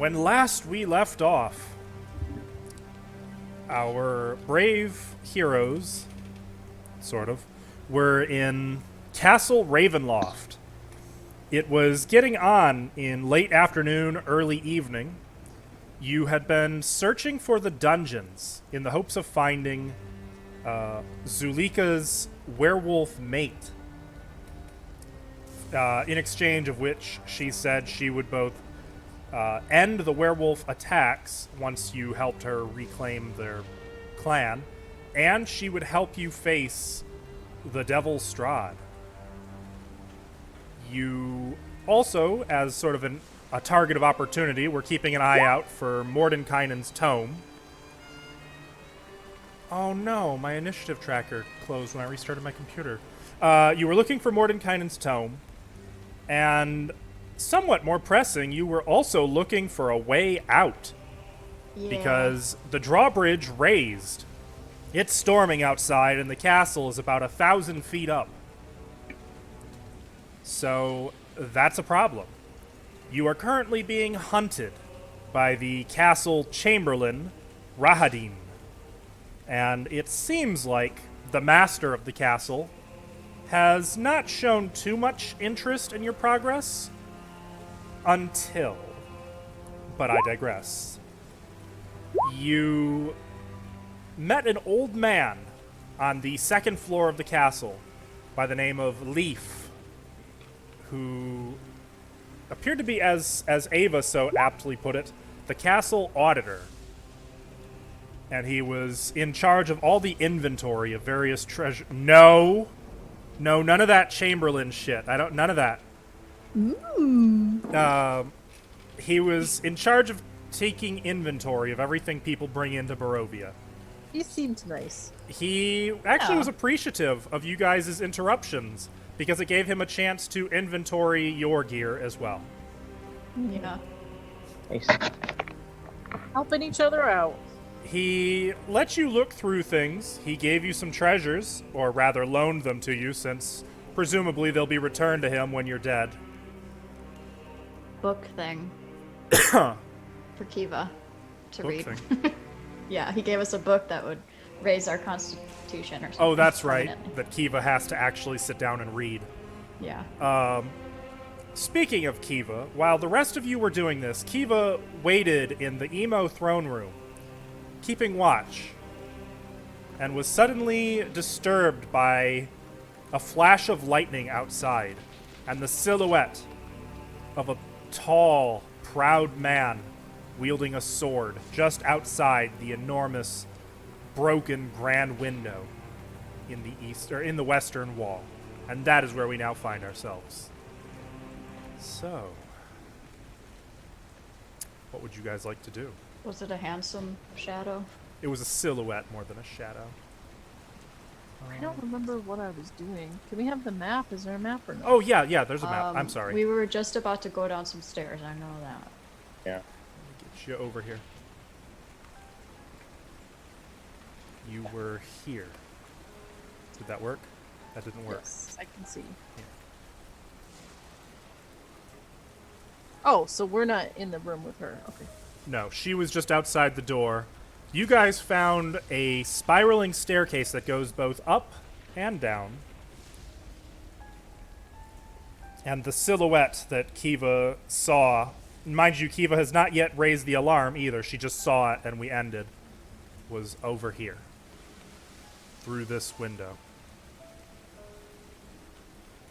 When last we left off, our brave heroes, sort of, were in Castle Ravenloft. It was getting on in late afternoon, early evening. You had been searching for the dungeons in the hopes of finding Zulika's werewolf mate, in exchange of which she said she would both end the werewolf attacks once you helped her reclaim their clan, and she would help you face the devil Strahd. You also, as sort of a target of opportunity, were keeping an eye out for Mordenkainen's tome. Oh no, my initiative tracker closed when I restarted my computer. You were looking for Mordenkainen's tome, and somewhat more pressing, you were also looking for a way out. Yeah. Because the drawbridge raised. It's storming outside, and the castle is about 1,000 feet up. So that's a problem. You are currently being hunted by the castle chamberlain, Rahadin. And it seems like the master of the castle has not shown too much interest in your progress until... But I digress. You met an old man on the second floor of the castle by the name of Leaf, who appeared to be, as Ava so aptly put it, the castle auditor. And he was in charge of all the inventory of various treasure. No, none of that Chamberlain shit. None of that. He was in charge of taking inventory of everything people bring into Barovia. He seemed nice. He actually was appreciative of you guys' interruptions because it gave him a chance to inventory your gear as well. Yeah. Nice. Helping each other out. He let you look through things. He gave you some treasures, or rather loaned them to you, since presumably they'll be returned to him when you're dead. Book thing. For Kiva to Book read. thing. Yeah, he gave us a book that would raise our constitution or something. Oh, that's right. permanently. That Kiva has to actually sit down and read. Yeah. Speaking of Kiva, while the rest of you were doing this, Kiva waited in the emo throne room, keeping watch, and was suddenly disturbed by a flash of lightning outside and the silhouette of a tall, proud man wielding a sword just outside the enormous, broken grand window in the western wall. And that is where we now find ourselves. So, what would you guys like to do? Was it a handsome shadow? It was a silhouette more than a shadow. I don't remember what I was doing. Can we have the map? Is there a map or no? Oh, yeah, there's a map. I'm sorry. We were just about to go down some stairs, I know that. Yeah. Let me get you over here. You were here. Did that work? That didn't work. Yes, I can see. Yeah. Oh, so we're not in the room with her. Okay. No, she was just outside the door. You guys found a spiraling staircase that goes both up and down. And the silhouette that Kiva saw, mind you, Kiva has not yet raised the alarm either. She just saw it and we ended, was over here. Through this window.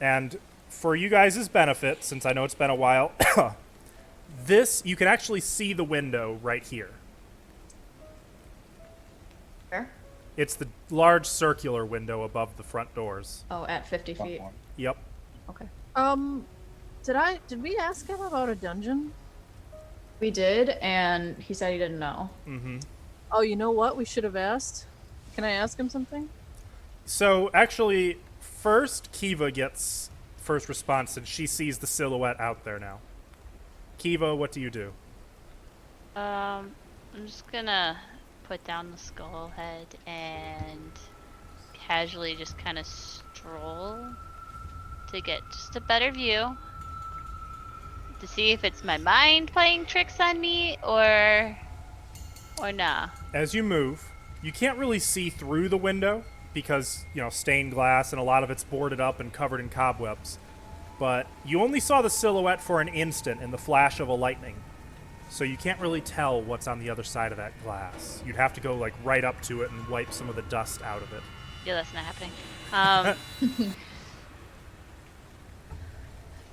And for you guys' benefit, since I know it's been a while, you can actually see the window right here. Where? It's the large circular window above the front doors. Oh, at 50 feet. Yep. Okay. Did we ask him about a dungeon? We did, and he said he didn't know. Mm-hmm. Oh, you know what? We should have asked. Can I ask him something? So, actually, first, Kiva gets first response, and she sees the silhouette out there now. Kiva, what do you do? I'm just gonna put down the skull head and casually just kind of stroll to get just a better view. to see if it's my mind playing tricks on me or nah. As you move, you can't really see through the window because, stained glass and a lot of it's boarded up and covered in cobwebs. But you only saw the silhouette for an instant in the flash of a lightning. So you can't really tell what's on the other side of that glass. You'd have to go like right up to it and wipe some of the dust out of it. Yeah, that's not happening.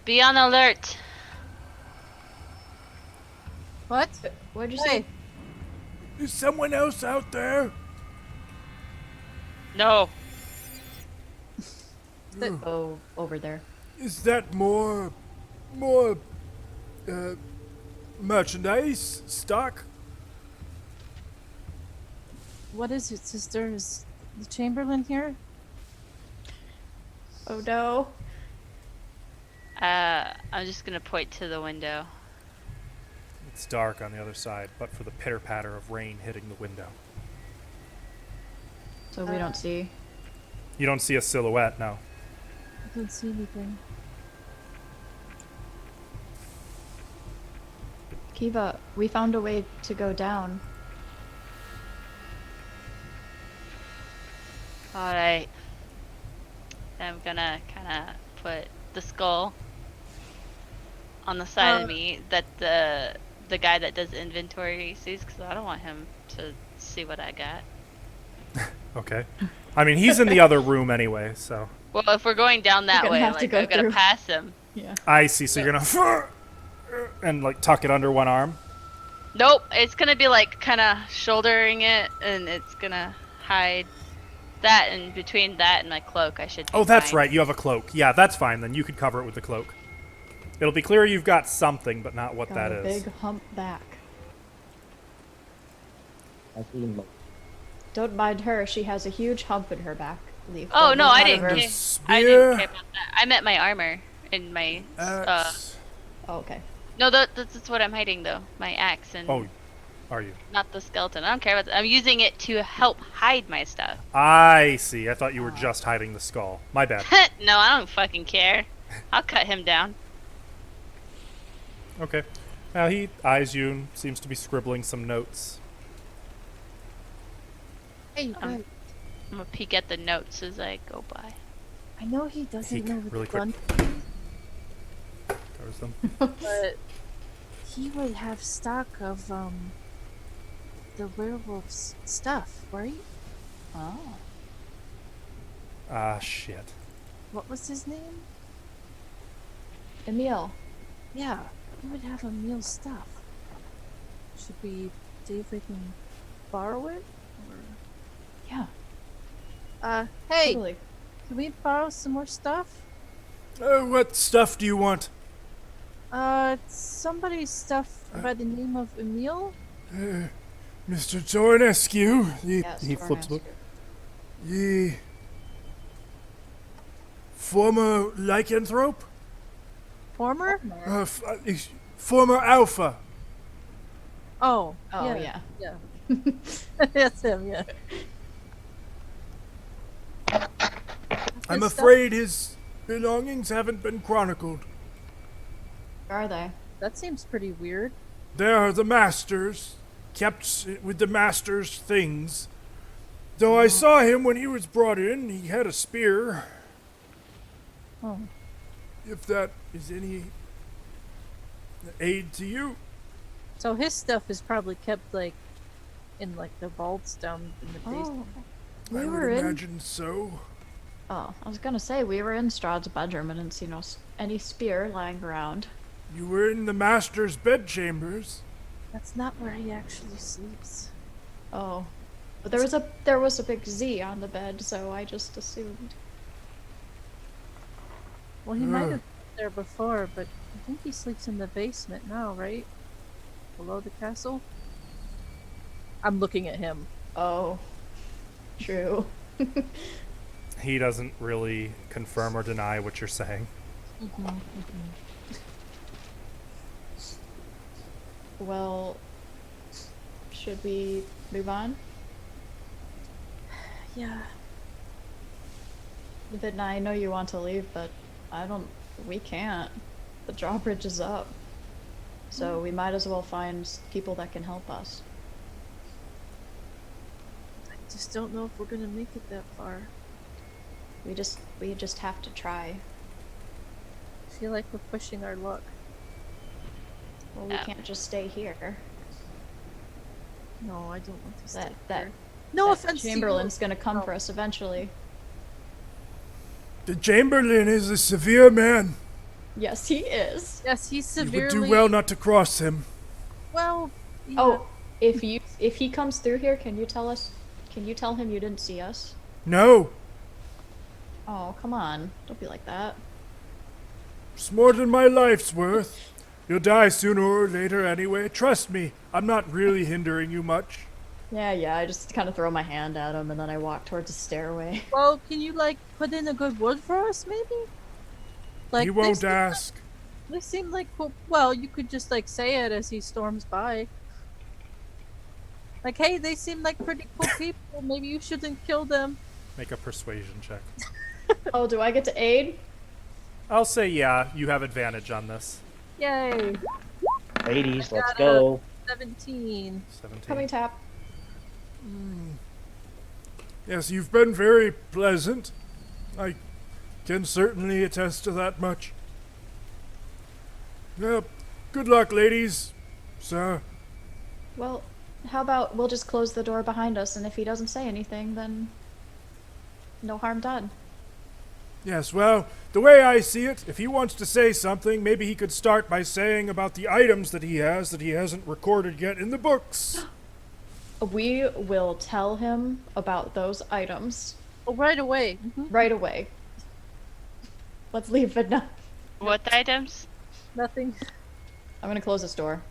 Be on alert. What? What'd you Hey. say? Is someone else out there? No. Oh, over there. Is that more merchandise stock? What is it, sister? Is the Chamberlain here? Oh no. I'm just gonna point to the window. It's dark on the other side, but for the pitter-patter of rain hitting the window. So we don't see. You don't see a silhouette, no. I don't see anything. Kiva, we found a way to go down. Alright. I'm gonna kinda put the skull on the side of me that the guy that does inventory sees, because I don't want him to see what I got. Okay. I mean, he's in the other room anyway, so. Well, if we're going down that gonna way, have to like, go I'm gonna through. pass him. Yeah. I see, so you're gonna and like tuck it under one arm. Nope, it's gonna be like kinda shouldering it, and it's gonna hide that, and between that and my cloak, I should be Oh, that's fine. right, you have a cloak. Yeah, that's fine, then you could cover it with the cloak. It'll be clear you've got something, but not what Got that a is. big hump back. I see. Don't mind her. She has a huge hump in her back. Leaf. Oh Don't no, make I fun didn't of her. care. I Spear. didn't care about that. I meant my armor and my Axe. Oh, okay. no, that's what I'm hiding though. My axe and Oh, are you? not the skeleton. I don't care about that. I'm using it to help hide my stuff. I see. I thought you were just hiding the skull. My bad. No, I don't fucking care. I'll cut him down. Okay. Now he eyes you and seems to be scribbling some notes. Hey, I'm gonna peek at the notes as I go by. I know he doesn't Peek know what really the quick. gun, Covers them. but he would have stock of the werewolf's stuff, right? Oh. Ah, shit. What was his name? Emil. Yeah, he would have Emil's stuff. Should we see if we can borrow it? Yeah. Hey, Totally. can we borrow some more stuff? What stuff do you want? Somebody's stuff by the name of Emil? Mr. Tornescu. Yes, He flips Tornescu. book. The former lycanthrope? Former? Former alpha. Oh. Oh, yeah. yeah. Yeah. That's him, yeah. I'm His stuff? afraid his belongings haven't been chronicled. Where are they? That seems pretty weird. They are the masters, kept with the masters' things. Though I saw him when he was brought in, he had a spear. Oh. If that is any aid to you. So his stuff is probably kept like in like the vaults down in the basement. Oh. I We would were in. imagine so. Oh, I was gonna say we were in Strahd's bedroom and didn't see any spear lying around. You were in the master's bedchambers. That's not where he actually sleeps. Oh, but there was a big Z on the bed, so I just assumed. Well, he might have been there before, but I think he sleeps in the basement now, right? Below the castle? I'm looking at him. Oh, true. He doesn't really confirm or deny what you're saying. Well, should we move on? Yeah. Vidna, I know you want to leave, but we can't. The drawbridge is up. So we might as well find people that can help us. I just don't know if we're gonna make it that far. We just have to try. I feel like we're pushing our luck. Well, we can't just stay here. No, I don't want to stay That here. No that offense, Chamberlain's gonna come Oh. for us eventually. The Chamberlain is a severe man. Yes, he is. Yes, he's You would severely. do well not to cross him. Well. Yeah. Oh, if he comes through here, can you tell us? Can you tell him you didn't see us? No, Oh, come on! Don't be like that. it's more than my life's worth. You'll die sooner or later anyway. Trust me, I'm not really hindering you much. Yeah. I just kind of throw my hand at him, and then I walk towards the stairway. Well, can you like put in a good word for us, maybe? Like He won't they ask. They seem like cool. Well, you could just like say it as he storms by. Like, hey, they seem like pretty cool people. Maybe you shouldn't kill them. Make a persuasion check. Oh, do I get to aid? I'll say yeah, you have advantage on this. Yay! Ladies, I let's got go. 17. 17. Coming tap. Yes, you've been very pleasant. I can certainly attest to that much. Good luck, ladies. Sir. Well, how about we'll just close the door behind us, and if he doesn't say anything, then no harm done. Yes, well, the way I see it, if he wants to say something, maybe he could start by saying about the items that he hasn't recorded yet in the books. We will tell him about those items Oh, right away. right away. Let's leave it now. What items? Nothing. I'm gonna close this door.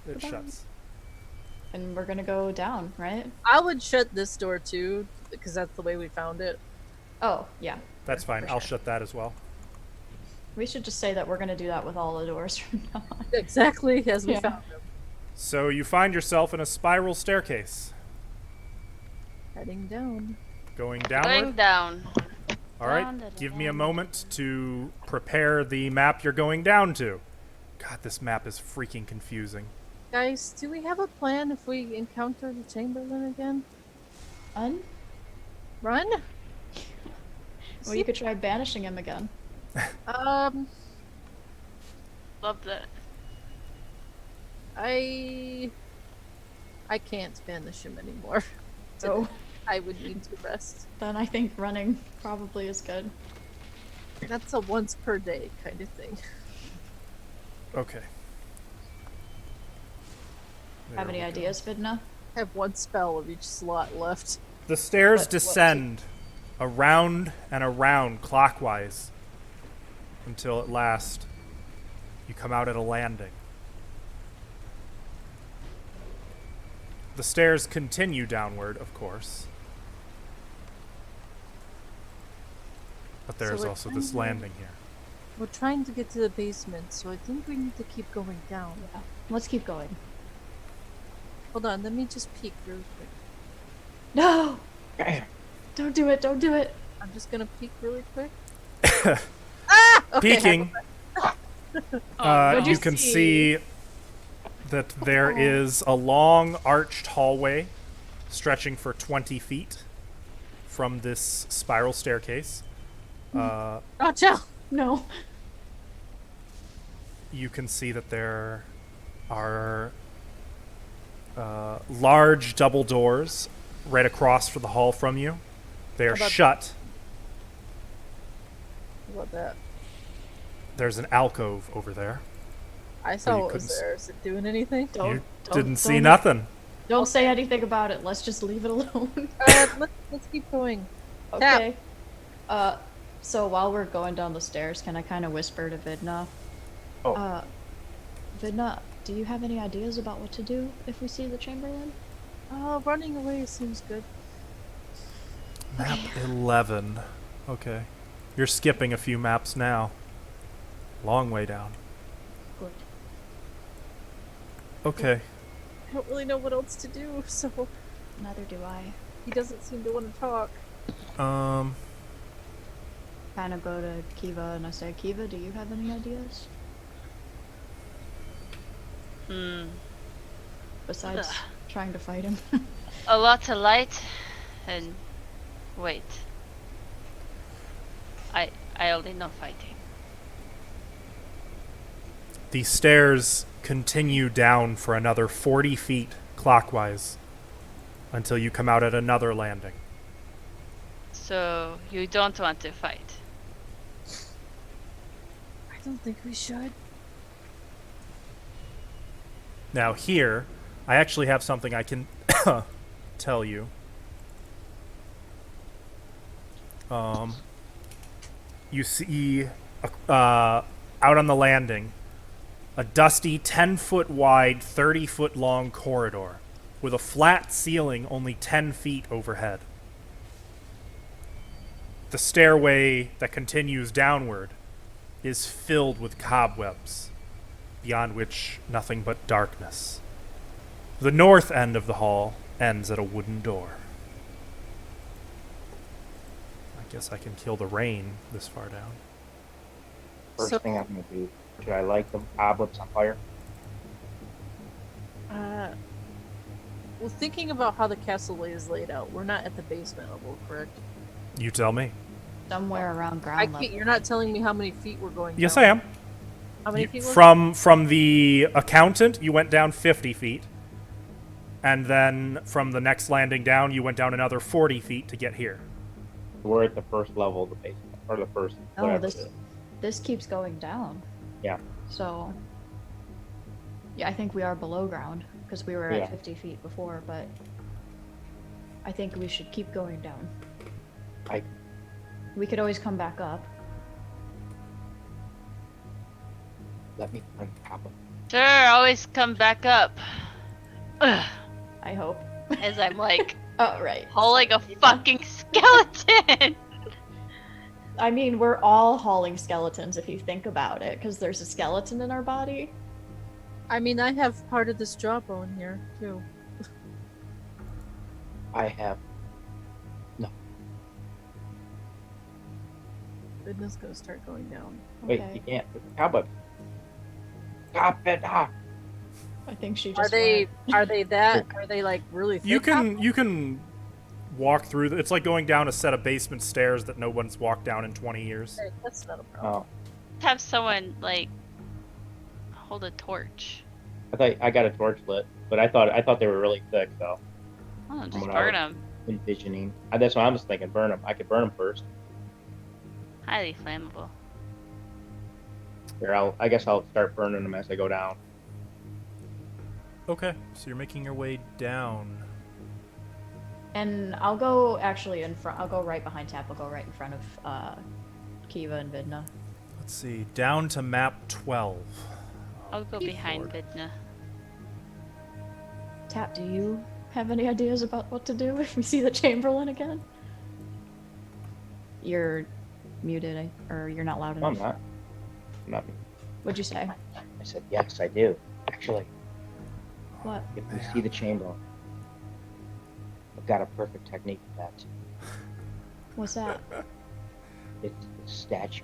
It shuts. And we're gonna go down, right? I would shut this door too, because that's the way we found it. Oh, yeah. That's fine. For I'll sure. shut that as well. We should just say that we're gonna do that with all the doors from now on. Exactly as we Yeah. found them. So you find yourself in a spiral staircase. Heading down. Going Going downward? down. All right. Down, down, Give me a down. moment to prepare the map you're going down to. God, this map is freaking confusing. Guys, do we have a plan if we encounter the Chamberlain again? Fun? Run? Well, you could try banishing him again. Um, Love that. I can't banish him anymore. So I would need to rest. then I think running probably is good. That's a once per day kind of thing. Okay. Have There any we go. ideas, Vidna? I have one spell of each slot left. The stairs What- descend around and around clockwise until at last you come out at a landing. The stairs continue downward, of course. But there's we're also this trying to- landing here. We're trying to get to the basement, so I think we need to keep going down. Yeah. Let's keep going. Hold on, let me just peek really quick. No! Don't do it, don't do it! I'm just gonna peek really quick. Ah! Okay, Peeking, what'd you you can see? see that there is a long arched hallway stretching for 20 feet from this spiral staircase. Oh, chill! No. You can see that there are large double doors right across for the hall from you. They are How about- shut. How about that? There's an alcove over there. I saw you what was couldn't s- there. Is it doing anything? You didn't see nothing. Don't say anything about it. Let's just leave it alone. Let's keep going. Okay. So while we're going down the stairs, can I kind of whisper to Vidna? Oh. Vidna, do you have any ideas about what to do if we see the Chamberlain? Running away seems good. Map 11. Okay. You're skipping a few maps now. Long way down. Good. Okay. I don't really know what else to do, so Neither do I. he doesn't seem to want to talk. kind of go to Kiva and I say, Kiva, do you have any ideas? Besides Ugh. trying to fight him. A lot of light, and wait. I only know fighting. The stairs continue down for another 40 feet clockwise until you come out at another landing. So you don't want to fight. I don't think we should. Now here, I actually have something I can tell you. You see out on the landing a dusty 10-foot wide, 30-foot long corridor with a flat ceiling only 10 feet overhead. The stairway that continues downward is filled with cobwebs, beyond which nothing but darkness. The north end of the hall ends at a wooden door. I guess I can kill the rain this far down. First So- thing I'm gonna do. Should I light the cobwebs on fire? Well, thinking about how the castle is laid out, we're not at the basement level, correct? You tell me. Somewhere around I ground can't. level. You're not telling me how many feet we're going. Yes, down. I am. How many feet? From the accountant, you went down 50 feet. And then from the next landing down, you went down another 40 feet to get here. We're at the first level of the basement, or the first. Oh, whatever this it is. this keeps going down. Yeah. So, yeah, I think we are below ground because we were Yeah. at 50 feet before, but I think we should keep going down. I We could always come back up. let me find the cobweb. Sure, always come back up. Ugh, I hope. as I'm like Oh, right. hauling a fucking skeleton. I mean, we're all hauling skeletons if you think about it, because there's a skeleton in our body. I mean, I have part of this jawbone here too. I have. Goodness, gonna start going down. Wait, Okay. you can't put the cobweb. Stop it! Ah. I think she just Are they? went. Are they that? Are they like really? Thick You can walk through. It's like going down a set of basement stairs that no one's walked down in 20 years. Okay, that's not a problem. Oh, Have someone like hold a torch. I got a torch lit, but I thought they were really thick though. Oh, just When I burn was them. Envisioning. That's what I was thinking. Burn them. I could burn them first. Highly flammable. Here, I guess I'll start burning them as I go down. Okay, so you're making your way down. And I'll go actually in front. I'll go right behind Tap. I'll go right in front of Kiva and Vidna. Let's see, down to map 12. I'll go behind Lord. Vidna. Tap, do you have any ideas about what to do if we see the Chamberlain again? You're muted, or you're not loud No, I'm enough. not. I'm not. What'd you say? I said yes, I do. Actually, What? if we see the chamber, I've got a perfect technique for that. What's that? It's the statue.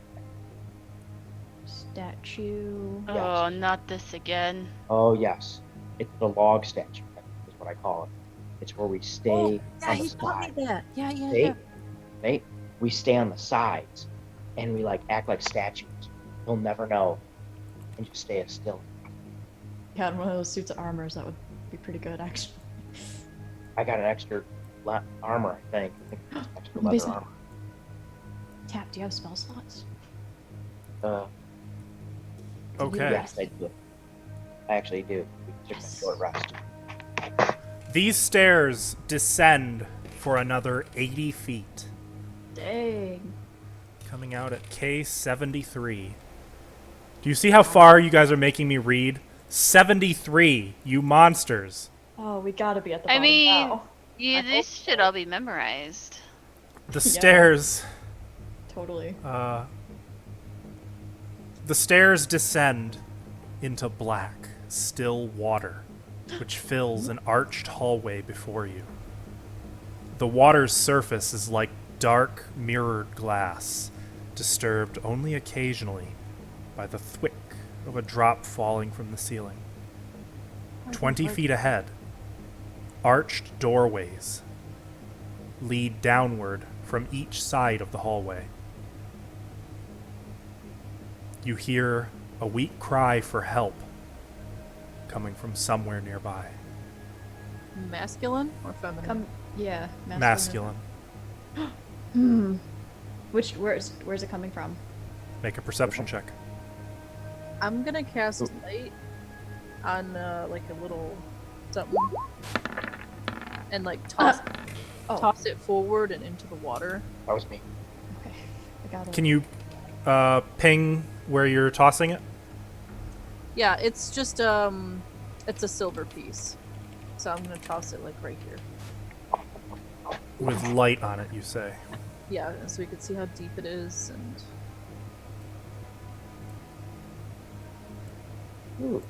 Statue. Oh, not this again. Oh yes, it's the log statue. Is what I call it. It's where we stay Oh, yeah, on the he taught me side. that. Yeah, yeah, See? yeah. Right? We stay on the sides, and we like act like statues. He'll never know, and just stay as still. Yeah, in one of those suits of armors, that would be pretty good, actually. I got an extra armor, I think. It's extra leather Basically- armor. Tap, do you have spell slots? Okay. Yes, I do. I actually do. We took Yes. a short rest. These stairs descend for another 80 feet, Dang. coming out at K73. Do you see how far you guys are making me read? 73, you monsters. Oh, we gotta be at the I bottom mean- now. You, these should all be memorized. The Yeah. stairs, Totally. the stairs descend into black, still water, which fills an arched hallway before you. The water's surface is like dark, mirrored glass, disturbed only occasionally by the thwick of a drop falling from the ceiling. 20 feet ahead, arched doorways lead downward from each side of the hallway. You hear a weak cry for help coming from somewhere nearby. Masculine or feminine? Yeah, Masculine. Where's it coming from? Make a perception check. I'm gonna cast light on like a little something and like toss it forward and into the water. That was me. Okay, I got it. Can you ping where you're tossing it? Yeah, it's just it's a silver piece, so I'm gonna toss it like right here. With light on it, you say. Yeah, so we can see how deep it is and. Ooh.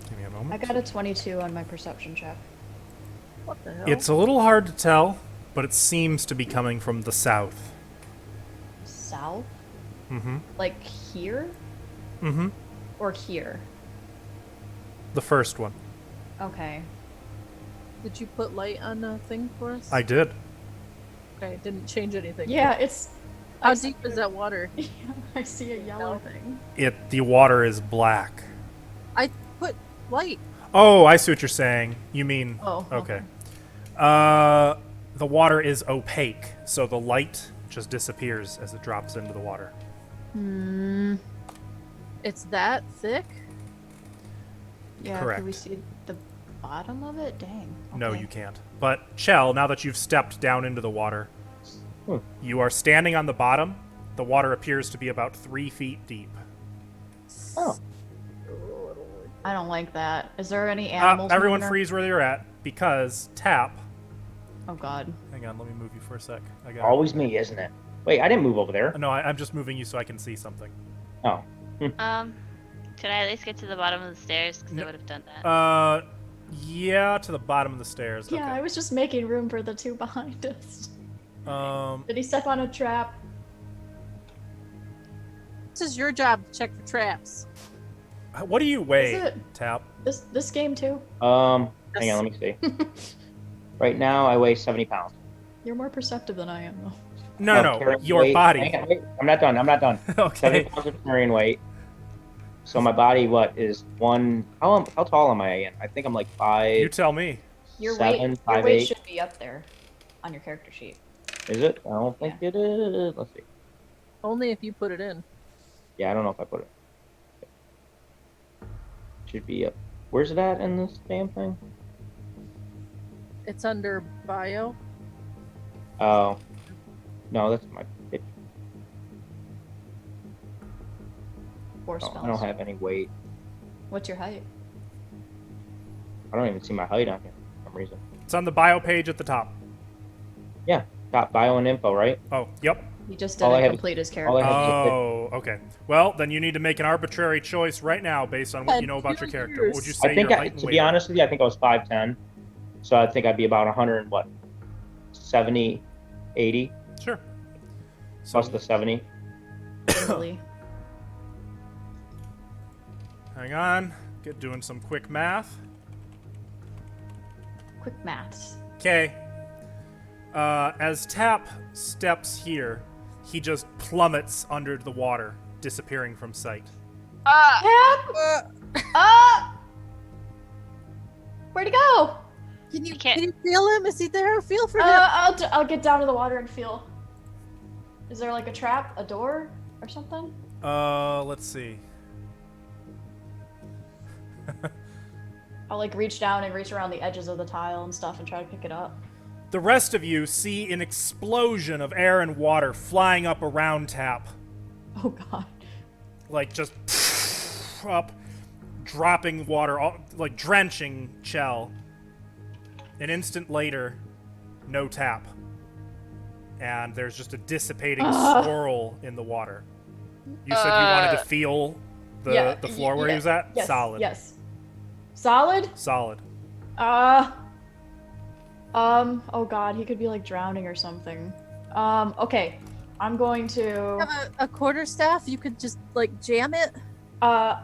Give me a I moment. got a 22 on my perception check. What the hell? It's a little hard to tell, but it seems to be coming from the south. South? Mm-hmm. Like here? Mm-hmm. Or here? The first one. Okay. Did you put light on the thing for us? I did. Okay, didn't change anything. Yeah, it's... How deep is that water? I see a yellow thing. The water is black. I put light. Oh, I see what you're saying. You mean... Oh, Okay. The water is opaque, so the light just disappears as it drops into the water. It's that thick? Yeah, Correct. can we see the bottom of it? Dang. No, okay. you can't. But, Chell, now that you've stepped down into the water, you are standing on the bottom. The water appears to be about 3 feet deep. Oh. I don't like that. Is there any animals? Everyone moving freeze where you're at, because Tap... Oh god. Hang on, let me move you for a sec. I got Always me, isn't it? Wait, I didn't move over there. No, I'm just moving you so I can see something. Oh. Can I at least get to the bottom of the stairs? Because I would have done that. Yeah, to the bottom of the stairs. Yeah, I Okay. was just making room for the two behind us. Did he step on a trap? This is your job to check for traps. What do you weigh, Is it? Tap? This game too? Hang on, let me see. Right now, I weigh 70 pounds. You're more perceptive than I am, though. No, Carrying your weight- body. Hang on, wait, I'm not done. 70 Okay. pounds of carrying weight. So my body, is one? How tall am I again? I think I'm like You 5'7", tell me. Your 5'8". weight should be up there on your character sheet. Is it? I don't think it is. Let's see. Only if you put it in. Yeah, I don't know if I put it. Should be up. Where's it at in this damn thing? It's under bio. Oh. No, that's my picture. Four Oh, spells. I don't have any weight. What's your height? I don't even see my height on here for some reason. It's on the bio page at the top. Yeah, got bio and info, right? Oh, yep. He just All I didn't have- complete his all character. I have- Oh, okay. Well, then you need to make an arbitrary choice right now based on what you know about your character. What would you say I think, your height and to weight be are? honest with you, I think I was 5'10". So I think I'd be about 100, 70, 80, Sure. So, plus the 70. Easily. hang on. Get doing some quick math. Quick maths. Okay. As Tap steps here, he just plummets under the water, disappearing from sight. Where'd he go? Can you can't- feel him? Is he there? Feel for him. I'll get down to the water and feel. Is there like a trap, a door, or something? Let's see. I'll like reach down and reach around the edges of the tile and stuff and try to pick it up. The rest of you see an explosion of air and water flying up around Tap. Oh god. Like just up, dropping water, like drenching Chell. An instant later, no Tap. And there's just a dissipating swirl in the water. You said you wanted to feel the floor where he was at? Yes, Solid. Yes. Solid? Solid. Oh god, he could be like drowning or something. Okay. I'm going to. Have a quarterstaff? You could just like jam it. I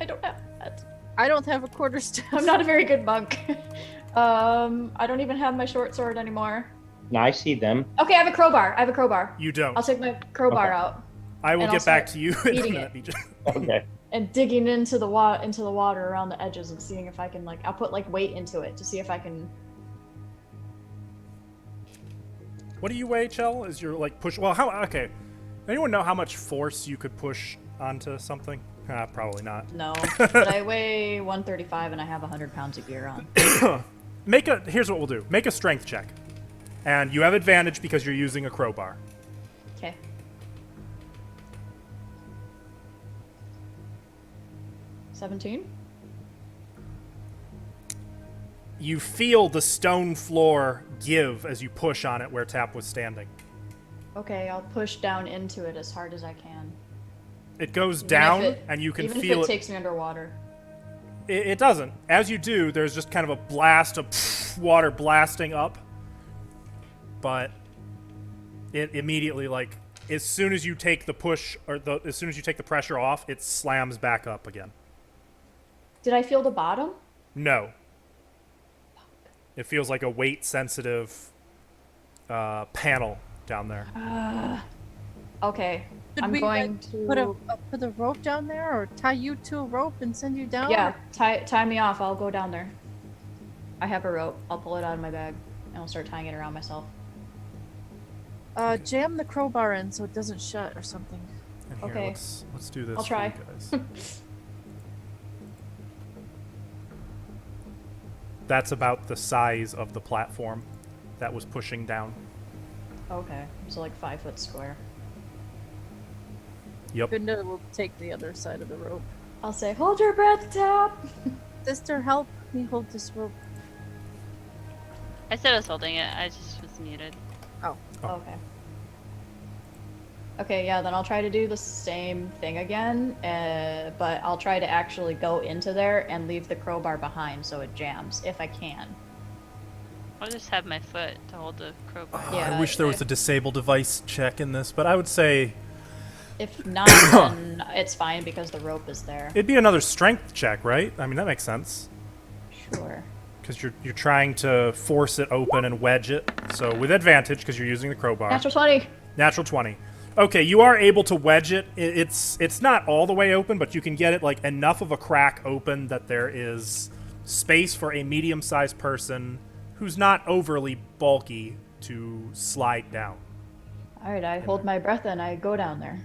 don't have that. I don't have a quarterstaff. I'm not a very good monk. I don't even have my short sword anymore. No, I see them. Okay, I have a crowbar. You don't. I'll take my crowbar Okay. out I will and get I'll back start to you in a beating minute, it. BJ. Okay. and digging into the water around the edges and seeing if I can I'll put weight into it to see if I can. What do you weigh, Chell? Is your push? Well, okay. Anyone know how much force you could push onto something? Probably not. No, but I weigh 135 and I have 100 pounds of gear on. Here's what we'll do. Make a strength check. And you have advantage because you're using a crowbar. Okay. $17. You feel the stone floor give as you push on it where Tap was standing. Okay, I'll push down into it as hard as I can. It goes Even down, if it- and you can even feel if it. it takes me underwater. It doesn't. As you do, there's just kind of a blast of water blasting up. But it immediately, as soon as you take the push, as soon as you take the pressure off, it slams back up again. Did I feel the bottom? No. It feels like a weight-sensitive panel down there. Okay. Should I'm we going to put a rope down there, or tie you to a rope and send you down? Yeah, tie me off. I'll go down there. I have a rope. I'll pull it out of my bag and I'll start tying it around myself. Jam the crowbar in so it doesn't shut or something. And here, Okay. let's do this. I'll try. For you guys. That's about the size of the platform that was pushing down. Okay, so 5 foot square. Yep. Gunda will take the other side of the rope. I'll say, hold your breath, Tap. Sister, help me hold this rope. I said I was holding it. I just was muted. Oh. Okay. Okay, yeah, then I'll try to do the same thing again, but I'll try to actually go into there and leave the crowbar behind so it jams, if I can. I'll just have my foot to hold the crowbar. Yeah, I wish there was a disable device check in this, but I would say If not, then it's fine because the rope is there. it'd be another strength check, right? I mean, that makes sense. Sure. Because you're trying to force it open and wedge it. So with advantage, because you're using the crowbar. Natural 20. Natural 20. Okay, you are able to wedge it. It's not all the way open, but you can get it enough of a crack open that there is space for a medium-sized person who's not overly bulky to slide down. All right, I hold my breath and I go down there.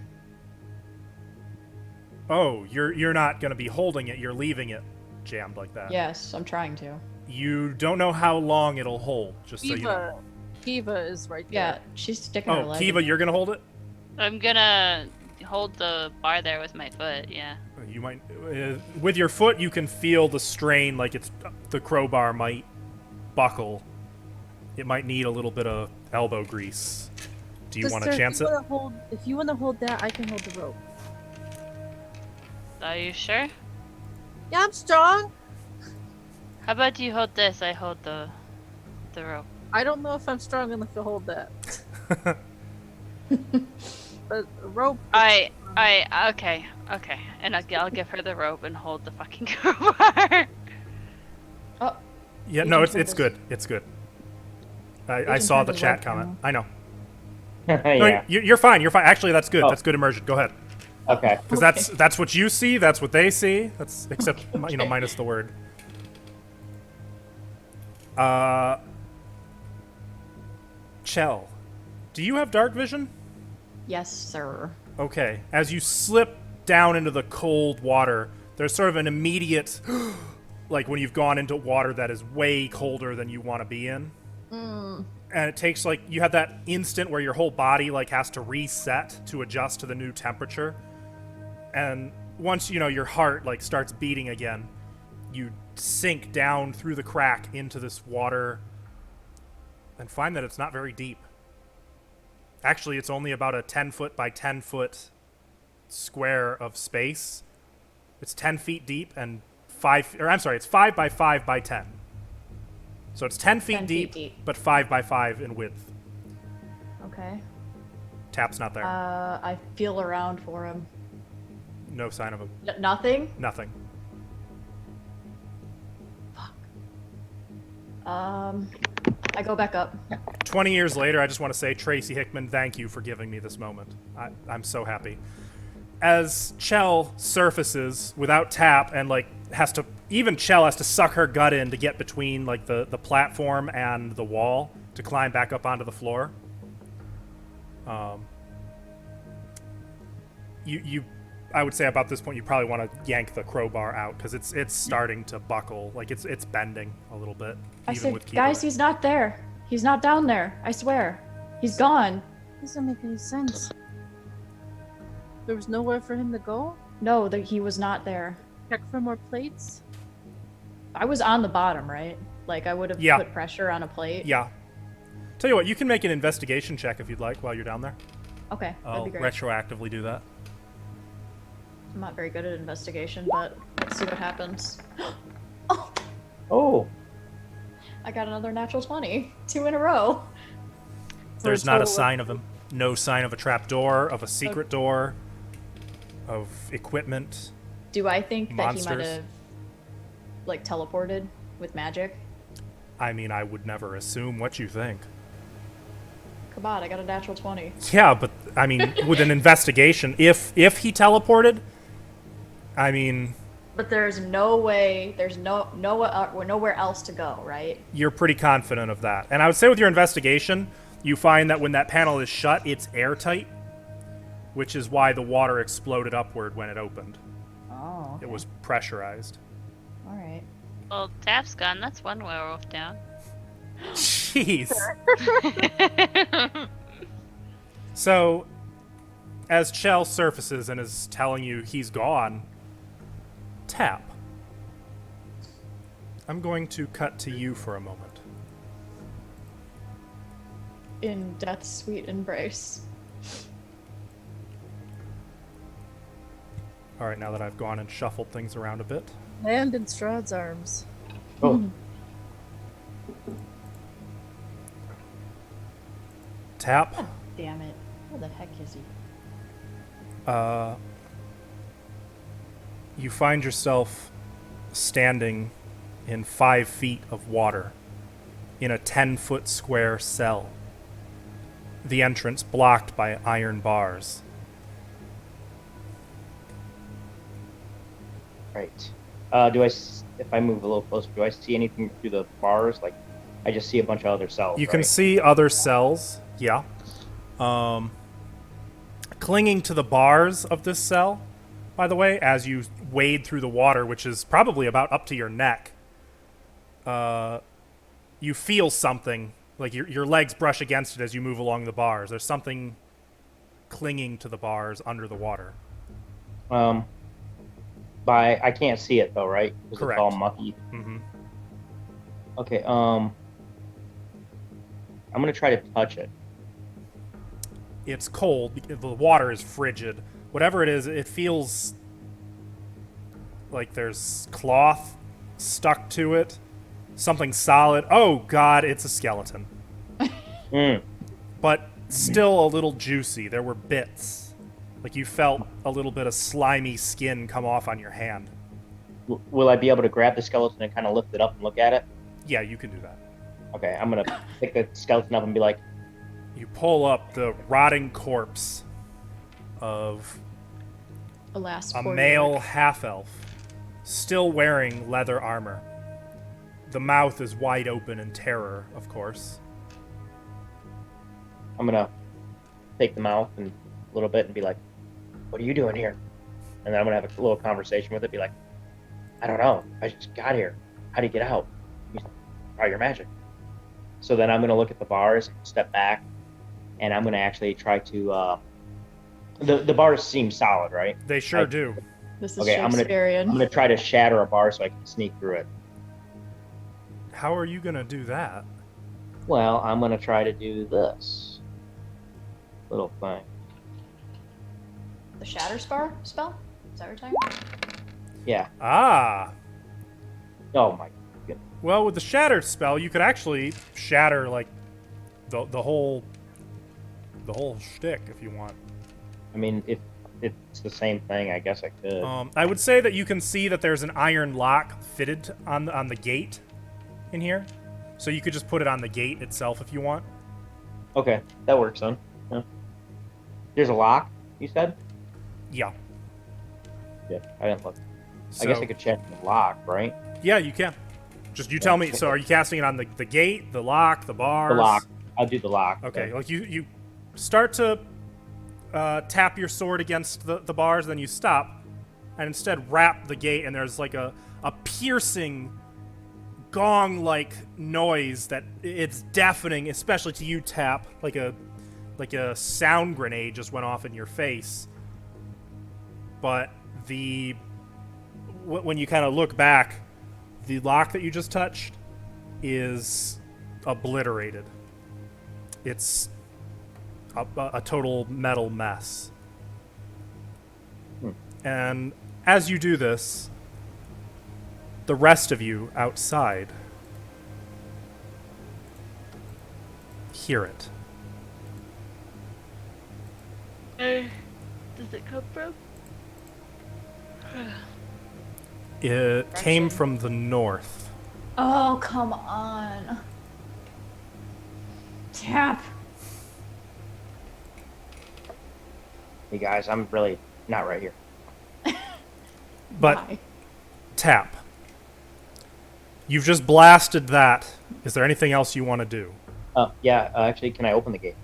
Oh, you're not going to be holding it. You're leaving it jammed like that. Yes, I'm trying to. You don't know how long it'll hold, just so you know. Kiva is right there. Yeah, she's sticking her Oh, leg. Kiva, you're going to hold it? I'm gonna hold the bar there with my foot, yeah. You might, with your foot, you can feel the strain, the crowbar might buckle. It might need a little bit of elbow grease. Do you want to Sister, chance it? If you want to hold that, I can hold the rope. Are you sure? Yeah, I'm strong. How about you hold this? I hold the rope. I don't know if I'm strong enough to hold that. But the rope. Okay. And I'll give her the rope and hold the fucking crowbar. Oh, Yeah, You no, can it's hold good. It's good. I can saw turn the the chat rope comment. down. I know. No, Yeah. you're fine. You're fine. Actually, that's good. Oh. That's good immersion. Go ahead. Okay. Because that's what you see. That's what they see. That's except minus the word. Chell, do you have dark vision? yes, sir. Okay. As you slip down into the cold water, there's sort of an immediate, like when you've gone into water that is way colder than you want to be in. And it takes you have that instant where your whole body has to reset to adjust to the new temperature. And once your heart starts beating again, you sink down through the crack into this water and find that it's not very deep. Actually, it's only about a 10 foot by 10 foot square of space. It's 10 feet deep and it's 5 by 5 by 10. So it's 10 feet 10 deep, feet deep. but 5 by 5 in width. Okay. Tap's not there. I feel around for him. No sign of him. Nothing? Nothing. I go back up. 20 years later, I just want to say, Tracy Hickman, thank you for giving me this moment. I'm so happy. As Chell surfaces without Tap and, like, even Chell has to suck her gut in to get between, like, the platform and the wall to climb back up onto the floor. I would say about this point, you probably want to yank the crowbar out because it's starting to buckle. Like, it's bending a little bit. I even said, with Kiva. guys, he's not there. He's not down there. I swear. He's gone. Doesn't make any sense. There was nowhere for him to go? No, he was not there. Check for more plates? I was on the bottom, right? Like, I would have Yeah. put pressure on a plate. Yeah. Tell you what, you can make an investigation check if you'd like while you're down there. Okay, that'd I'll be great. retroactively do that. I'm not very good at investigation, but let's see what happens. Oh, I got another natural 20. 2 in a row. There's not a total of- sign of him. No sign of a trap door, of a secret door, of equipment. Do I think that he might Monsters. have, like, teleported with magic? I mean, I would never assume what you think. Come on, I got a natural 20. Yeah, but I mean, with an investigation, if he teleported, I mean, But there's no way, there's nowhere else to go, right? you're pretty confident of that. And I would say with your investigation, you find that when that panel is shut, it's airtight, which is why the water exploded upward when it opened. Oh, It was pressurized. all right. Well, Tap's gone. That's one werewolf down. Jeez. So, as Chell surfaces and is telling you he's gone, Tap. I'm going to cut to you for a moment. In death's sweet embrace. All right, now that I've gone and shuffled things around a bit. Land in Strahd's arms. oh, Tap, Damn it. Where the heck is he? you find yourself standing in 5 feet of water in a 10-foot square cell. The entrance blocked by iron bars. right. If I move a little closer, do I see anything through the bars? Like, I just see a bunch of other cells. You can right? see other cells, yeah. Clinging to the bars of this cell, by the way, as you wade through the water, which is probably about up to your neck, you feel something, like your legs brush against it as you move along the bars. There's something clinging to the bars under the water. I can't see it though, right? Because Correct. it's all mucky. Mm-hmm. Okay. I'm gonna try to touch it. It's cold. The water is frigid. Whatever it is, it feels like there's cloth stuck to it. Something solid. Oh, God, it's a skeleton. Mm. But still a little juicy. There were bits. Like you felt a little bit of slimy skin come off on your hand. Will I be able to grab the skeleton and kind of lift it up and look at it? Yeah, you can do that. Okay, I'm gonna pick the skeleton up and be like, You pull up the rotting corpse of Alas, a poor male York. half-elf, still wearing leather armor. The mouth is wide open in terror, of course. I'm gonna take the mouth and a little bit and be like, "What are you doing here?" And then I'm gonna have a little conversation with it. Be like, "I don't know. I just got here. How do you get out?" He's like, "Oh, your magic." So then I'm gonna look at the bars, step back, and I'm gonna actually try to. The bars seem solid, right? They sure do. This is Okay, I'm Shakespearean. gonna try to shatter a bar so I can sneak through it. How are you gonna do that? Well, I'm gonna try to do this little thing. The Shatter spell? Is that what you're talking about? Yeah. Ah, Oh my Well, with the shatter spell, you could actually shatter like the whole shtick if you want. I mean, if it's the same thing, I guess I could. I would say that you can see that there's an iron lock fitted on the gate in here, so you could just put it on the gate itself if you want. Okay, that works then. Yeah. There's a lock, you said? Yeah. Yeah, I didn't look. So, I guess I could check the lock, right? Yeah, you can. Just you tell me. So, are you casting it on the gate, the lock, the bars? The lock. I'll do the lock. Okay. then. Like you start to tap your sword against the bars, then you stop, and instead wrap the gate, and there's like a piercing gong-like noise that it's deafening, especially to you, Tap. Like a sound grenade just went off in your face. But when you kind of look back, the lock that you just touched is obliterated. It's a total metal mess. And as you do this, the rest of you outside hear it. Where does it come from? It came from the north. Oh, come on. Tap. Hey guys, I'm really not right here. But Why? Tap, you've just blasted that. Is there anything else you want to do? Yeah, actually, can I open the gate?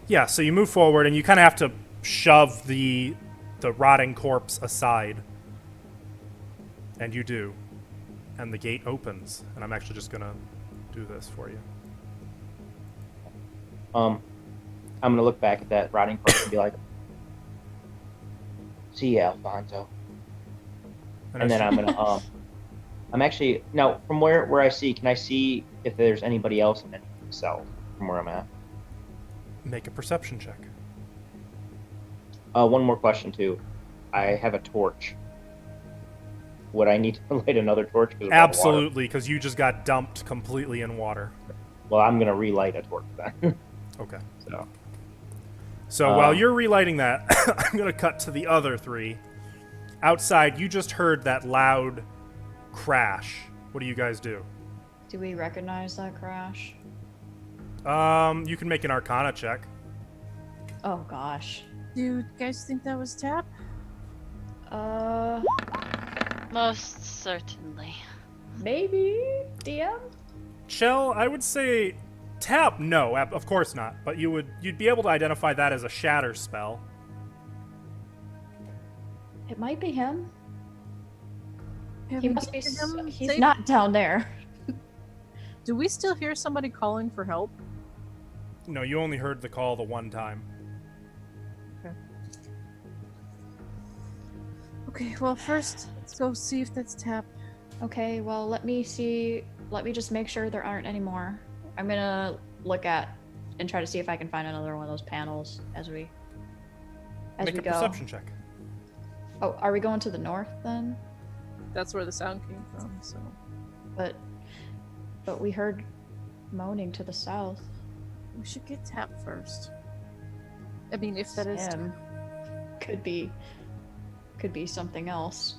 Yeah, so you move forward and you kind of have to shove the rotting corpse aside. And you do. And the gate opens. And I'm actually just going to do this for you. I'm gonna look back at that rotting corpse and be like, "See ya, Alfonso." And then I'm gonna I'm actually now from where I see, can I see if there's anybody else in any cell from where I'm at? Make a perception check. One more question too. I have a torch. Would I need to light another torch? 'Cause of all the water? Absolutely, because you just got dumped completely in water. Well, I'm gonna relight a torch then. Okay. So So while you're relighting that, I'm going to cut to the other three. Outside, you just heard that loud crash. What do you guys do? Do we recognize that crash? You can make an Arcana check. Oh gosh. Do you guys think that was Tap? Most certainly. Maybe DM. Chell, I would say Tap. No, of course not. But you'd be able to identify that as a shatter spell. It might be him. Have He we must be. get to him He's safe? not down there. Do we still hear somebody calling for help? No, you only heard the call the one time. Okay, well first let's go see if that's Tap. Okay, well let me see. Let me just make sure there aren't any more. I'm gonna look at and try to see if I can find another one of those panels as we Make a go. perception check. Oh, are we going to the north then? That's where the sound came from, so. But we heard moaning to the south. We should get Tap first. I mean, if that is him. Could be something else.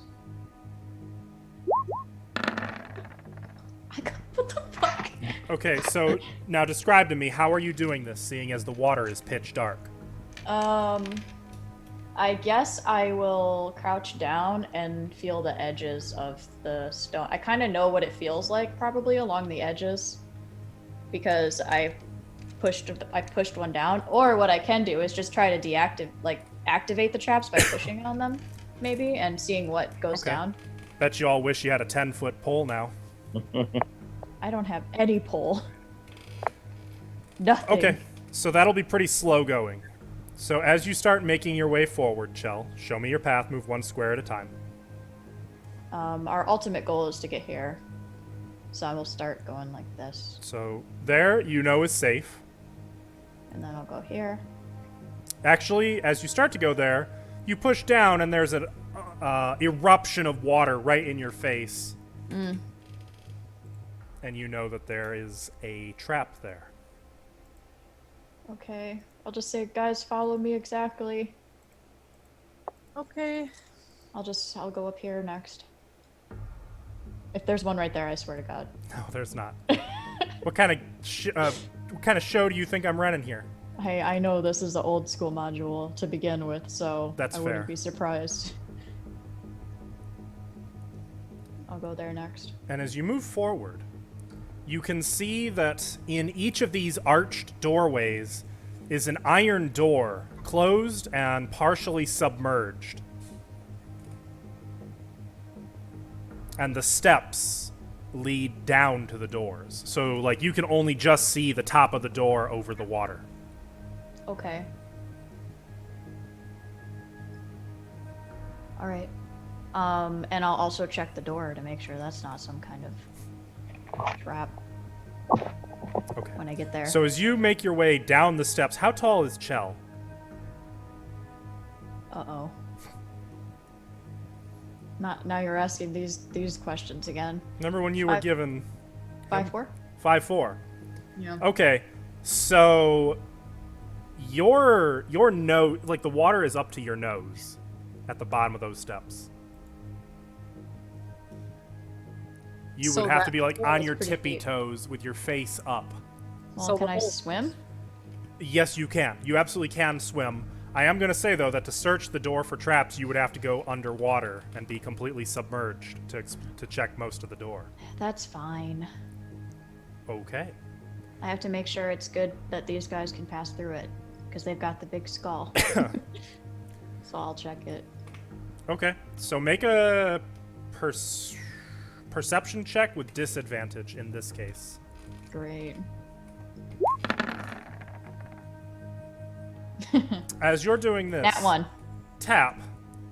What the fuck? Okay, so now describe to me, how are you doing this, seeing as the water is pitch dark? I guess I will crouch down and feel the edges of the stone. I kind of know what it feels like, probably along the edges, because I pushed one down. Or what I can do is just try to activate the traps by pushing on them, maybe, and seeing what goes Okay. down. Bet you all wish you had a 10-foot pole now. I don't have any pole. Nothing. Okay, so that'll be pretty slow going. So as you start making your way forward, Chell, show me your path, move one square at a time. Our ultimate goal is to get here, so I will start going like this, So there, you know, is safe. and then I'll go here. Actually, as you start to go there, you push down and there's an eruption of water right in your face. and you know that there is a trap there. Okay. I'll just say, guys, follow me exactly. Okay. I'll go up here next. If there's one right there, I swear to God. No, there's not. What kind of show do you think I'm running here? Hey, I know this is the old school module to begin with, so That's I fair. wouldn't be surprised. I'll go there next. And as you move forward, you can see that in each of these arched doorways is an iron door, closed and partially submerged. And the steps lead down to the doors. So, like, you can only just see the top of the door over the water. Okay. All right. And I'll also check the door to make sure that's not some kind of trap Okay. when I get there. So as you make your way down the steps, how tall is Chell? Uh-oh. Now you're asking these questions again. Remember when you were 5'4"? given 5'4"? 5'4"? Yeah. Okay, so your nose, like the water is up to your nose at the bottom of those steps. You So would have that to be like hole on is your pretty tippy deep. toes with your face up. Well, So can the I whole- swim? Yes, you can. You absolutely can swim. I am going to say, though, that to search the door for traps, you would have to go underwater and be completely submerged to check most of the door. That's fine. Okay. I have to make sure it's good that these guys can pass through it, because they've got the big skull. So I'll check it. Okay. So make a perception check with disadvantage in this case. Great. As you're doing this, That one. Tap,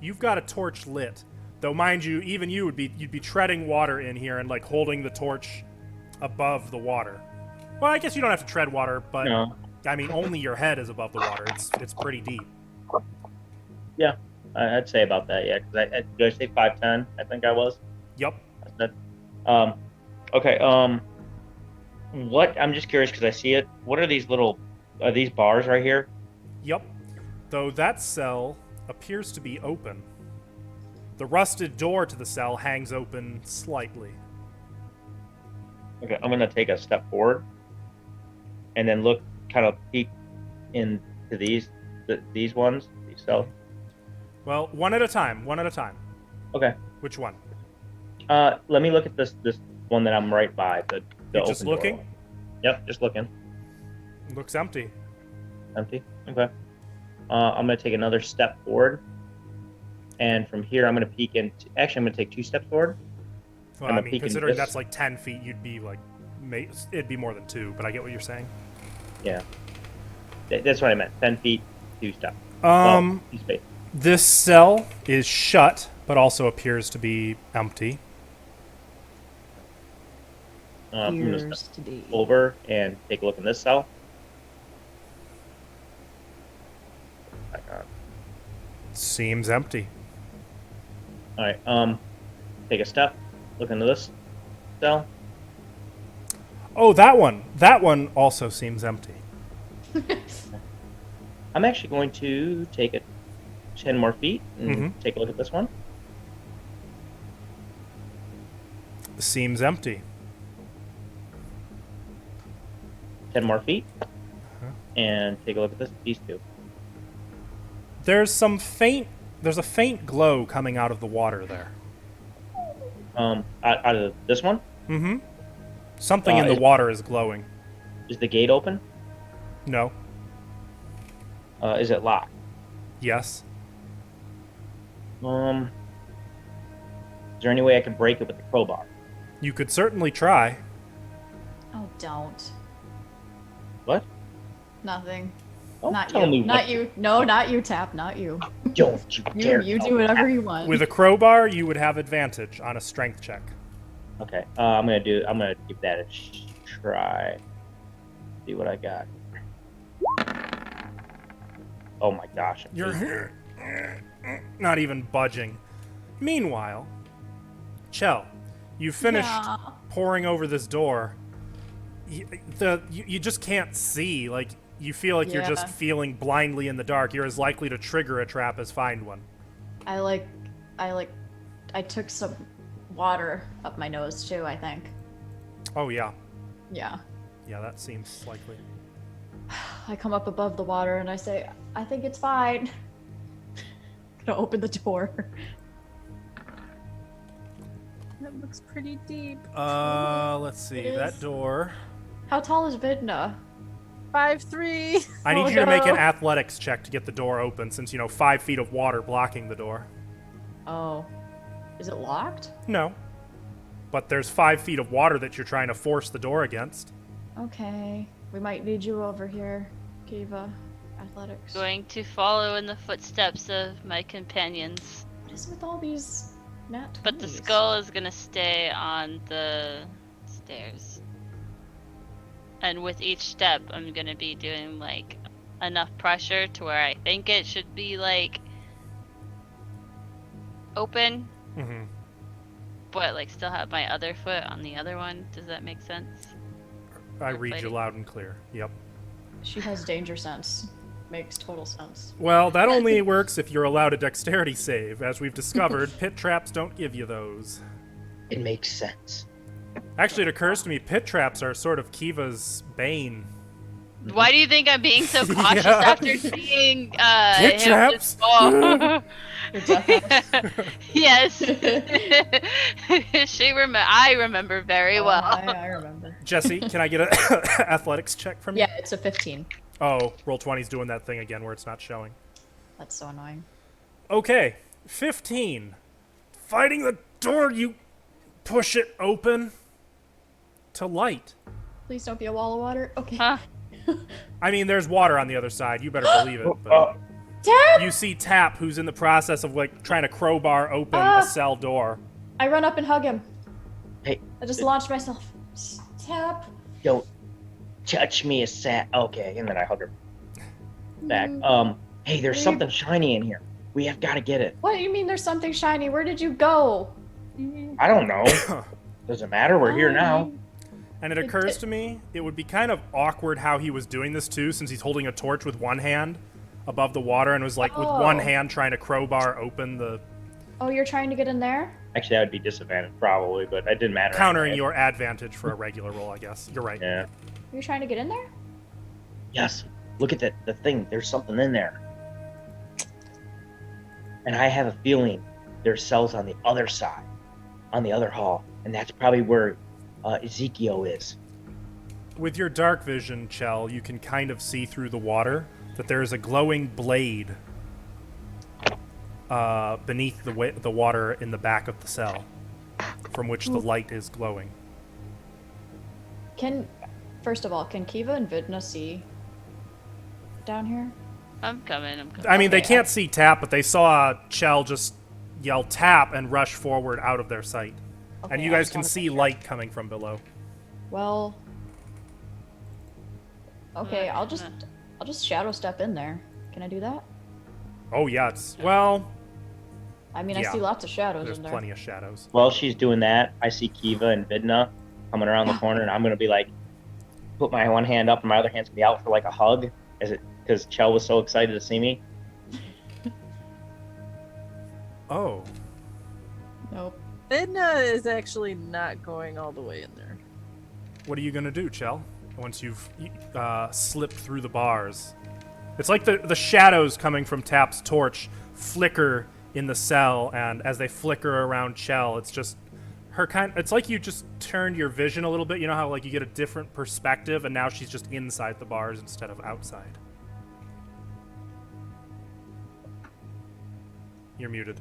you've got a torch lit. Though, mind you, even you'd be treading water in here and like holding the torch above the water. Well, I guess you don't have to tread water, but No. I mean, only your head is above the water. It's pretty deep. Yeah, I'd say about that. Yeah, because did I say 5'10"? I think I was. Yep. That, okay. What? I'm just curious because I see it. What are these little? Are these bars right here? Yep. Though that cell appears to be open. The rusted door to the cell hangs open slightly. Okay, I'm gonna take a step forward, and then look, kind of peek into these ones, these cells. Well, one at a time. One at a time. Okay. Which one? Let me look at this one that I'm right by. The You're open just door looking? one. Yep, just looking. Looks empty. Empty. Okay. I'm gonna take another step forward, and from here I'm gonna peek into. Actually, I'm gonna take 2 steps forward. Well, I'm I a mean, peek in considering this. that's like 10 feet, you'd be like, it'd be more than 2, but I get what you're saying. Yeah. That's what I meant. 10 feet, 2 steps. Two space. This cell is shut, but also appears to be empty. I'm gonna Appears step to be. over and take a look in this cell. Back on. Seems empty. All right. Take a step. Look into this cell. Oh, that one. That one also seems empty. I'm actually going to take it 10 more feet and Mhm. take a look at this one. Seems empty. 10 more feet. And take a look at these 2. There's a faint glow coming out of the water there. Out of this one, Mm-hmm. Something in the is- water is glowing. is the gate open? No. Is it locked? Yes. Is there any way I can break it with the crowbar? You could certainly try. Oh, don't. What? Nothing. Don't Not tell me you. Not what you. No, not you, Tap. Not you. Don't you dare. You tell do me. whatever you want. With a crowbar, you would have advantage on a strength check. Okay. I'm gonna give that a try. See what I got. Oh my gosh. I'm You're not even budging. Meanwhile, Chell, You finished Yeah. pouring over this door. You just can't see. Like, you feel like you're just Yeah. feeling blindly in the dark. You're as likely to trigger a trap as find one. I took some water up my nose too, I think. Oh, yeah. Yeah. Yeah, that seems likely. I come up above the water and I say, I think it's fine. Gonna open the door. That looks pretty deep. Let's see. It That is. door. How tall is Vidna? 5'3". I need Oh, you to make an no. athletics check to get the door open, since, 5 feet of water blocking the door. Oh. Is it locked? No. But there's 5 feet of water that you're trying to force the door against. Okay. We might need you over here, Kiva. Athletics. Going to follow in the footsteps of my companions. What is with all these nat But the 20s? skull is gonna stay on the stairs. And with each step, I'm gonna be doing like enough pressure to where I think it should be like open, Mm-hmm. but like still have my other foot on the other one. Does that make sense? I You're read you fighting. loud and clear. Yep. She has danger sense. Makes total sense. Well, that only works if you're allowed a dexterity save. As we've discovered, pit traps don't give you those. It makes sense. Actually, it occurs to me pit traps are sort of Kiva's bane. Why do you think I'm being so cautious Yeah. after seeing Pit him traps? just fall? Your death house. Yes. I remember very well. I remember. Jesse, can I get an athletics check from you? Yeah, it's a 15. Oh, roll 20's doing that thing again where it's not showing. That's so annoying. Okay, 15. Fighting the door, you push it open to light. Please don't be a wall of water. Okay. Huh? I mean, there's water on the other side. You better believe it. But Oh, Tap! you see Tap, who's in the process of like trying to crowbar open Ah! a cell door. I run up and hug him. hey, I just launched myself. Tap. don't touch me, a sat. Okay, and then I hug her back. Mm. Hey, there's Weird. something shiny in here. We have got to get it. What do you mean there's something shiny? Where did you go? I don't know. Doesn't matter. We're here now. And it occurs to me, it would be kind of awkward how he was doing this too, since he's holding a torch with one hand above the water and was like with one Oh. hand trying to crowbar open the, Oh, you're trying to get in there? Actually, that would be disadvantaged probably, but it didn't matter. countering anyway. your advantage for a regular roll, I guess. You're right. Yeah. You're trying to get in there? Yes. Look at the thing. There's something in there. And I have a feeling there's cells on the other side, on the other hall, and that's probably where Ezekiel is. With your dark vision, Chell, you can kind of see through the water that there is a glowing blade beneath the water in the back of the cell, from which the light is glowing. First of all, can Kiva and Vidna see down here? I'm coming. I mean, they Okay, can't see Tap, but they saw Chell just yell Tap and rush forward out of their sight. And Okay, you I guys just can wanna see make sure. light coming from below. Well, okay, I'll just shadow step in there. Can I do that? Oh, yeah, it's... Well, I mean, Yeah. I see lots of shadows there's in there. plenty of shadows. While she's doing that, I see Kiva and Vidna coming around the corner, and I'm gonna be like, put my one hand up, and my other hand's gonna be out for like a hug, because Chell was so excited to see me. Oh. Nope. Edna is actually not going all the way in there. What are you gonna do, Chell? Once you've slipped through the bars, it's like the shadows coming from Tap's torch flicker in the cell, and as they flicker around Chell, it's just her kind. It's like you just turned your vision a little bit. You know how like you get a different perspective, and now she's just inside the bars instead of outside. You're muted.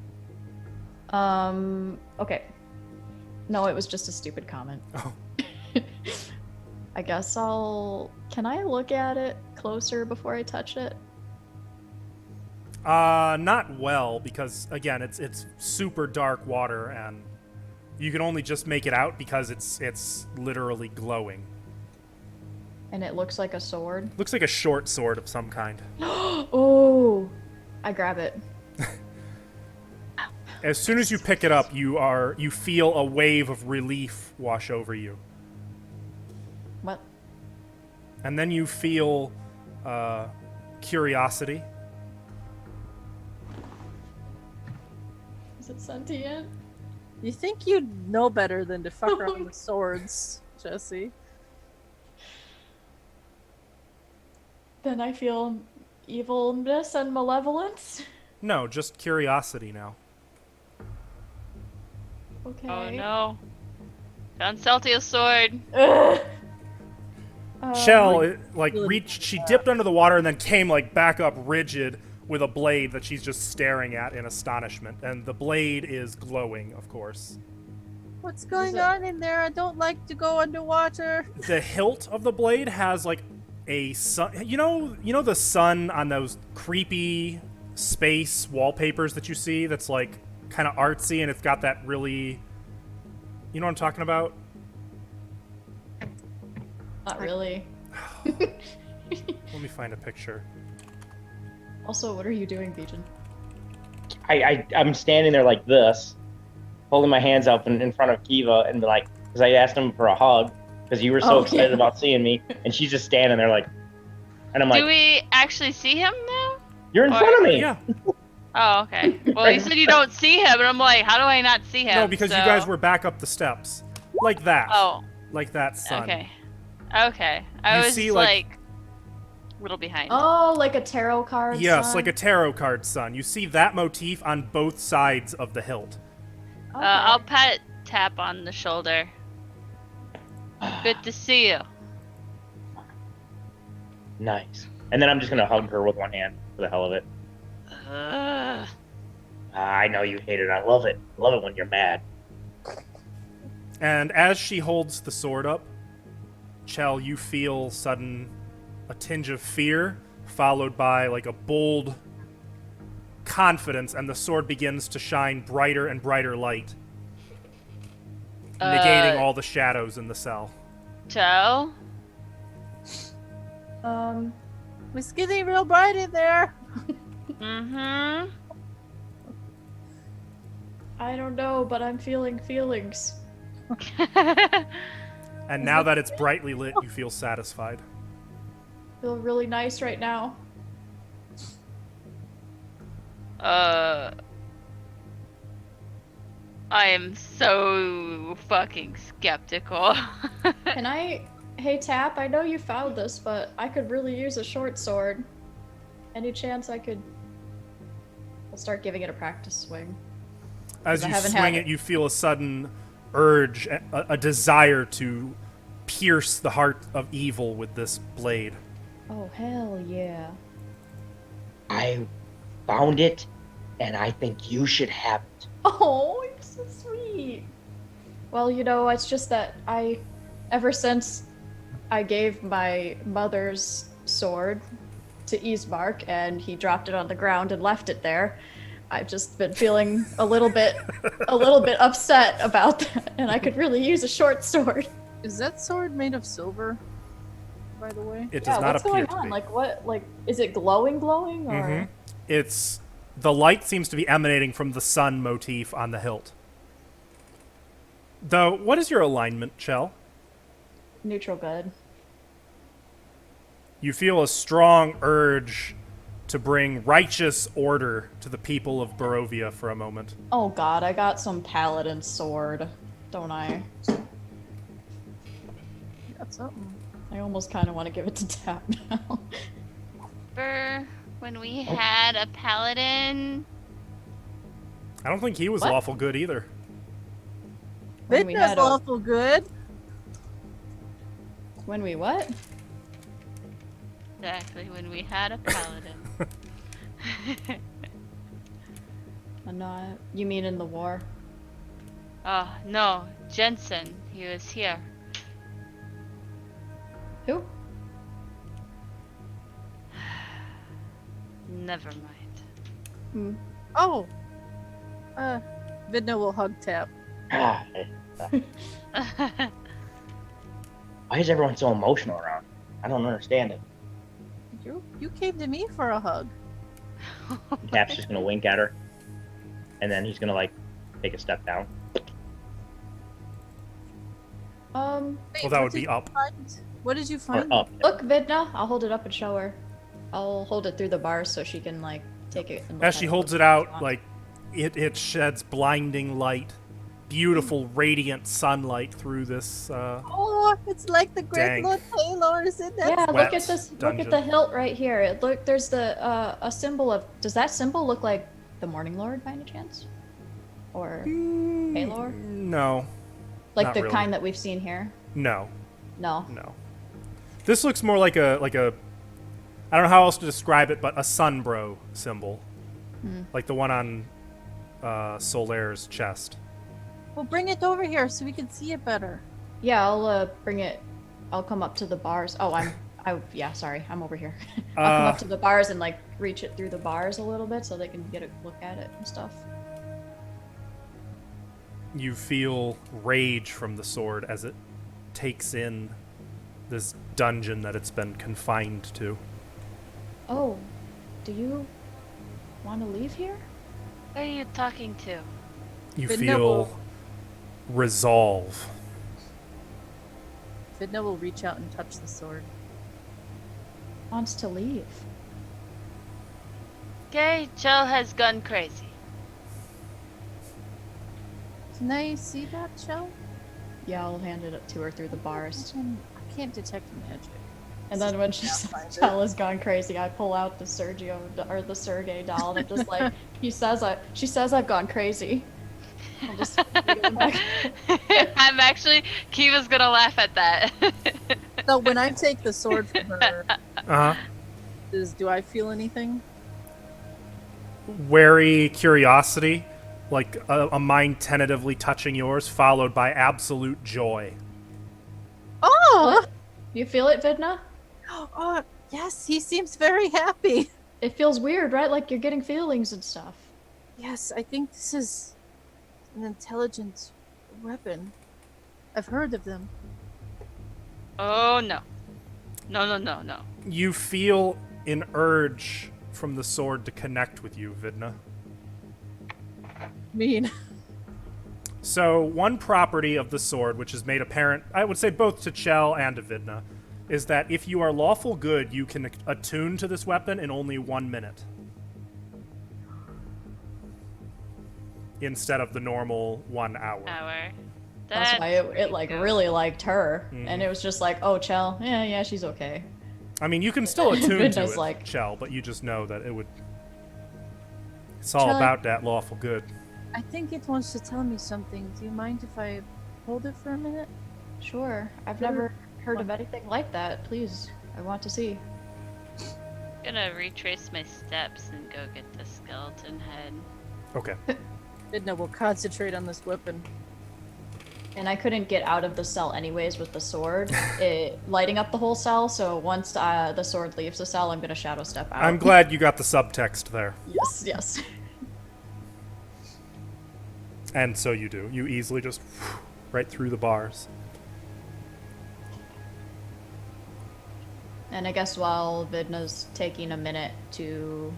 Okay. No, it was just a stupid comment. Oh. I guess can I look at it closer before I touch it? Not well, because again, it's super dark water, and you can only just make it out because it's literally glowing. And it looks like a sword. Looks like a short sword of some kind. Oh, I grab it. As soon as you pick it up, you feel a wave of relief wash over you. What? And then you feel curiosity. Is it sentient? You think you'd know better than to fuck around with swords, Jesse? Then I feel evilness and malevolence. No, just curiosity now. Okay. Oh no. Found Celtia's sword. Ugh. Shell, she dipped under the water and then came back up rigid with a blade that she's just staring at in astonishment. And the blade is glowing, of course. What's going on in there? I don't like to go underwater. The hilt of the blade has a sun. You know the sun on those creepy space wallpapers that you see that's kind of artsy, and it's got that really, you know what I'm talking about? Not really. Let me find a picture. Also, what are you doing, Bijan? I'm standing there like this, holding my hands up in front of Kiva, and because I asked him for a hug because you were so excited about seeing me, and she's just standing there and I'm like, Do we actually see him now? you're in front of me. Yeah. Oh, okay. Well, you said you don't see him, and I'm like, how do I not see him? No, because you guys were back up the steps. Like that. Oh. Like that sun. Okay. Okay. I You was see, a little behind. Oh, like a tarot card. Yes, sun? like a tarot card sun. You see that motif on both sides of the hilt. Okay. I'll tap on the shoulder. Good to see you. Nice. And then I'm just gonna hug her with one hand for the hell of it. I know you hate it. I love it. I love it when you're mad. And as she holds the sword up, Chell, you feel a tinge of fear, followed by a bold confidence, and the sword begins to shine brighter and brighter light, negating all the shadows in the cell. Joe? It's getting real bright in there. Mm-hmm. I don't know, but I'm feeling feelings. And now that it's brightly lit, you feel satisfied. Feel really nice right now. I am so fucking skeptical. Hey Tap, I know you found this, but I could really use a short sword. Any chance I could... I'll start giving it a practice swing. As I you haven't swing had it, you feel a sudden urge, a desire to pierce the heart of evil with this blade. Oh, hell yeah. I found it, and I think you should have it. Oh, you're so sweet. Well, it's just that ever since I gave my mother's sword to Ismark and he dropped it on the ground and left it there, I've just been feeling a little bit upset about that, and I could really use a short sword. Is that sword made of silver, by the way? It does not what's appear going on? to be. What? Is it glowing, or? It's the light seems to be emanating from the sun motif on the hilt. Though, what is your alignment, Chell? Neutral good. You feel a strong urge to bring righteous order to the people of Barovia for a moment. Oh god, I got some paladin sword, don't I? Got something. I almost kind of want to give it to Tap now. Remember when we had a paladin? I don't think he was What? lawful good either. When we Fitness had awful good. When we what? Exactly, when we had a paladin. No, you mean in the war? Oh, no, Jensen, he was here. Who? Never mind. Oh. Vidna will hug Tap. Ah, why is everyone so emotional around? I don't understand it. You came to me for a hug. Tap's just gonna wink at her. and then he's gonna like take a step down. Wait, Well, that what would did be you up. find? What did you Or find? up. Look, Vidna, I'll hold it up and show her. I'll hold it through the bars so she can like take it. And look As at she it holds if it out, she wants. like it sheds blinding light, beautiful, radiant sunlight through this. Oh, it's like the Great Dang. Lord Taylor, isn't that? Yeah, wet look at this. Look dungeon. at the hilt right here. It look, there's the a symbol of. Does that symbol look like the Morning Lord by any chance, or Taylor? No, Like not the really. kind that we've seen here? no, No. no. This looks more like a I don't know how else to describe it, but a sunbro symbol, like the one on Solaire's chest. Well, bring it over here so we can see it better. Yeah, I'll bring it. I'll come up to the bars. Oh, yeah, sorry, I'm over here. I'll come up to the bars and like reach it through the bars a little bit so they can get a look at it and stuff. You feel rage from the sword as it takes in this dungeon that it's been confined to. Oh, do you want to leave here? Who are you talking to? You But feel no. resolve. Vidna will reach out and touch the sword. Wants to leave. Okay, Chell has gone crazy. Can I see that, Shell? Yeah, I'll hand it up to her through the bars. I can't detect magic. And then when she says find it. Chell has gone crazy, I pull out the or the Sergey doll, and I'm just like, she says I've gone crazy. I'll just back. I'm actually, Kiva's gonna laugh at that. So when I take the sword from her, Uh huh. do I feel anything? Wary curiosity, like a mind tentatively touching yours, followed by absolute joy. Oh! You feel it, Vidna? Oh, yes, he seems very happy. It feels weird, right? Like you're getting feelings and stuff. Yes, I think this is an intelligent weapon. I've heard of them. Oh no. No. You feel an urge from the sword to connect with you, Vidna. Mean. So, one property of the sword, which is made apparent, I would say both to Chell and to Vidna, is that if you are lawful good, you can attune to this weapon in only 1 minute. Instead of the normal 1 hour. That's why it like really liked her, and it was just like, oh, Chell, yeah, she's okay. I mean, you can still attune to Vidna's it, like- Chell, but you just know that it would... It's all Chell, about that lawful good. I think it wants to tell me something. Do you mind if I hold it for a minute? Sure, I've never heard of anything like that. Please, I want to see. Gonna retrace my steps and go get the skeleton head. Okay. Vidna will concentrate on this weapon. And I couldn't get out of the cell anyways with the sword, it lighting up the whole cell. So once the sword leaves the cell, I'm gonna shadow step out. I'm glad you got the subtext there. Yes. And so you do. You easily just right through the bars. And I guess while Vidna's taking a minute to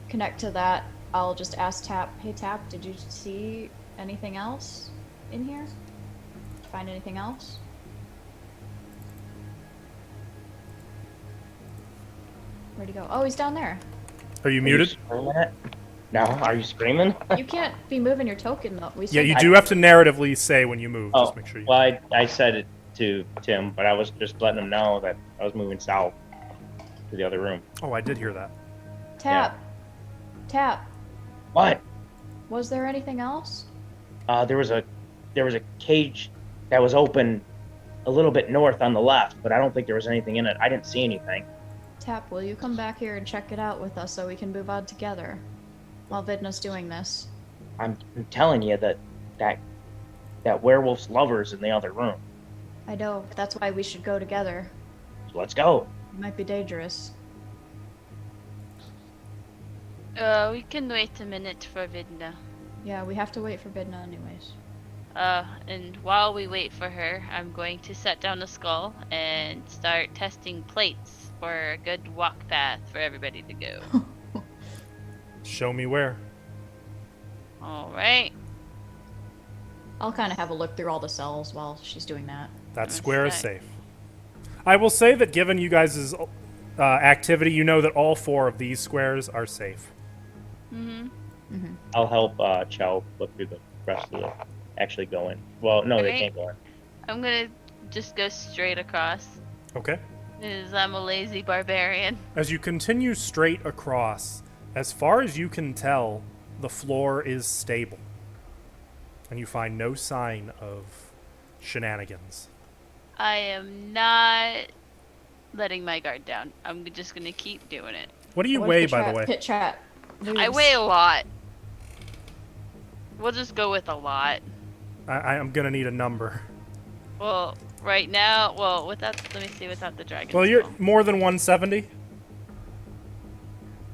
connect to that, I'll just ask Tap, hey Tap, did you see anything else in here? Did you find anything else? Where'd he go? Oh, he's down there. Are you Are muted? you screaming it? No, are you screaming? You can't be moving your token though. We Yeah, said you that. do have to narratively say when you move. Oh, Just make sure you... well, I said it to Tim, but I was just letting him know that I was moving south to the other room. Oh, I did hear that. Tap. Tap. What? Was there anything else? There was a cage that was open a little bit north on the left, but I don't think there was anything in it. I didn't see anything. Tap, will you come back here and check it out with us so we can move on together? While Vidna's doing this. I'm telling you that werewolf's lover's in the other room. I know, that's why we should go together. So let's go. It might be dangerous. We can wait a minute for Vidna. Yeah, we have to wait for Vidna anyways. And while we wait for her, I'm going to set down a skull and start testing plates for a good walk path for everybody to go. Show me where. All right. I'll kind of have a look through all the cells while she's doing that. That square is Okay. safe. I will say that given you guys' activity, you know that all 4 of these squares are safe. I'll help Chow look through the rest of the. Actually, go in. Well, no, they Okay. can't go in. I'm gonna just go straight across. Okay. Because I'm a lazy barbarian. As you continue straight across, as far as you can tell, the floor is stable. And you find no sign of shenanigans. I am not letting my guard down. I'm just gonna keep doing it. What do you What if weigh, the by the trap- way? Pit trap. I moves? weigh a lot. We'll just go with a lot. I'm going to need a number. Well, right now, well, without, let me see, without the dragon. Well, you're skull. more than 170?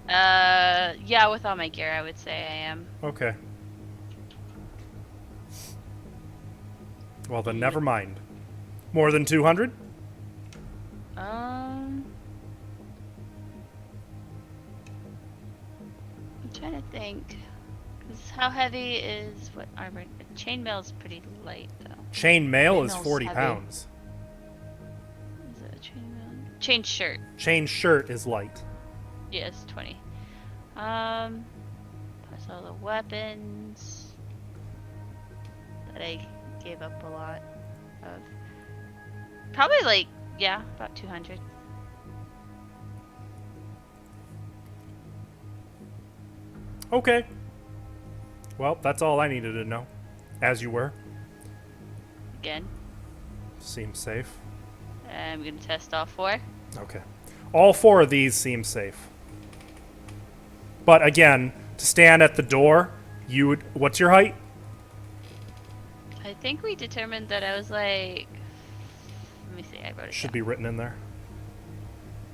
Yeah, with all my gear, I would say I am. Okay. Well, then never mind. More than 200? I'm trying to think. 'Cause how heavy is what armor? Chainmail's pretty light, though. Chain mail is Chainmail's 40 heavy. pounds. Is it a chainmail? Chain shirt. Chain shirt is light. Yes, 20. Plus all the weapons that I gave up a lot of. Probably like, yeah, about 200. Okay. Well, that's all I needed to know. As you were. Again, Seems safe. I'm gonna test all 4. Okay. All 4 of these seem safe. But again, to stand at the door, you would. What's your height? I think we determined that I was like. Let me see, I wrote it Should down. be written in there.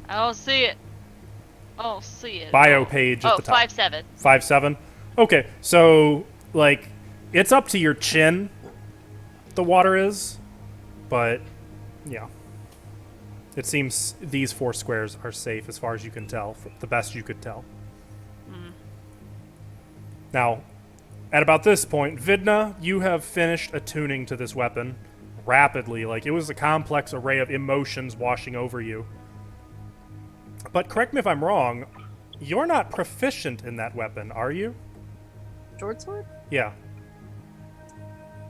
I don't see it. I don't see it. Bio page at Oh, the top. 5'7". 5'7". Okay, so like it's up to your chin. The water is, but yeah, it seems these 4 squares are safe as far as you can tell, the best you could tell. Now, at about this point, Vidna, you have finished attuning to this weapon rapidly. Like, it was a complex array of emotions washing over you. But correct me if I'm wrong, you're not proficient in that weapon, are you? Short sword? Yeah.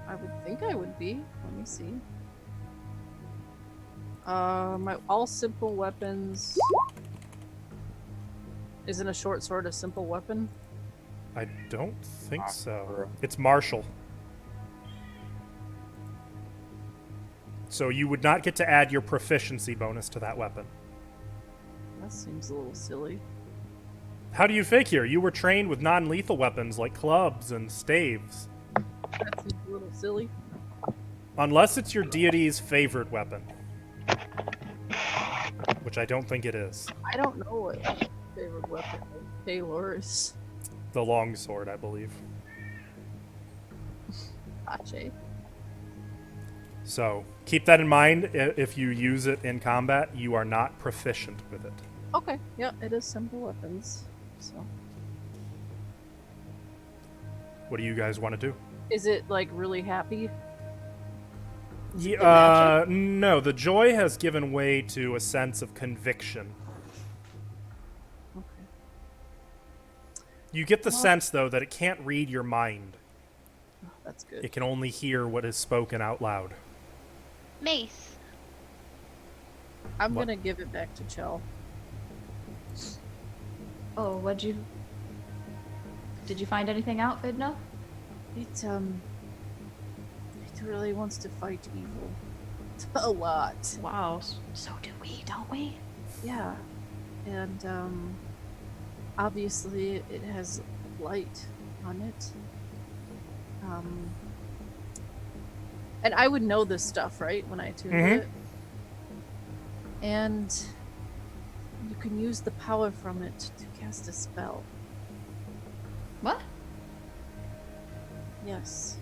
I would think I would be. Let me see. My all simple weapons. Isn't a short sword a simple weapon? I don't think so. It's martial. So you would not get to add your proficiency bonus to that weapon. That seems a little silly. How do you figure? You were trained with non-lethal weapons like clubs and staves. That seems a little silly. Unless it's your deity's favorite weapon. Which I don't think it is. I don't know what my favorite weapon of Taylor is. The longsword, I believe. Pache. So keep that in mind. If you use it in combat, you are not proficient with it. Okay, yeah, it is simple weapons. So, What do you guys want to do? is it like really happy? No, the joy has given way to a sense of conviction. Okay. You get the sense, though, that it can't read your mind. Oh, that's good. It can only hear what is spoken out loud. Mace. I'm What? gonna give it back to Chell. Oh, did you find anything out, Vidna? It really wants to fight evil. A lot. Wow. So do we, don't we? Yeah. And obviously it has light on it. And I would know this stuff, right, when I tune Mhm. it. And you can use the power from it to cast a spell. What? Yes.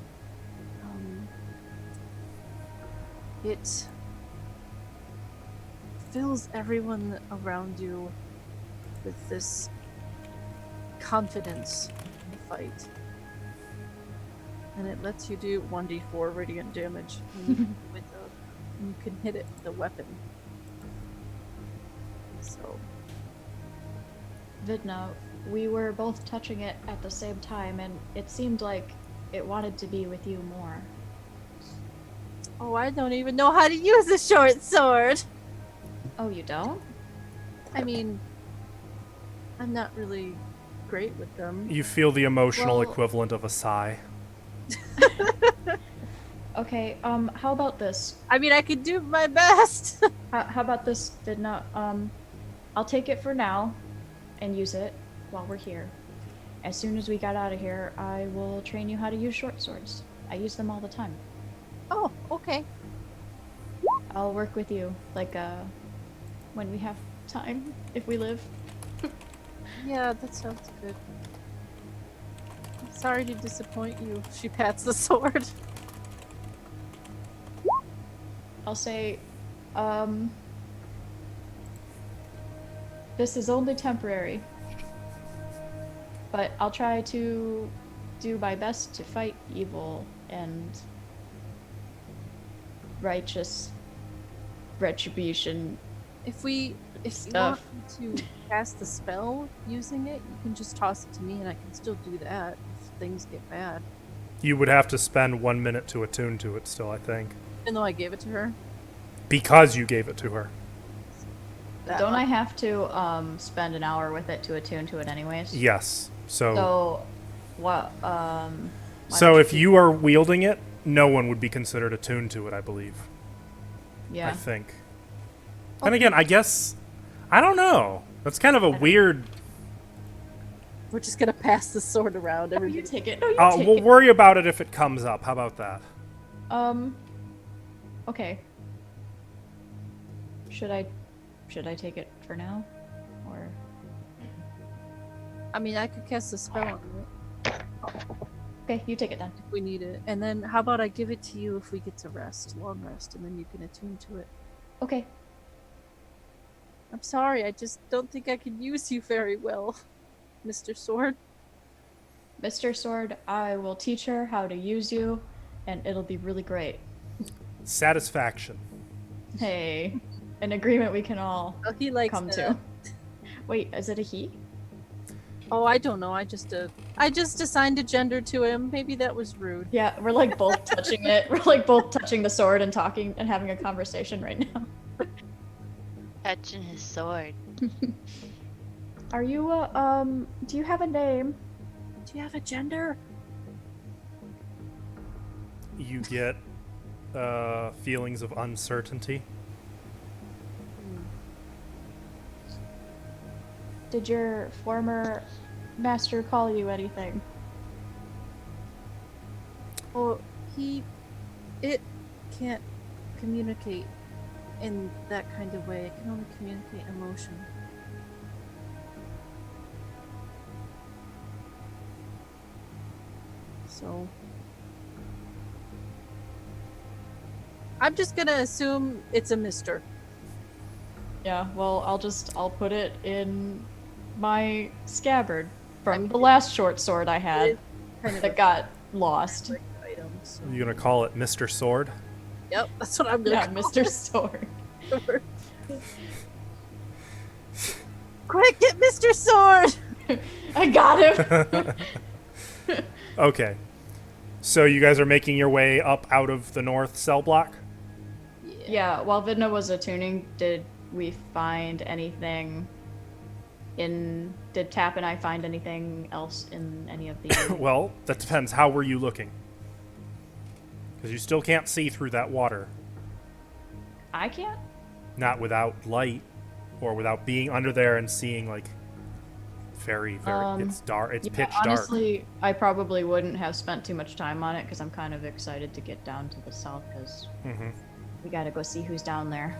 It fills everyone around you with this confidence in the fight. And it lets you do 1d4 radiant damage when you can hit it with a weapon. So, Vidna, we were both touching it at the same time, and it seemed like it wanted to be with you more. oh, I don't even know how to use a short sword. Oh, you don't? I mean, I'm not really great with them. You feel the emotional Well- equivalent of a sigh. Okay, how about this? I mean, I could do my best. How about this, Vidna? I'll take it for now and use it while we're here. As soon as we got out of here, I will train you how to use short swords. I use them all the time. Oh, okay. I'll work with you, like, when we have time, if we live. Yeah, that sounds good. I'm sorry to disappoint you. She pats the sword. I'll say, this is only temporary. But I'll try to do my best to fight evil and righteous retribution. If you want Stuff. me to cast the spell using it, you can just toss it to me and I can still do that if things get bad. You would have to spend 1 minute to attune to it still, I think. Even though I gave it to her. Because you gave it to her. Don't I have to spend an hour with it to attune to it anyways? Yes. So what why So don't if you are wielding it, no one would be considered attuned to it, I believe. Yeah. I think. And again, I guess I don't know. That's kind of a weird. We're just gonna pass the sword around. No, you Everybody. take it. No, you take We'll it. worry about it if it comes up. How about that? Okay. Should I take it for now? Or I mean, I could cast a spell on it okay, you take it then. if we need it. And then how about I give it to you if we get to rest, long rest, and then you can attune to it. Okay. I'm sorry, I just don't think I can use you very well, Mr. Sword. Mr. Sword, I will teach her how to use you, and it'll be really great. Satisfaction. Hey, an agreement we can all Oh, he likes come that. to. Wait, is it a he? Oh, I don't know. I just assigned a gender to him. Maybe that was rude. Yeah, we're like both touching it. We're like both touching the sword and talking and having a conversation right now. Touching his sword. Are you do you have a name? Do you have a gender? You get feelings of uncertainty. Did your former master call you anything? Well, it can't communicate in that kind of way. It can only communicate emotion. So I'm just gonna assume it's a mister. Yeah, well, I'll put it in my scabbard from the last short sword I had Kind of that got lost. a item. So. You're gonna call it Mr. Sword. Yep, that's what I'm gonna Yeah, call Mr. Sword. it. Quick, get Mr. Sword! I got him. Okay. So you guys are making your way up out of the north cell block? Yeah, while Vidna was attuning, did we find anything did Tap and I find anything else in any of the Well, that depends. How were you looking? Because you still can't see through that water. I can't? Not without light, or without being under there and seeing, like, very, it's dark. It's Yeah, pitch dark. honestly, I probably wouldn't have spent too much time on it because I'm kind of excited to get down to the south because we gotta go see who's down there.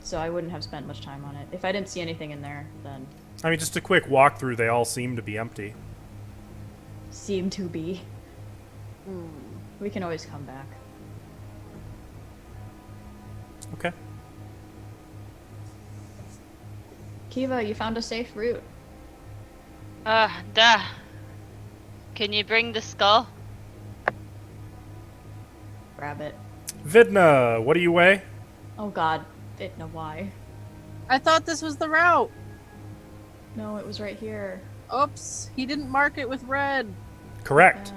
So I wouldn't have spent much time on it. If I didn't see anything in there, then I mean, just a quick walkthrough. They all seem to be empty. seem to be. We can always come back. Okay. Kiva, you found a safe route. Duh. Can you bring the skull? grab it. Vidna, what do you weigh? Oh god, didn't know why. I thought this was the route. No, it was right here. Oops, he didn't mark it with red. Correct.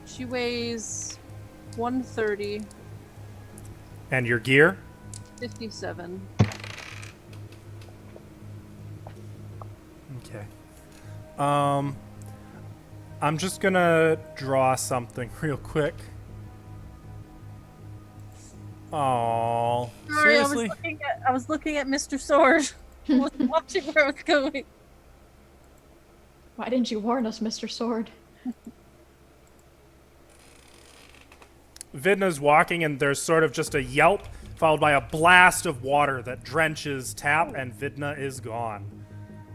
She weighs 130, And your gear? 57. Okay. I'm just gonna draw something real quick. Oh, Sorry, seriously? I was looking at Mr. Sword. I wasn't watching where I was going. Why didn't you warn us, Mr. Sword? Vidna's walking, and there's sort of just a yelp, followed by a blast of water that drenches Tap, and Vidna is gone.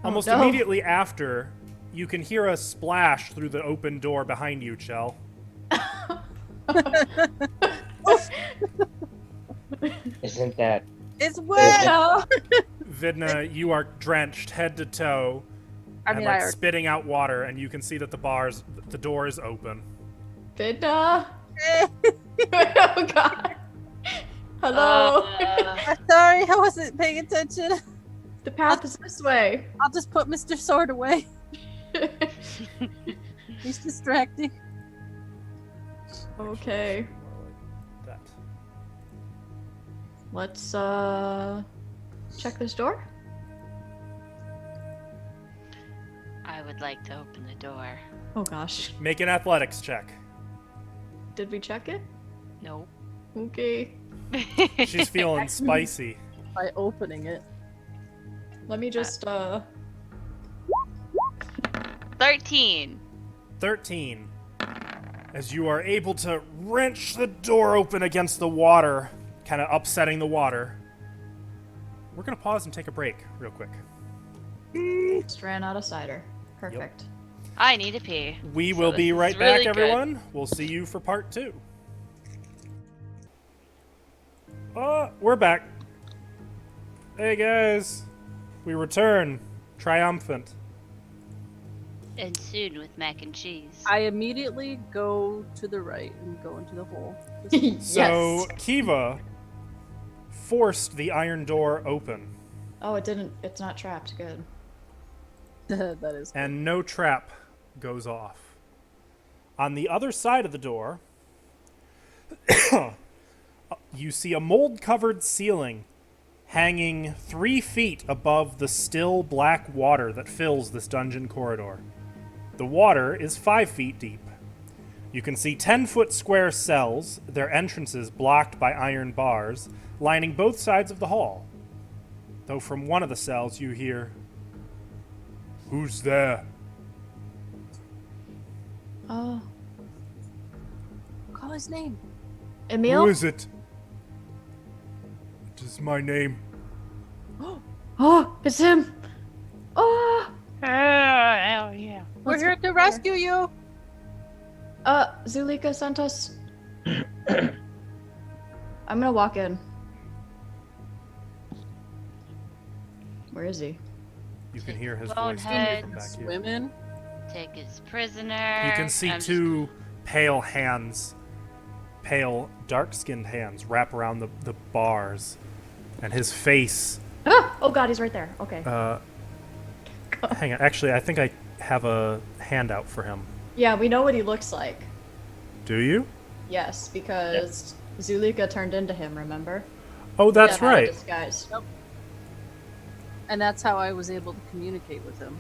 Almost no. immediately after, you can hear a splash through the open door behind you, Chell. Isn't that? It's wet! No. Vidna, you are drenched head to toe, I and mean, like I spitting out water, and you can see that the door is open. Vidna. Oh god. Hello. I'm sorry, I wasn't paying attention. The path is this way. I'll just put Mr. Sword away. He's distracting. Okay. That. Let's check this door. I would like to open the door. Oh gosh. Make an athletics check. Did we check it? Nope. Okay. She's feeling spicy. By opening it. Let me just 13. 13. As you are able to wrench the door open against the water, kind of upsetting the water. We're going to pause and take a break real quick. just ran out of cider. Perfect. I need to pee. We So will this be is right really back, good. everyone. We'll see you for part 2. We're back. Hey, guys. We return triumphant. And soon with mac and cheese. I immediately go to the right and go into the hole. So, Yes. Kiva forced the iron door open, Oh, it didn't. It's not trapped. Good. That is. and no trap goes off. On the other side of the door, you see a mold-covered ceiling hanging 3 feet above the still black water that fills this dungeon corridor. The water is 5 feet deep. You can see 10-foot square cells, their entrances blocked by iron bars, lining both sides of the hall. Though from one of the cells you hear, "Who's there?" Oh, Call his name. Emil. Who is it? What is my name? Oh, it's him. Oh. Oh, yeah. We're Let's here go to there. rescue you. Zulika sent us. I'm gonna walk in. Where is he? You can hear his voice Bonehead. from back here. Women. Take his prisoner. You can see I'm just- 2 pale hands, pale, dark-skinned hands wrap around the bars, and his face. Ah! Oh god, he's right there. Okay. Hang on, actually, I think I have a handout for him. Yeah, we know what he looks like. Do you? Yes, because Zulika turned into him. Remember? Oh, that's Yeah, out of right. Disguise. And that's how I was able to communicate with him.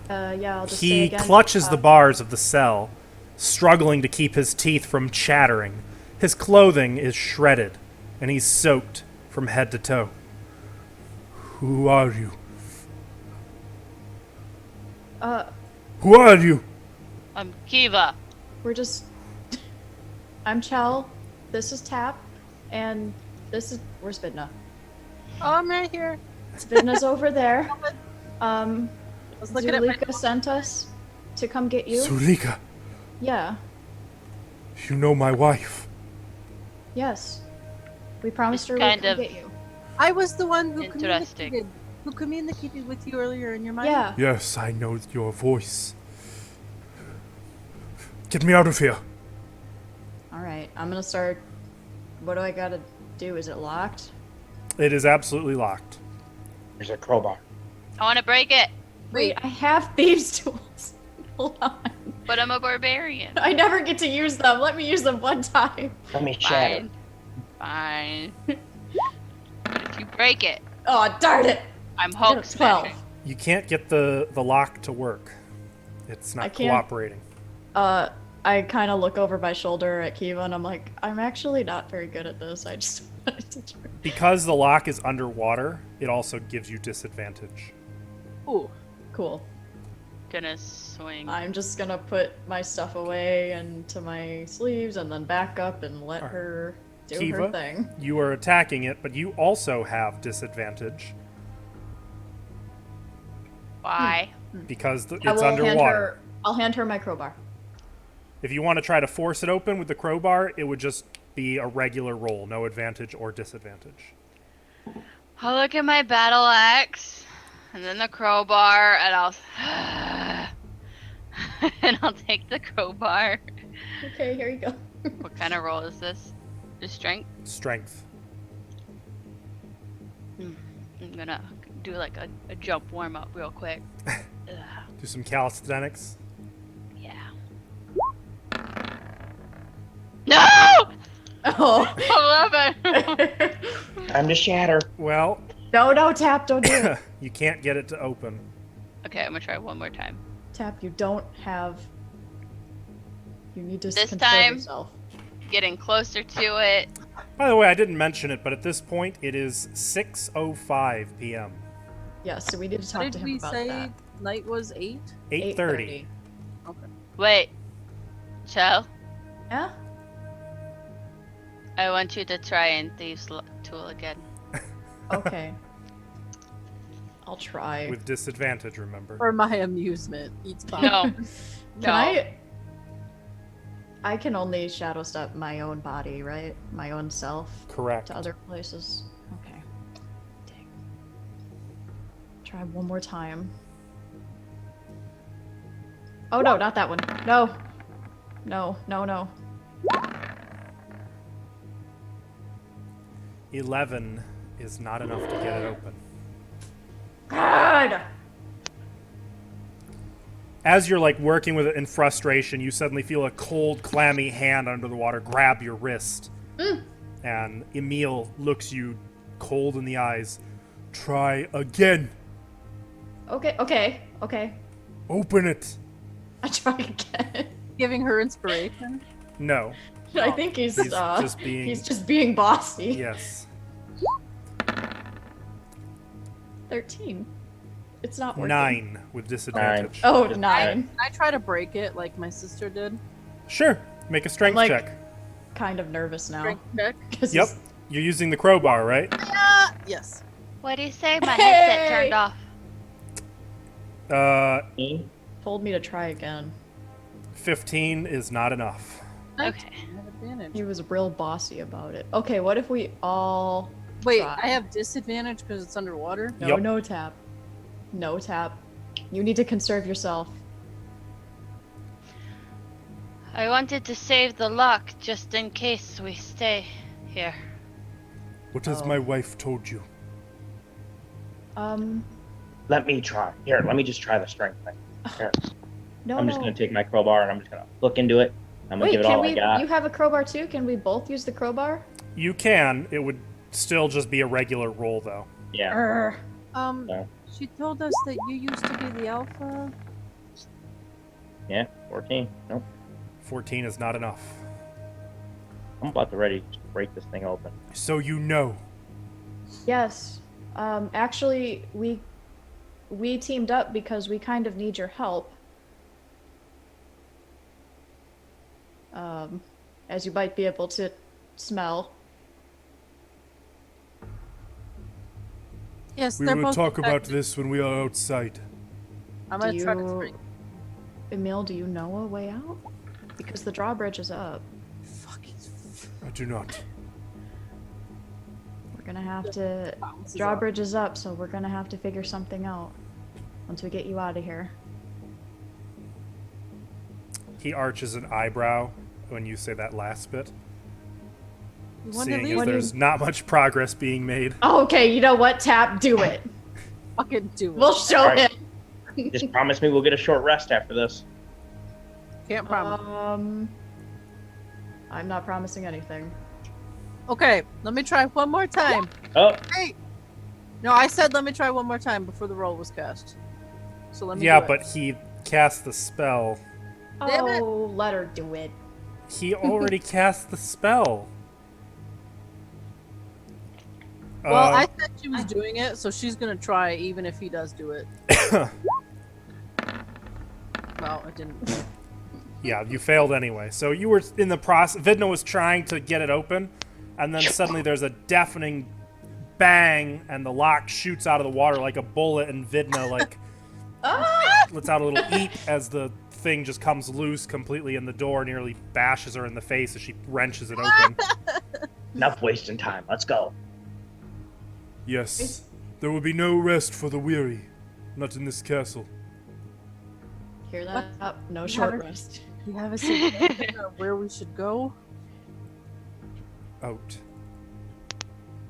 Yeah, I'll just say He again. clutches the bars of the cell, struggling to keep his teeth from chattering. His clothing is shredded, and he's soaked from head to toe. Who are you? Who are you? I'm Kiva. We're just. I'm Chell. This is Tap, and this is where's Vidna? Oh, I'm right here. Vidna's over there. I was looking at my. Zulika sent us to come get you. Zulika, Yeah. you know my wife. Yes. We promised her we'd kind come of- get you. I was the one who Interesting. communicated with you earlier in your mind. Yeah. Yes, I know your voice. Get me out of here. All right. I'm gonna start. What do I gotta do? Is it locked? It is absolutely locked. There's a crowbar. I want to break it, Wait, I have thieves' tools. Hold on. but I'm a barbarian. I never get to use them. Let me use them one time. Let me shatter. Fine. But if you break it, Oh, darn it! I'm I got Hulk a 12. smashing. You can't get the lock to work. It's I not can't- cooperating. I kind of look over my shoulder at Kiva and I'm like, I'm actually not very good at this. I just wanted to try. Because the lock is underwater, it also gives you disadvantage. Ooh. Cool. Gonna swing. I'm just gonna put my stuff away into my sleeves and then back up and let Alright. her do Kiva? her thing. You are attacking it, but you also have disadvantage Why? because I it's will underwater. I'll hand her my crowbar. If you want to try to force it open with the crowbar, it would just be a regular roll, no advantage or disadvantage. I'll look at my battle axe, and then the crowbar, and I'll and I'll take the crowbar. Okay, here you go. What kind of roll is this? Just strength? Strength. I'm gonna do like a jump warm up real quick. Ugh, Do some calisthenics. yeah. No! Oh. 11! Time to shatter. Well, No, Tap, don't do it. you can't get it to open. Okay, I'm gonna try one more time. Tap, you don't have. You need to This control time- yourself. Getting closer to it. By the way, I didn't mention it, but at this point, it is 6:05 p.m. Yeah, so we need to talk What to did him we about say that. night was 8? 8:30. Okay. Wait. Chell, Yeah? I want you to try and thieves tool again. Okay. I'll try. With disadvantage, remember. For my amusement. Eats pop. No. Can I can only shadow step my own body, right? My own self Correct. to other places. Okay. Dang. Try one more time. Oh no, not that one. No. No. 11 is not enough to get it open. God! As you're like working with it in frustration, you suddenly feel a cold, clammy hand under the water grab your wrist. And Emil looks you cold in the eyes. Try again. Okay. Open it. I try again. Giving her inspiration. No. I think he's just being- he's just being bossy. Yes. 13. It's not working. 9 with disadvantage. Oh, Just 9. Can I try to break it like my sister did? Sure. Make a strength Like- check. Kind of nervous now. Strength check? 'Cause Yep. he's- You're using the crowbar, right? Yes. What do you say? My headset turned off. E? Told me to try again. 15 is not enough. Okay. I have advantage. He was real bossy about it. Okay, what if we all Wait, try? I have disadvantage because it's underwater? No, Yep. no Tap. No Tap. You need to conserve yourself. I wanted to save the lock just in case we stay here. What has Oh. my wife told you? Let me try. Here, let me just try the strength thing. Here. No, I'm no. just gonna take my crowbar and I'm just gonna look into it. I'm gonna Wait, give it can all we? I got. You have a crowbar too? Can we both use the crowbar? You can. It would still just be a regular roll, though. Yeah. Urgh. No. She told us that you used to be the alpha. Yeah. 14. Nope. 14 is not enough. I'm about to ready to break this thing open. So you know. Yes. Actually, we teamed up because we kind of need your help. As you might be able to smell. Yes, We they're will both talk about infected. this when we are outside. I'm gonna try to Do you- drink. Emil, do you know a way out? Because the drawbridge is up. I do not. We're gonna have to. Bounces Drawbridge is up, so we're gonna have to figure something out once we get you out of here. He arches an eyebrow when you say that last bit, You want to seeing leave? as there's not much progress being made. Okay, you know what? Tap, do it. Fucking do it. We'll show Alright. him. Just promise me we'll get a short rest after this. Can't promise. I'm not promising anything. Okay, let me try one more time. Oh, Hey! No, I said let me try one more time before the roll was cast. So let me Yeah, do it. but he cast the spell. Damn it. Oh, let her do it. He already cast the spell. Well, I said she was doing it, so she's gonna try even if he does do it. Well, it didn't. Yeah, you failed anyway. So you were in the process. Vidna was trying to get it open, and then suddenly there's a deafening bang, and the lock shoots out of the water like a bullet, and Vidna like lets out a little eat as the thing just comes loose completely, and the door nearly bashes her in the face as she wrenches it open. enough wasting time. Let's go. Yes, there will be no rest for the weary. Not in this castle. Hear that? Up. No short rest. You have a suggestion of where we should go? Out.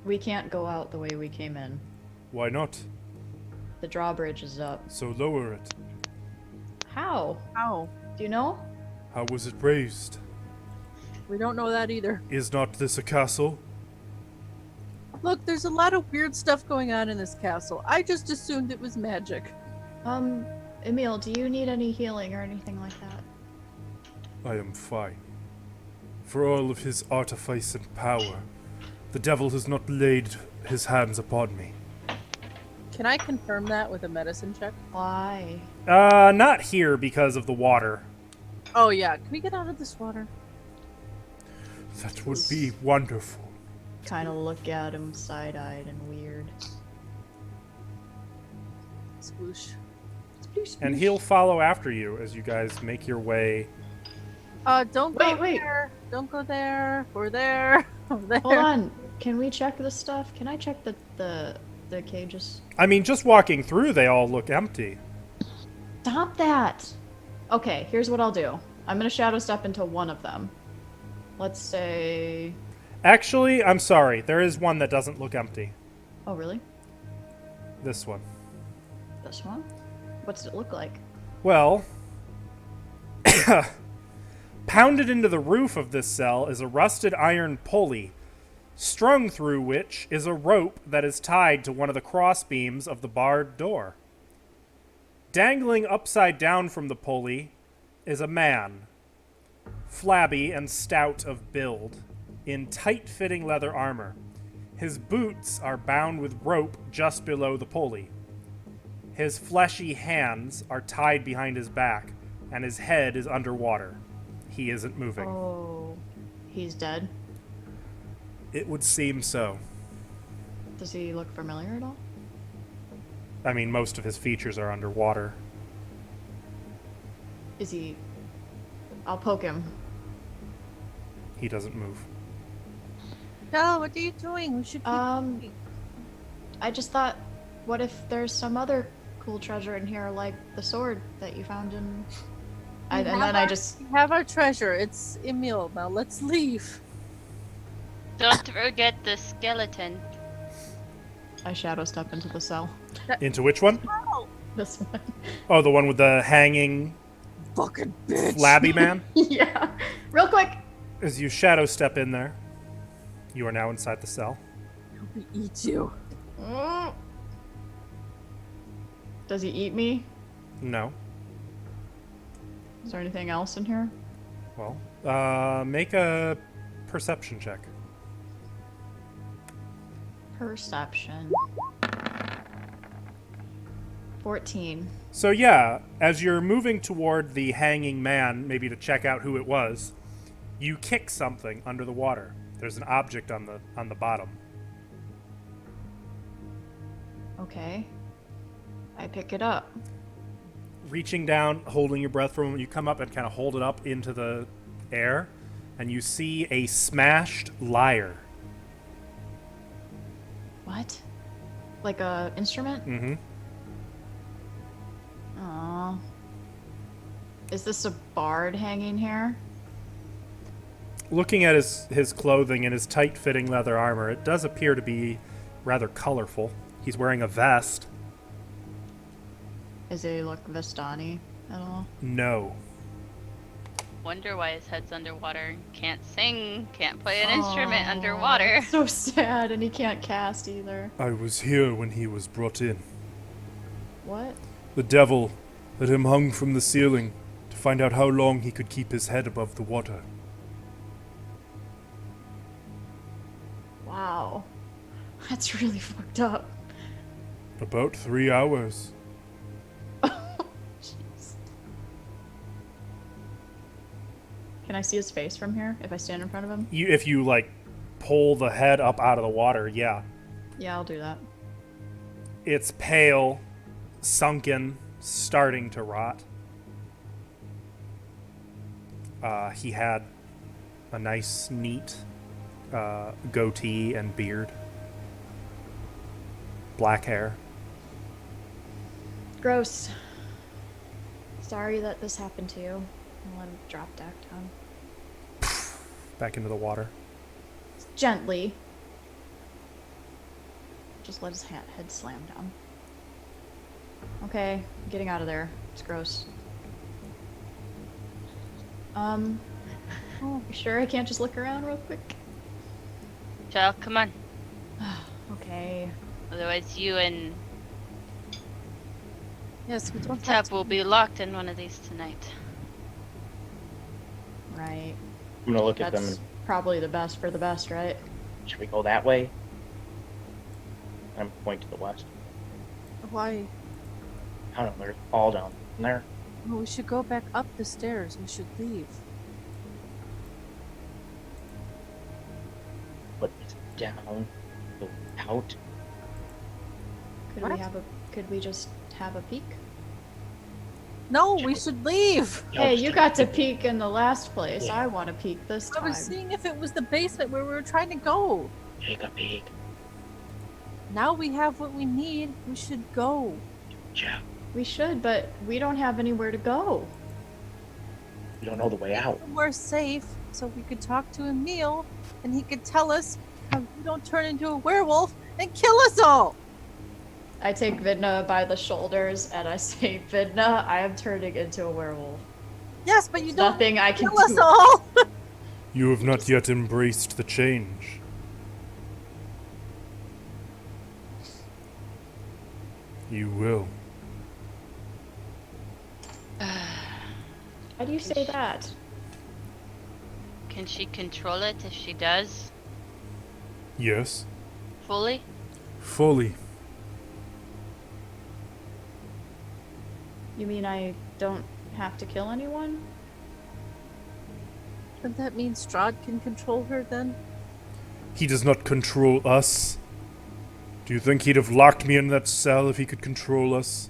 We can't go out the way we came in. Why not? The drawbridge is up. So lower it. How? How? Do you know? How was it raised? We don't know that either. Is not this a castle? Look, there's a lot of weird stuff going on in this castle. I just assumed it was magic. Emil, do you need any healing or anything like that? I am fine. For all of his artifice and power, the devil has not laid his hands upon me. Can I confirm that with a medicine check? Why? Not here because of the water. Oh yeah, can we get out of this water? That would be wonderful. Kind of look at him side-eyed and weird. Sploosh. And he'll follow after you as you guys make your way. Don't go Wait. there. Don't go there. We're there. Over there. Hold on. Can we check this stuff? Can I check the cages? I mean, just walking through, they all look empty. Stop that! Okay, here's what I'll do. I'm gonna shadow step into one of them. Let's say... Actually, I'm sorry. There is one that doesn't look empty. Oh, really? This one. This one? What's it look like? Well, pounded into the roof of this cell is a rusted iron pulley, strung through which is a rope that is tied to one of the crossbeams of the barred door. Dangling upside down from the pulley is a man, flabby and stout of build, in tight-fitting leather armor. His boots are bound with rope just below the pulley. His fleshy hands are tied behind his back, and his head is underwater. He isn't moving. Oh, he's dead. It would seem so. Does he look familiar at all? I mean, most of his features are underwater. Is he... I'll poke him. He doesn't move. No, what are you doing? We should. I just thought, what if there's some other cool treasure in here, like the sword that you found in... and then I just... We have our treasure. It's Emil. Now let's leave. Don't forget the skeleton. I shadow step into the cell. Into which one? This one. Oh, the one with the hanging Fucking bitch. flabby man? Yeah. Real quick. As you shadow step in there, you are now inside the cell. We eat you. Does he eat me? No. Is there anything else in here? Well, make a perception check. Perception. 14. So yeah, as you're moving toward the hanging man, maybe to check out who it was, you kick something under the water. There's an object on the bottom. Okay. I pick it up. Reaching down, holding your breath for a moment, you come up and kind of hold it up into the air, and you see a smashed lyre. What? Like a instrument? Mm-hmm. Aww. Is this a bard hanging here? Looking at his clothing and his tight-fitting leather armor, it does appear to be rather colorful. He's wearing a vest. Does he look Vistani at all? No. Wonder why his head's underwater. Can't sing, can't play an instrument underwater. That's so sad, and he can't cast either. I was here when he was brought in. What? The devil had him hung from the ceiling to find out how long he could keep his head above the water. Wow. That's really fucked up. About 3 hours. Jeez. Can I see his face from here if I stand in front of him? If you, like, pull the head up out of the water, yeah. Yeah, I'll do that. It's pale, sunken, starting to rot. He had a nice, neat goatee and beard. Black hair. Gross. Sorry that this happened to you. I'll let him drop back down. Back into the water. Gently. Just let his head slam down. Okay, I'm getting out of there. It's gross. Oh, you sure I can't just look around real quick? Child, come on. Okay. Otherwise you and Yes, we don't have Tap to. will be locked in one of these tonight. Right. I'm gonna look at them That's and probably the best for the best, right? should we go that way? I'm pointing to the west. Why? I don't know, there's a fall down there. Well, we should go back up the stairs. We should leave. But it's down, go out. Could we just have a peek? No, we should leave. Hey, you got to peek in the last place. Yeah. I want to peek this I time. was seeing if it was the basement where we were trying to go. Take a peek. Now we have what we need. We should go. Yeah, We should, but we don't have anywhere to go. we don't know the way out. We're safe, so we could talk to Emil, and he could tell us how you don't turn into a werewolf and kill us all. I take Vidna by the shoulders and I say, Vidna, I am turning into a werewolf. Yes, but you don't Nothing I can kill us do. all. You have not yet embraced the change. You will. Why do you say that? Can she control it if she does? Yes, Fully? fully. You mean I don't have to kill anyone? But that means Strahd can control her then? He does not control us. Do you think he'd have locked me in that cell if he could control us?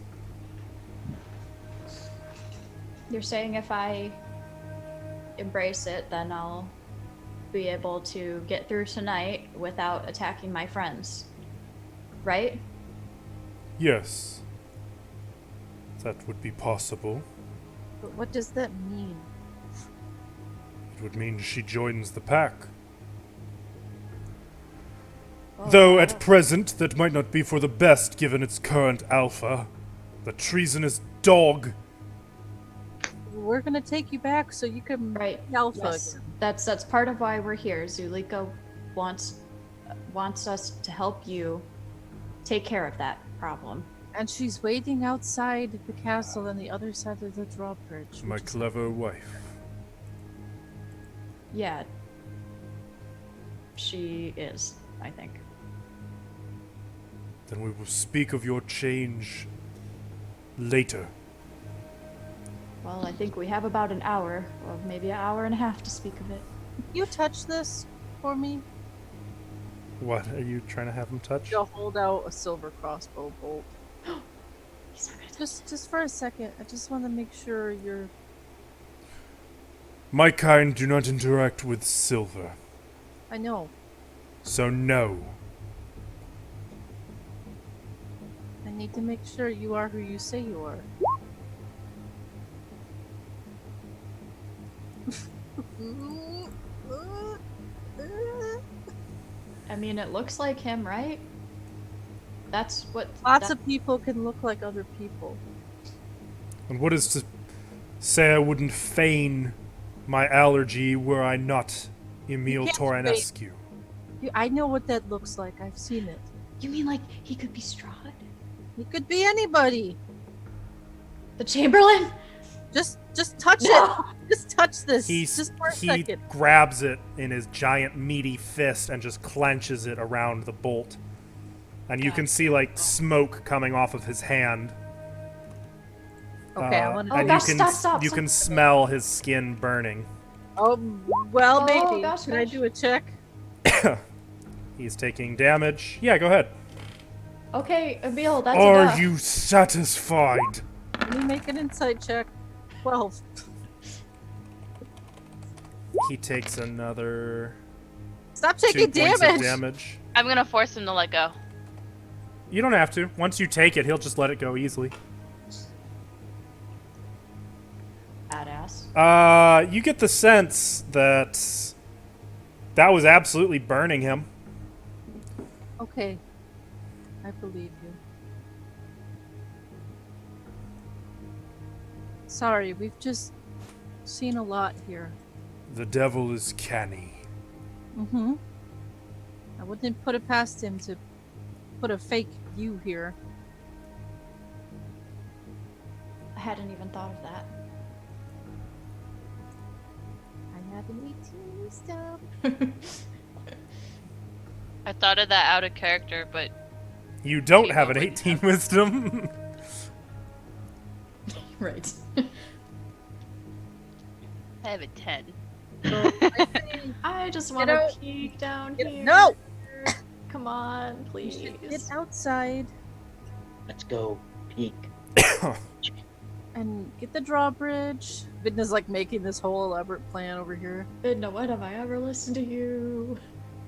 You're saying if I embrace it, then I'll be able to get through tonight without attacking my friends. Right? Yes. That would be possible. But what does that mean? It would mean she joins the pack. Though at present, that might not be for the best given its current alpha. The treasonous dog. We're gonna take you back so you can Right. be alpha Yes. again. That's part of why we're here. Zulika wants us to help you take care of that problem. And she's waiting outside the castle on the other side of the drawbridge. My which is- clever wife. Yeah. She is, I think. Then we will speak of your change later. Well, I think we have about an hour, or maybe an hour and a half to speak of it. You touch this for me? What are you trying to have him touch? You'll hold out a silver crossbow bolt. He's not gonna Just for a second. I just want to make sure you're. My kind do not interact with silver, I know. so no. need to make sure you are who you say you are. I mean, it looks like him, right? That's what. Lots of people can look like other people. And what is to say I wouldn't feign my allergy were I not Emil can't Toranescu? I know what that looks like. I've seen it. You mean like he could be Strahd? He could be anybody. The Chamberlain? Just touch No! it. Just touch this. He just for a second. grabs it in his giant meaty fist and just clenches it around the bolt. And you can see like smoke coming off of his hand. Okay, I want to. Oh, and gosh, you can stop. you can smell his skin burning. Oh, well, Oh, maybe. gosh, Can I gosh. do a check? He's taking damage. Yeah, go ahead. Okay, Emil, that's a Are duh. you satisfied? Let me make an insight check. 12. He takes another Stop 2 taking points damage. of damage. I'm gonna force him to let go. You don't have to. Once you take it, he'll just let it go easily. Badass. You get the sense that that was absolutely burning him. Okay. I believe you. Sorry, we've just seen a lot here. The devil is canny. Mm-hmm. I wouldn't put it past him to put a fake you here. I hadn't even thought of that. I have an 18 wisdom. I thought of that out of character, but You don't People have an wouldn't 18 wisdom. Right. I have a 10. So I say, I just Get want to out. peek down Get- here. no! Come on, you should get please. outside Let's go peek. and get the drawbridge. Vidna's like making this whole elaborate plan over here. Vidna, when have I ever listened to you?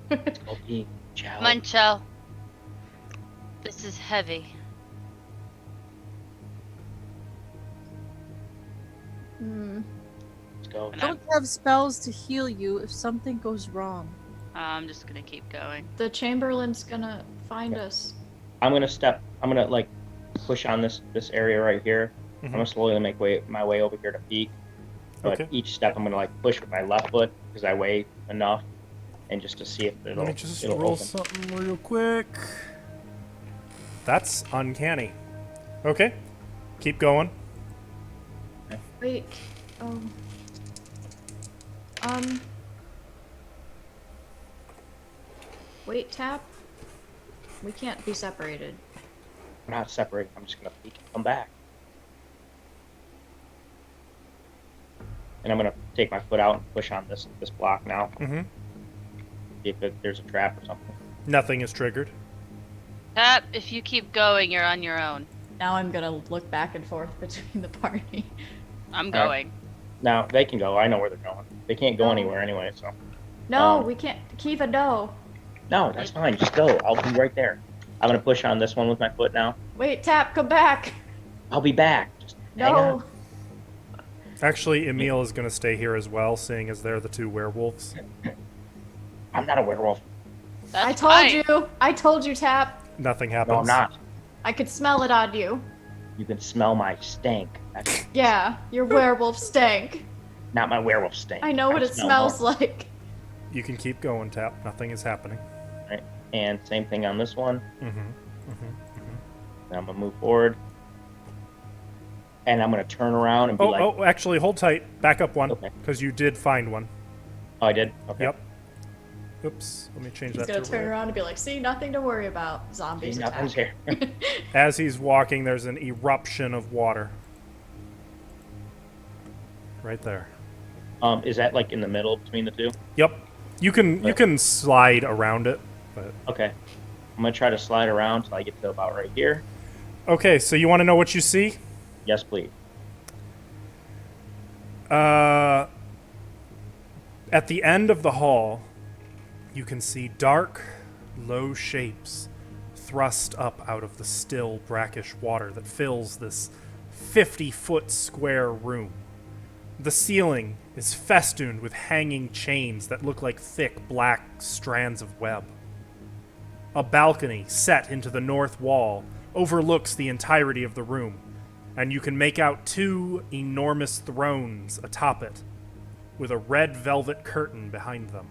Let's go peek. Chow. Come on, Chell. This is heavy. Hmm. Let's go. And Don't have spells to heal you if something goes wrong. I'm just gonna keep going. The Chamberlain's gonna find us. I'm gonna like push on this area right here. I'm gonna slowly make my way over here to peek. But Okay. each step I'm gonna like push with my left foot because I weigh enough, and just to see if Let me just it'll roll open. something real quick. That's uncanny. Okay. Keep going. Wait. Um. Wait, Tap. We can't be separated. I'm not separated. I'm just gonna peek and come back. And I'm gonna take my foot out and push on this block now. Mm-hmm. See if there's a trap or something. Nothing is triggered. Tap, if you keep going, you're on your own. Now I'm gonna look back and forth between the party. I'm Alright. going. Now they can go. I know where they're going. They can't go No. anywhere anyway. So No, Um, we can't. Kiva, no. no, that's fine. Just go. I'll be right there. I'm gonna push on this one with my foot now. Wait, Tap, come back. I'll be back. Just hang on. No. Actually, Emil is going to stay here as well, seeing as they're the two werewolves. I'm not a werewolf. That's I told fine. you. I told you, Tap. Nothing happens. No, I'm not. I could smell it on you. You can smell my stank. That's Yeah, your werewolf stank. not my werewolf stank. I know what it smell smells more. like. You can keep going, Tap. Nothing is happening. Right. And same thing on this one. Mm-hmm. Then I'm gonna move forward. And I'm gonna turn around and be like, Oh, actually, hold tight. Back up one, Okay. because you did find one. oh, I did? Okay. Yep. Oops. Let me change He's that gonna to turn red. around and be like, see, nothing to worry about. See, Zombies nothing's attack. here. As he's walking, there's an eruption of water. Right there. Is that like in the middle between the two? Yep. You can slide around it, but Okay. I'm gonna try to slide around till I get to about right here. okay. So you want to know what you see? Yes, please. At the end of the hall, you can see dark, low shapes thrust up out of the still, brackish water that fills this 50-foot square room. The ceiling is festooned with hanging chains that look like thick, black strands of web. A balcony set into the north wall overlooks the entirety of the room, and you can make out 2 enormous thrones atop it, with a red velvet curtain behind them.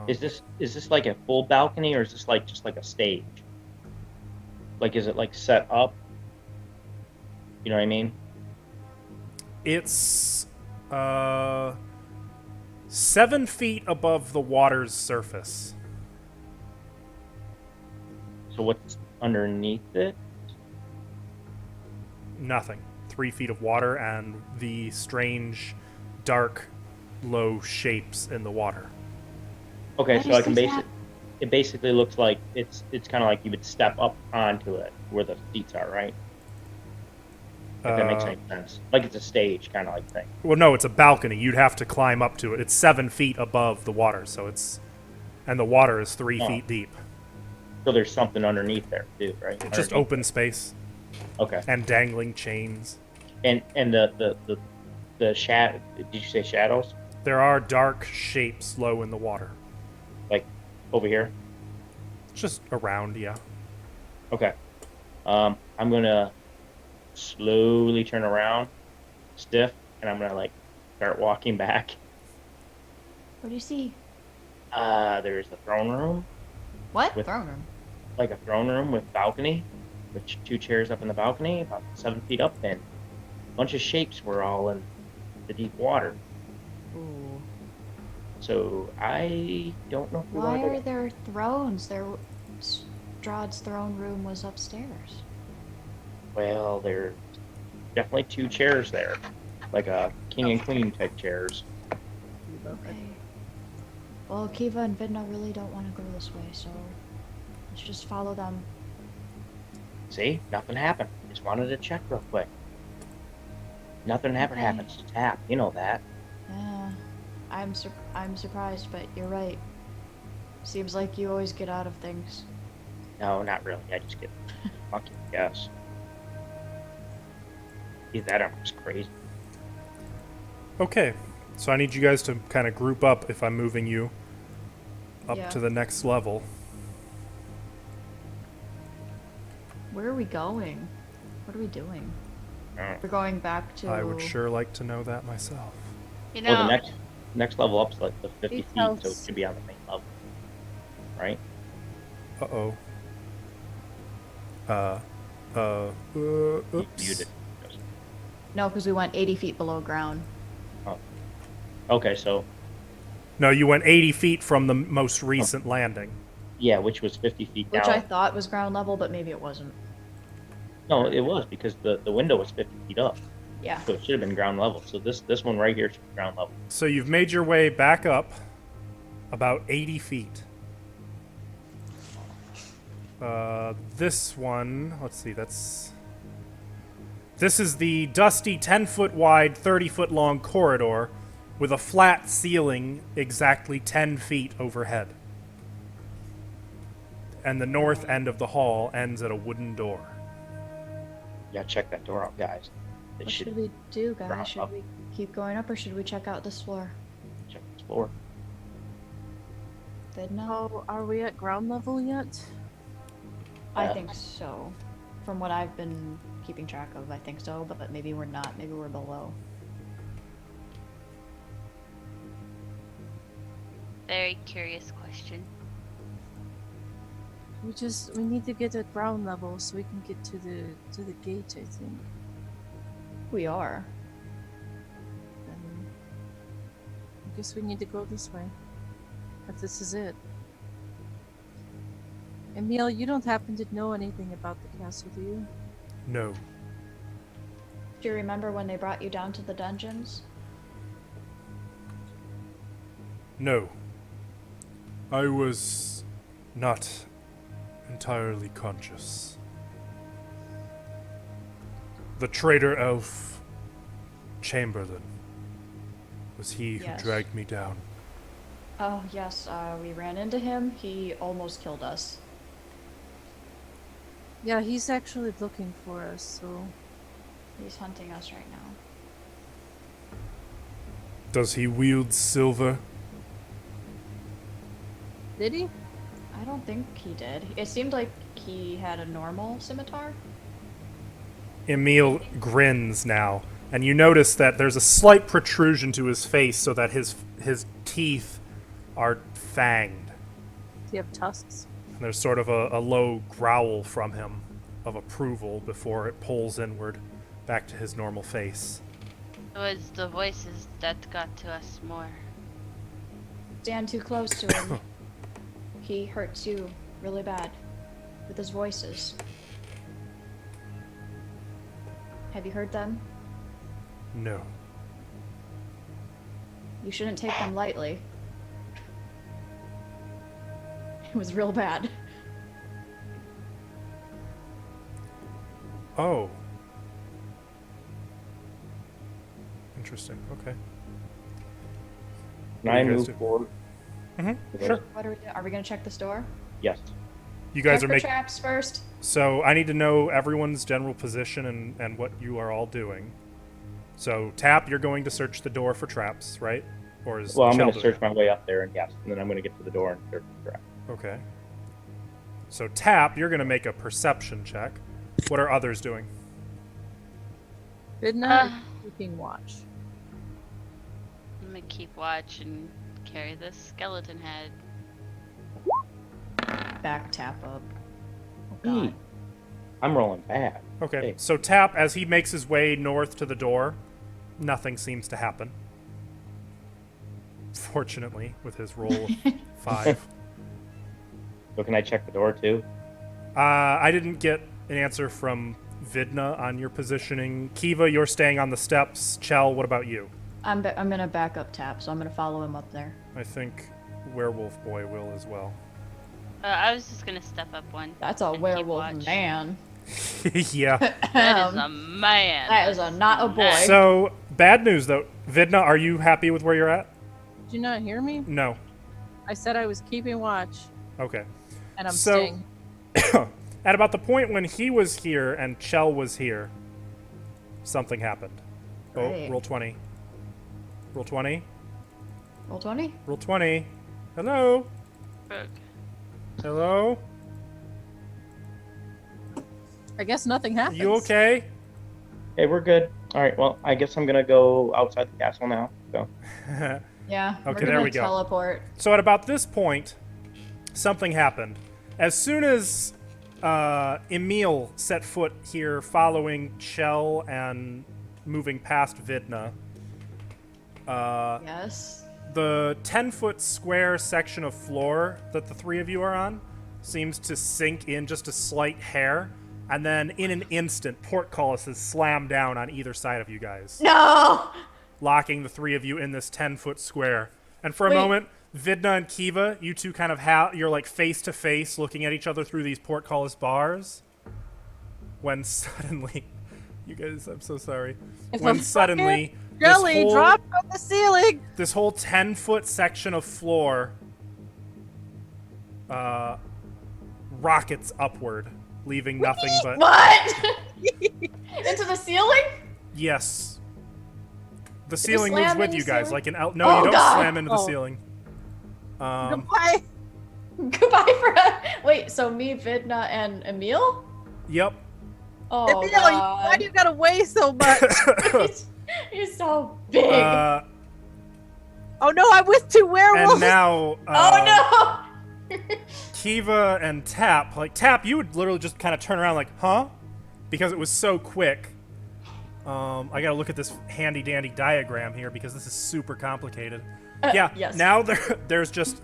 Is this like a full balcony, or is this like just like a stage? Like, is it like set up? You know what I mean? It's 7 feet above the water's surface. So what's underneath it? Nothing. 3 feet of water and the strange, dark, low shapes in the water. Okay, What so is I can this it basically looks like it's kind of like you would step up onto it where the seats are, right? If that makes any sense. Like it's a stage kind of like thing. Well, no, it's a balcony. You'd have to climb up to it. It's 7 feet above the water, so it's... And the water is 3 feet deep. So there's something underneath there too, right? Just Underneath. open space Okay. and dangling chains. And the shadow. Did you say shadows? There are dark shapes low in the water. Like over here? Just around, yeah. Okay. I'm gonna slowly turn around, stiff, and I'm gonna like start walking back. What do you see? There's the throne room, What? With- Throne room. like a throne room with balcony, with 2 chairs up in the balcony, about 7 feet up, and a bunch of shapes were all in the deep water. Ooh. So I don't know if we Why want to are go. there thrones? Strahd's throne room was upstairs. Well, there's definitely 2 chairs there, like a king and queen type chairs. Okay. Well, Kiva and Vidna really don't want to go this way, so let's just follow them. See, nothing happened. Just wanted to check real quick. Nothing ever Okay. happens to tap. You know that. Yeah, I'm surprised, but you're right. Seems like you always get out of things. No, not really. I just get lucky, I guess. Either that or I'm just crazy. Okay, so I need you guys to kind of group up if I'm moving you up Yeah. to the next level. Where are we going? What are we doing? Oh. We're going back to. I would sure like to know that myself. You know, Well, the next level up's like the 50 It feet, so it helps. should be on the main level, right? Uh-oh. Oops. Muted. No, because we went 80 feet below ground. Okay, so No, you went 80 feet from the most recent landing. yeah, which was 50 feet Which down. I thought was ground level, but maybe it wasn't. No, it was because the window was 50 feet up, Yeah. so it should have been ground level. So this one right here should be ground level. So you've made your way back up about 80 feet. This one, let's see, this is the dusty 10-foot wide, 30-foot long corridor with a flat ceiling exactly 10 feet overhead. And the north end of the hall ends at a wooden door. Yeah, check that door out, guys. It What should should we do, drop guys? Should up. we keep going up or should we check out this floor? check this floor. Vidna? Oh, are we at ground level yet? I think so. From what I've been keeping track of, I think so, but maybe we're not. Maybe we're below. very curious question. We need to get at ground level so we can get to the gate, I think. We are. Then I guess we need to go this way. If this is it. Emil, you don't happen to know anything about the castle, do you? No. Do you remember when they brought you down to the dungeons? No. I was not entirely conscious. The traitor elf Chamberlain was he Yes. who dragged me down. Oh, yes, we ran into him. He almost killed us. Yeah, he's actually looking for us, so... He's hunting us right now. Does he wield silver? Did he? I don't think he did. It seemed like he had a normal scimitar. Emil grins now, and you notice that there's a slight protrusion to his face so that his teeth are fanged. Does he have tusks? And there's sort of a low growl from him of approval before it pulls inward back to his normal face. It was the voices that got to us more. Stand too close to him. He hurts you really bad with his voices. Have you heard them? No. You shouldn't take them lightly. It was real bad. Oh. Interesting. Okay. Can I you guys move do? forward? Mm-hmm. Sure. What are we doing? Are we gonna check this door? Yes. You guys check are for making. traps first. So I need to know everyone's general position and what you are all doing. So Tap, you're going to search the door for traps, right? Or is Well, I'm going Chell to doing search my way up there, and yes, and then I'm going to get to the door and search the trap. it? Okay. So Tap, you're going to make a perception check. What are others doing? Midnight Uh. keeping watch. I'm gonna keep watch and carry this skeleton head. Back tap up. Oh god. I'm rolling bad. Okay. Hey. So Tap, as he makes his way north to the door, nothing seems to happen. Fortunately, with his roll of 5. So can I check the door too? I didn't get an answer from Vidna on your positioning. Kiva, you're staying on the steps. Chell, what about you? I'm gonna back up tap, so I'm gonna follow him up there. I think Werewolf Boy will as well. I was just gonna step up one. That's a and keep werewolf watch. man. Yeah. That is a man. That is not a boy. So, bad news though. Vidna, are you happy with where you're at? Did you not hear me? No. I said I was keeping watch, Okay. and I'm So- staying. At about the point when he was here and Chell was here, something happened. Oh, Great. roll 20. Roll 20. Roll 20? Roll 20. Hello? Fuck. Hello? I guess nothing happens. You okay? Okay, we're good. All right, well, I guess I'm going to go outside the castle now. So, Yeah. Okay, we're gonna there we go. teleport. So at about this point, something happened. As soon as Emil set foot here, following Chell and moving past Vidna, Yes. the 10-foot square section of floor that the three of you are on seems to sink in just a slight hair, and then in an instant, portcullises slam down on either side of you guys, No! locking the three of you in this 10-foot square. And for a Wait. moment, Vidna and Kiva, you two kind of you're like face to face looking at each other through these portcullis bars. When suddenly, you guys, I'm so sorry. If When a suddenly, Jelly dropped from the ceiling. this whole 10-foot section of floor rockets upward, leaving nothing but What? Into the ceiling? yes. The ceiling moves slam with into you the guys ceiling? like an out. No, Oh, you don't God. slam into the Oh. ceiling. Goodbye. Goodbye, Fred. Wait, so me, Vidna, and Emil? Yep. Oh, Emil, God. why do you gotta weigh so much? He's so big. Uh, Oh no, I'm with two werewolves. and now, oh, no! Kiva and Tap, you would literally just kind of turn around like, huh? Because it was so quick. I gotta look at this handy dandy diagram here because this is super complicated. Yeah, yes. now there's just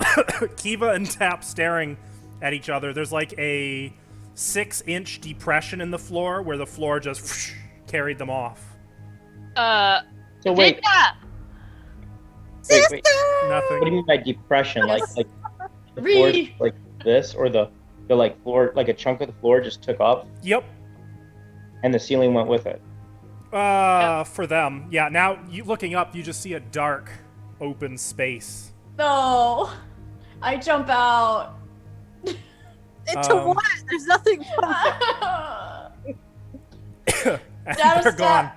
Kiva and Tap staring at each other. There's like a 6-inch depression in the floor where the floor just carried them off. so wait, Vidna! wait. Nothing. What do you mean by depression? Yes. Like the floor, Re- like this, or the like floor, like a chunk of the floor just took up Yep. and the ceiling went with it. For them. Yeah, now you looking up, you just see a dark, open space No. I jump out. Into what? There's nothing fun. And Down a they're step. gone.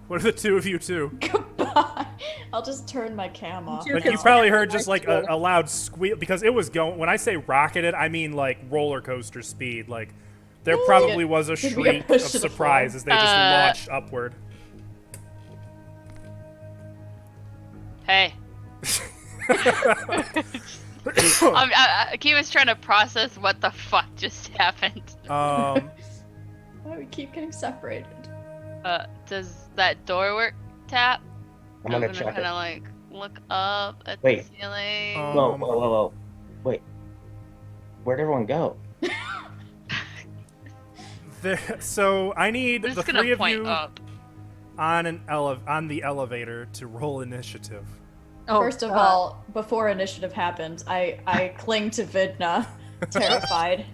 What are the two of you two? Goodbye. I'll just turn my cam off. You Like can you probably stand heard right just like to it. a loud squeal because it was going. When I say rocketed, I mean like roller coaster speed. Like there probably was a Did we get shriek of pushed to the surprise floor? as they just launched upward. Hey. Kiva's trying to process what the fuck just happened. Why do we keep getting separated? Does that door work? Tap. I'm gonna check kind it. of like look up at Wait. the ceiling. Whoa. Wait. Where'd everyone go? So I need I'm the just three gonna of point you up. on on the elevator to roll initiative. Oh, First of God. all, before initiative happens, I cling to Vidna, terrified.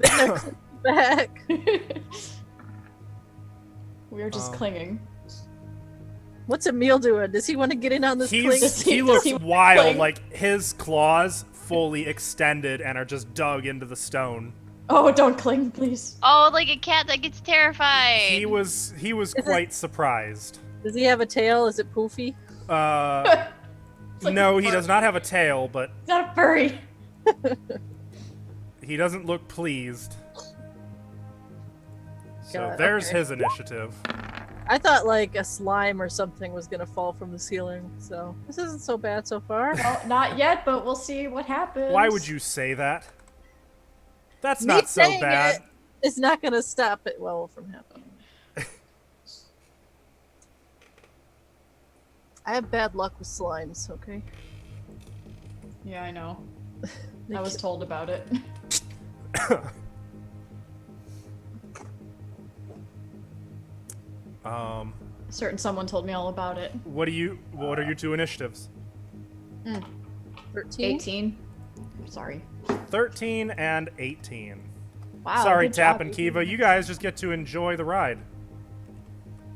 Vidna clicked back. We are just clinging. What's Emil doing? Does he want to get in on this cling? He Does looks he wild, cling? like his claws fully extended and are just dug into the stone. Oh, don't cling, please. Oh, like a cat that gets terrified. He was quite surprised. Does he have a tail? Is it poofy? It's like No, a he fur. does not have a tail, but It's not a furry. he doesn't look pleased. So God, there's okay. his initiative. I thought like a slime or something was gonna fall from the ceiling. So this isn't so bad so far. Well, not yet, but we'll see what happens. Why would you say that? That's Me not so saying bad. It's not gonna stop it well from happening. I have bad luck with slimes. Okay. Yeah, I know. They I was ki- told about it. Certain someone told me all about it. What are your two initiatives? 13. 18. I'm sorry. 13 and 18. Wow. Sorry, good Tap job. and Kiva. You guys just get to enjoy the ride.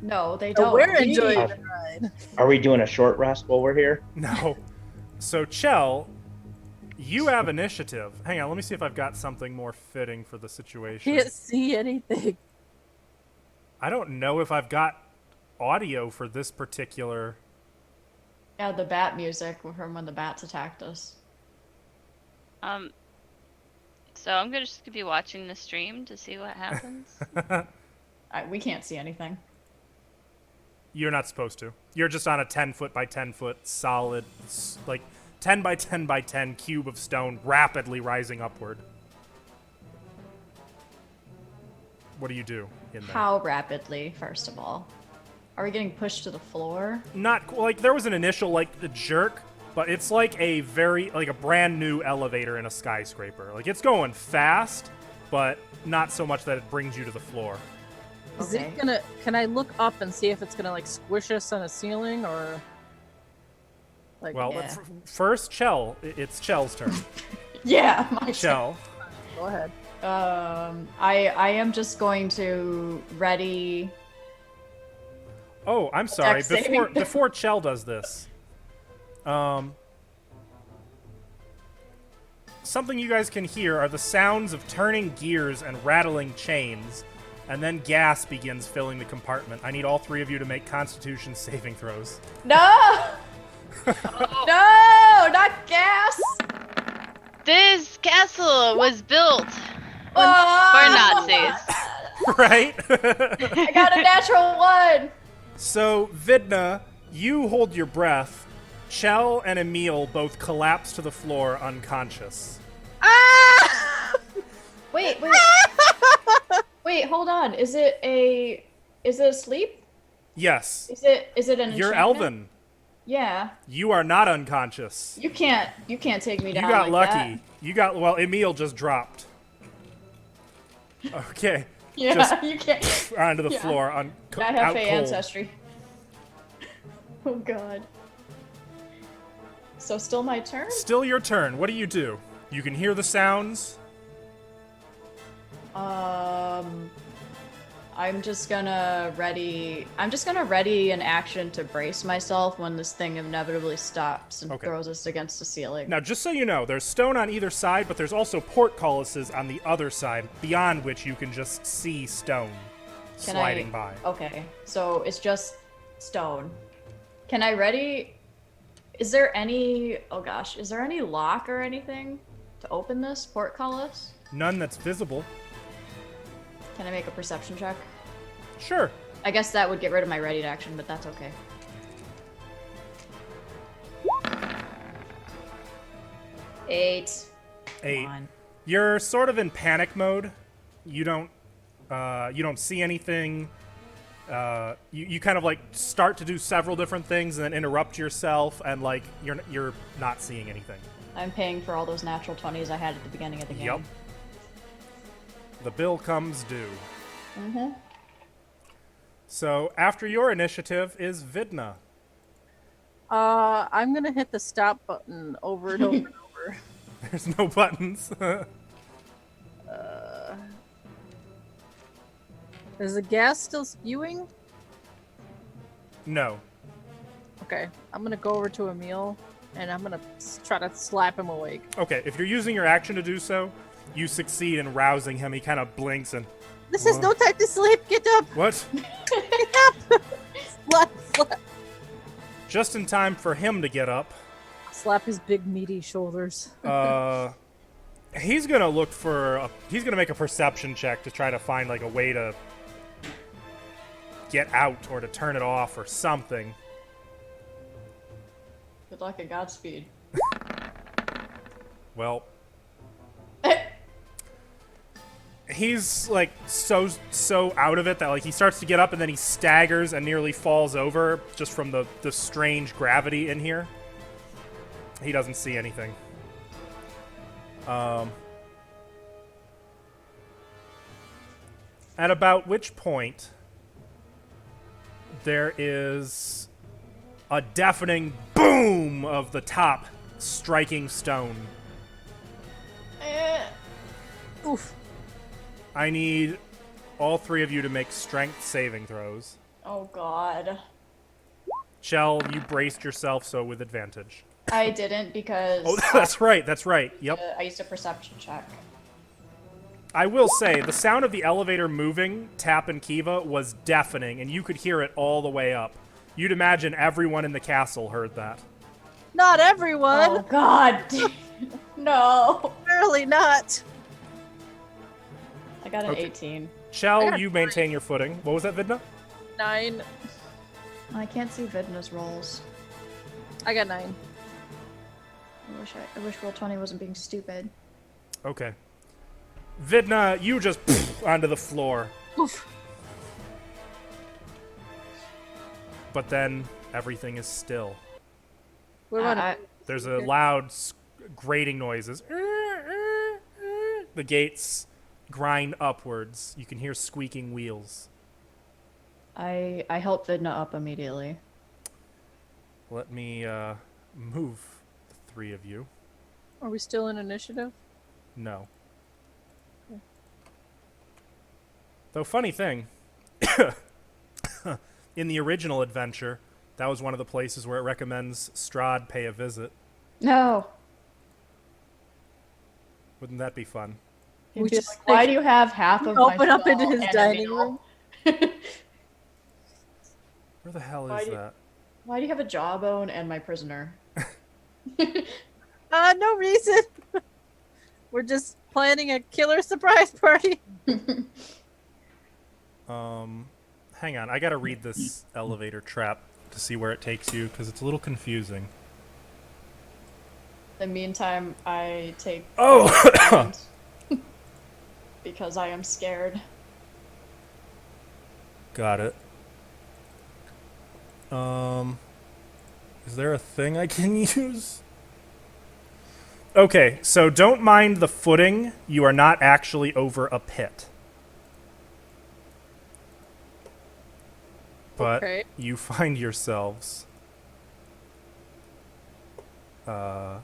No, they Oh, don't. we're We- enjoying the ride. Are we doing a short rest while we're here? No. So, Chell, you have initiative. Hang on, let me see if I've got something more fitting for the situation. Can't see anything. I don't know if I've got audio for this particular. Yeah, the bat music from when the bats attacked us. So I'm just gonna be watching the stream to see what happens. We can't see anything. You're not supposed to. You're just on a 10 foot by 10 foot solid, like 10 by 10 by 10 cube of stone rapidly rising upward. What do you do in there? How rapidly, first of all? Are we getting pushed to the floor? Not like there was an initial like a jerk, but it's like a brand new elevator in a skyscraper. Like it's going fast, but not so much that it brings you to the floor. Is Okay. it gonna? Can I look up and see if it's gonna like squish us on a ceiling or? Like, Well, Yeah. first, Chell. It's Chell's turn. Yeah, my Chell. go ahead. I am just going to ready. Oh, I'm sorry. Dex saving. Before Chell does this, something you guys can hear are the sounds of turning gears and rattling chains, and then gas begins filling the compartment. I need all three of you to make Constitution saving throws. No! No, not gas. This castle was built for Oh! Nazis. Right? I got a natural one. So, Vidna, you hold your breath. Chell and Emil both collapse to the floor unconscious. Wait. Wait, hold on. Is it a sleep? Yes. Is it an You're enchantment? Elven. Yeah. You are not unconscious. You can't take me You down. got like lucky. Well, Emil just dropped. Okay. That. Yeah, Just you can't. onto the Yeah. floor I out have cold. Fey ancestry. Oh god. So still my turn? Still your turn. What do? You can hear the sounds. I'm just gonna ready an action to brace myself when this thing inevitably stops and Okay. throws us against the ceiling. Now, just so you know, there's stone on either side, but there's also portcullises on the other side, beyond which you can just see stone sliding by. Okay, so it's just stone. Can I ready? Is there any? Oh gosh, is there any lock or anything to open this portcullis? None that's visible. Can I make a perception check? Sure. I guess that would get rid of my ready to action, but that's okay. Eight. Eight. Come on. You're sort of in panic mode. You don't see anything. You kind of like start to do several different things and then interrupt yourself, and like you're not seeing anything. I'm paying for all those natural 20s I had at the beginning of the game. Yep. The bill comes due. Mm-hmm. So after your initiative is Vidna. I'm gonna hit the stop button over and over and over. There's no buttons. Is the gas still spewing? No. Okay, I'm gonna go over to Emil and I'm gonna try to slap him awake. Okay, if you're using your action to do so, you succeed in rousing him. He kind of blinks and... This is no time to sleep. Get up. What? Get up. Slap. Just in time for him to get up. Slap his big meaty shoulders. He's gonna look for... he's gonna make a perception check to try to find like a way to get out or to turn it off or something. Good luck and Godspeed. Well... he's like so out of it that like he starts to get up and then he staggers and nearly falls over just from the strange gravity in here. He doesn't see anything. At about which point there is a deafening boom of the top striking stone. Oof. I need all three of you to make strength saving throws. Oh god. Shell, you braced yourself, so with advantage. I didn't because Oh, that's right. Yep. I used a perception check. I will say, the sound of the elevator moving, Tap and Kiva, was deafening, and you could hear it all the way up. You'd imagine everyone in the castle heard that. Not everyone. Oh god. No. Apparently not. I got an Okay. 18. Shell, you maintain your footing. What was that, Vidna? 9. I can't see Vidna's rolls. I got 9. I wish Roll20 wasn't being stupid. Okay. Vidna, you just onto the floor. Oof. But then everything is still. What about There's a loud grating noises. The gates grind upwards. You can hear squeaking wheels. I help Vidna up immediately. Let me move the three of you. Are we still in initiative? No. Though, funny thing, in the original adventure, that was one of the places where it recommends Strahd pay a visit. No. Wouldn't that be fun? He'd We be just like, why do you have half of my open up into skull his and a dining meal?" room. Where the hell Why is do- that? Why do you have a jawbone and my prisoner? No reason. We're just planning a killer surprise party. Hang on. I gotta read this elevator trap to see where it takes you, because it's a little confusing. In the meantime, I take Oh! because I am scared. Got it. Is there a thing I can use? Okay, so don't mind the footing. You are not actually over a pit. But Okay. you find yourselves there.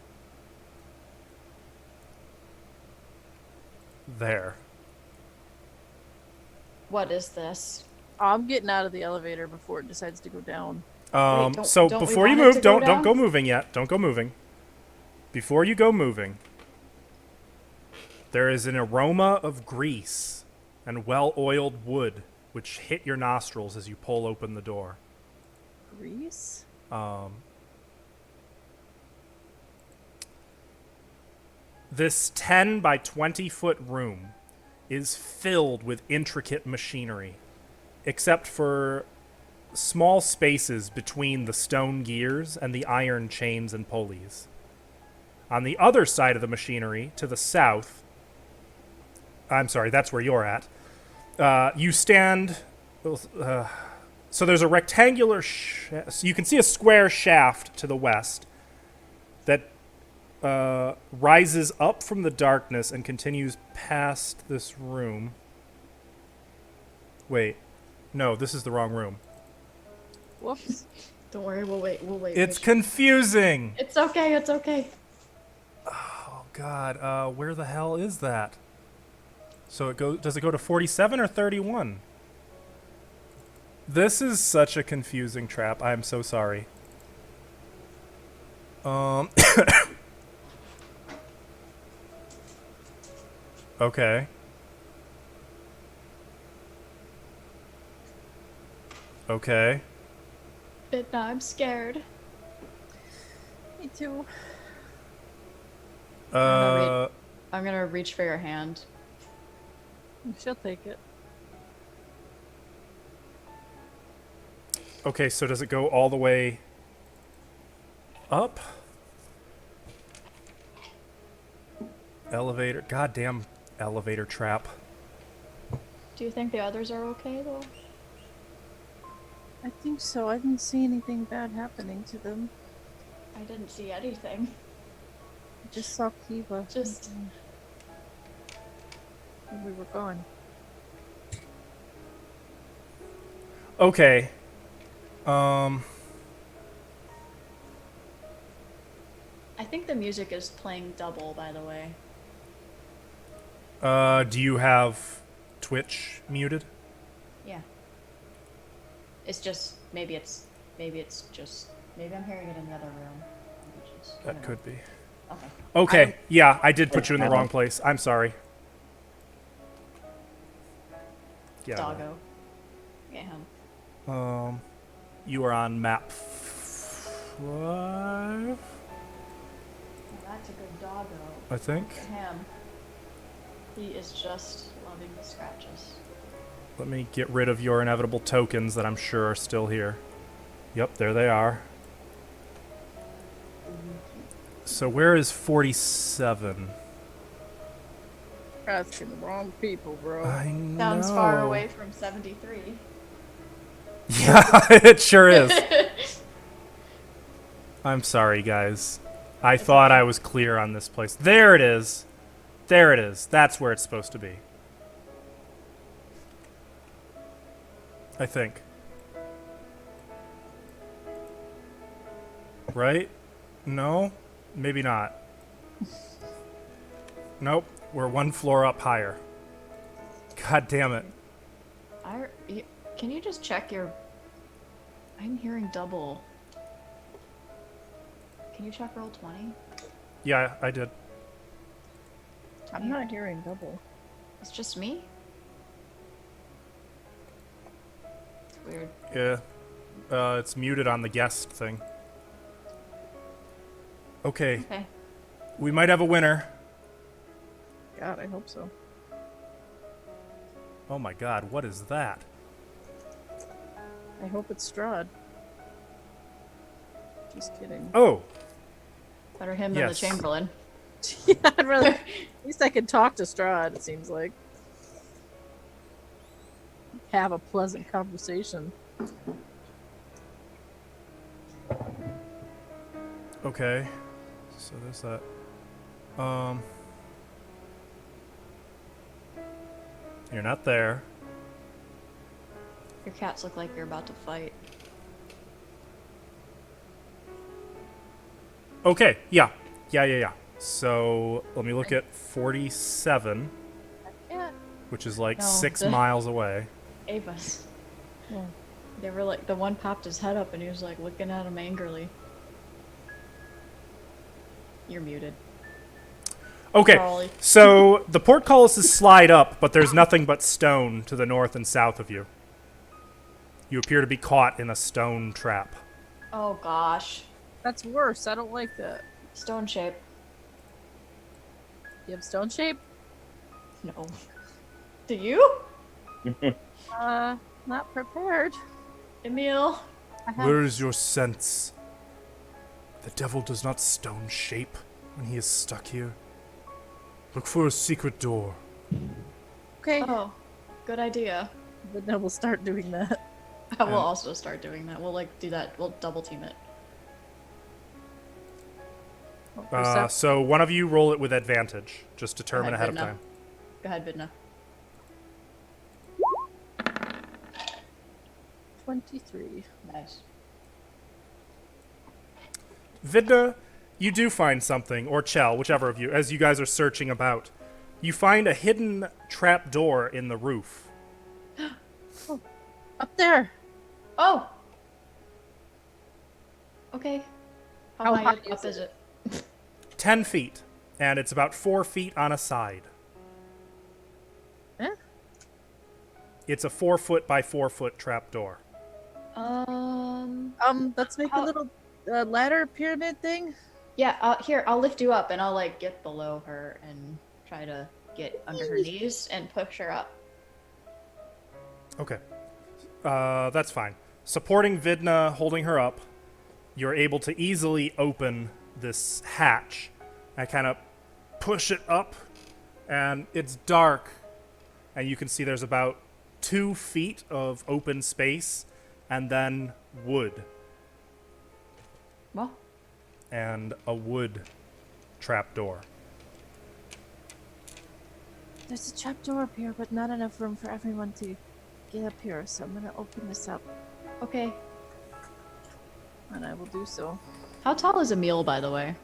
What is this? I'm getting out of the elevator before it decides to go down. Wait, So don't we before you want it move, to go don't go down? moving yet. Don't go moving. Before you go moving, there is an aroma of grease and well-oiled wood which hit your nostrils as you pull open the door. Grease? This 10 by 20 foot room is filled with intricate machinery, except for small spaces between the stone gears and the iron chains and pulleys. On the other side of the machinery, to the south, I'm sorry, that's where you're at, you stand. So there's a rectangular. So you can see a square shaft to the west that rises up from the darkness and continues past this room. Wait, no, this is the wrong room. Whoops. Don't worry, we'll wait. It's confusing. It's okay. It's okay. Oh God, where the hell is that? So it goes. Does it go to 47 or 31? This is such a confusing trap. I am so sorry. Okay. Okay. Now I'm scared. Me too. Uh, I'm gonna reach for your hand. She'll take it. okay, so does it go all the way up? Elevator. Goddamn elevator trap. Do you think the others are okay though? I think so. I didn't see anything bad happening to them. I didn't see anything. I just saw Kiva. Just And we were gone. Okay. I think the music is playing double, by the way. Do you have Twitch muted? Yeah. It's just maybe I'm hearing it in the other room. Maybe just, I That don't could be. know. Okay. Okay, yeah, I did put you in the wrong place. I'm sorry. Yeah. Doggo. Get him. You are on map 5, That's a good doggo. I think. Look at him. He is just loving the scratches. Let me get rid of your inevitable tokens that I'm sure are still here. Yep, there they are. So where is 47? Asking the wrong people, bro. I know. Sounds far away from 73. Yeah, it sure is. I'm sorry, guys. I thought I was clear on this place. There it is. There it is. That's where it's supposed to be. I think. Right? No? Maybe not. Nope. We're one floor up higher. God damn it. Can you just check your... I'm hearing double. Can you check roll 20? Yeah, I did. I'm not hearing double. It's just me? It's weird. Yeah. It's muted on the guest thing. Okay. Okay. We might have a winner. God, I hope so. Oh my god, what is that? I hope it's Strahd. Just kidding. Oh! Better him Yes. than the Chamberlain. Yeah, I'd rather. At least I can talk to Strahd, it seems like. Have a pleasant conversation. Okay. So there's that. You're not there. Your cats look like you're about to fight. Okay, yeah. Yeah. So let me look at 47, Yeah. which is like No, 6 the- miles away. Ava's. Oh. They were like, the one popped his head up and he was like looking at him angrily. You're muted. Okay, Crawley. so the portcullises slide up, but there's nothing but stone to the north and south of you. You appear to be caught in a stone trap. Oh gosh. That's worse. I don't like that. Stone shape. You have stone shape? No. Do you? Not prepared. Emil? I have... Where is your sense? The devil does not stone shape when he is stuck here. Look for a secret door. Okay. Oh, good idea. But then we'll start doing that. I will also start doing that. We'll like do that. We'll double team it. So one of you roll it with advantage. Just determine ahead ahead, of Vidna. time. Go ahead, Vidna. 23. Nice. Vidna, you do find something, or Chell, whichever of you, as you guys are searching about. You find a hidden trap door in the roof. Up there. Oh. Okay. How high up is is it? 10 feet, and it's about 4 feet on a side. Eh? It's a 4 foot by 4 foot trap door. Let's make a How- little ladder pyramid thing. Yeah. Here, I'll lift you up, and I'll like get below her and try to get under her knees and push her up. Okay. That's fine. Supporting Vidna, holding her up, you're able to easily open this hatch. I kind of push it up, and it's dark, and you can see there's about 2 feet of open space, and then wood, Well, and a wood trapdoor. There's a trap door up here, but not enough room for everyone to get up here. So I'm gonna open this up, okay. and I will do so. How tall is Emil, by the way?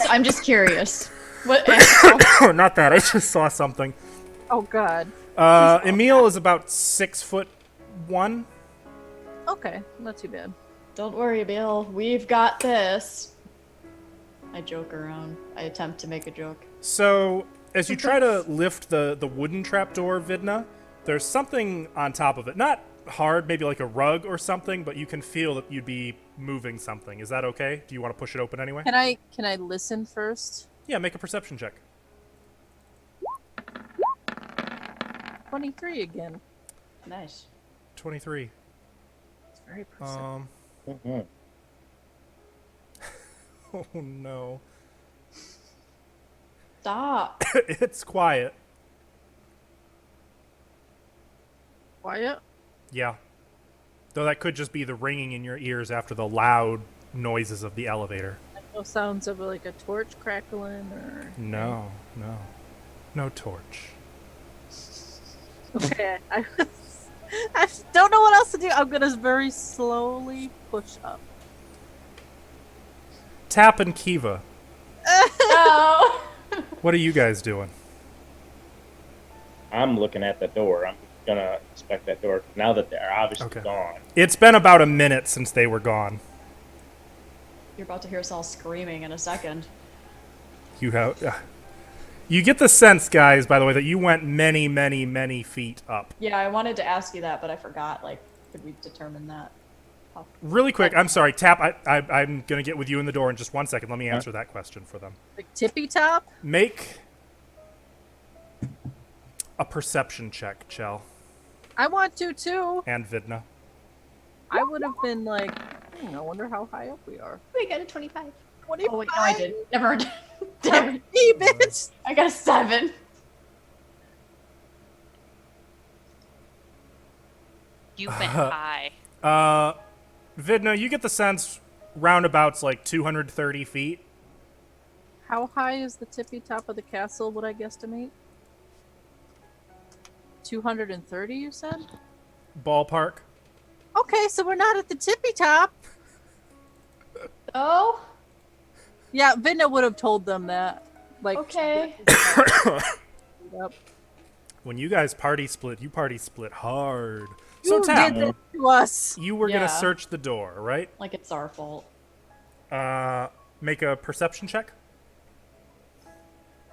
I'm just curious. What? Not that, I just saw something. Oh God. Emil is about 6'1". Okay, not too bad. Don't worry, Emil. We've got this. I joke around. I attempt to make a joke. So, as you try to lift the wooden trapdoor, Vidna, there's something on top of it. Not hard, maybe like a rug or something, but you can feel that you'd be moving something. Is that okay? Do you want to push it open anyway? Can I listen first? Yeah, make a perception check. 23 again. Nice. 23. It's very perceptive. Mhm. Oh no. Stop. It's quiet. Quiet. Yeah. Though that could just be the ringing in your ears after the loud noises of the elevator. No sounds of like a torch crackling or. No. No torch. Okay. I don't know what else to do. I'm gonna very slowly push up. Tap and Kiva, Oh. what are you guys doing? I'm looking at the door. I'm gonna inspect that door now that they're obviously Okay. gone. It's been about a minute since they were gone. You're about to hear us all screaming in a second. You have. You get the sense, guys, by the way, that you went many, many, many feet up. Yeah, I wanted to ask you that, but I forgot. Like, could we determine that? Really quick, I'm sorry, Tap, I'm going to get with you in the door in just 1 second. Let me answer that question for them. Like tippy top. Make a perception check, Chell, I want to too. and Vidna. I would have been like, I wonder how high up we are. We got a 25. 25. Oh wait, no, I did. Never mind. Damn it. Hey, bitch. I got a 7. You went high. Vidna, you get the sense roundabouts like 230 feet. How high is the tippy top of the castle? Would I guesstimate? 230, you said? Ballpark. Okay, so we're not at the tippy top. Oh, Yeah, Vinna would have told them that. Like, okay. Yep. When you guys party split, you party split hard. You So Tap, did that to us. you were gonna Yeah. search the door, right? Like it's our fault. Make a perception check.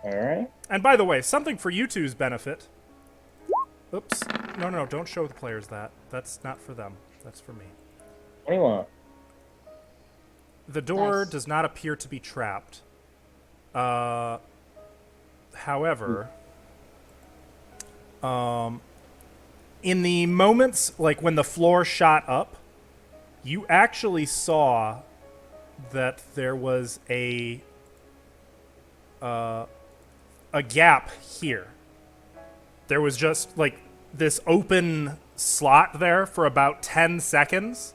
All right. And by the way, something for you two's benefit. Oops. No, don't show the players that. That's not for them. That's for me. 21. The door Nice. does not appear to be trapped. However, in the moments, like when the floor shot up, you actually saw that there was a gap here. There was just like this open slot there for about 10 seconds.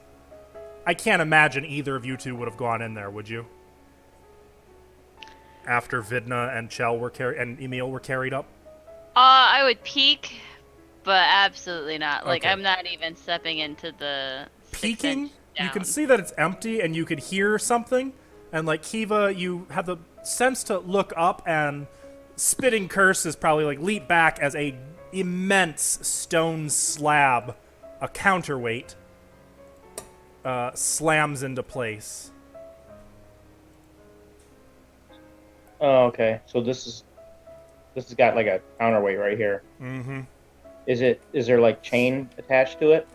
I can't imagine either of you two would have gone in there, would you? After Vidna and Chell were and Emil were carried up? I would peek, but absolutely not. Like, Okay. I'm not even stepping into the 6 Peeking, inch you can down. see that it's empty and you could hear something. And like Kiva, you have the sense to look up, and spitting curses probably like leap back as a immense stone slab, a counterweight, slams into place. Oh, okay. So this has got like a counterweight right here. Mm-hmm. Is there like chain attached to it?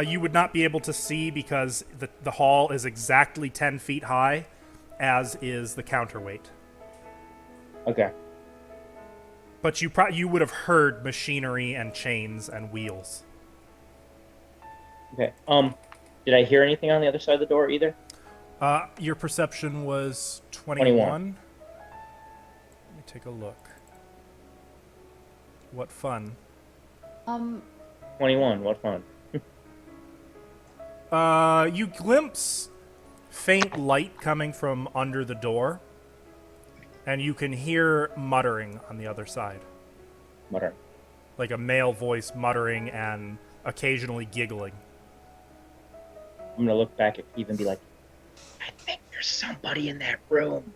You would not be able to see because the hall is exactly 10 feet high, as is the counterweight. Okay. But you would have heard machinery and chains and wheels. Okay. Did I hear anything on the other side of the door either? Your perception was 21. 21. Let me take a look. What fun. 21. What fun. You glimpse faint light coming from under the door, and you can hear muttering on the other side. Mutter. Like a male voice muttering and occasionally giggling. I'm gonna look back at Eve and be like, I think there's somebody in that room.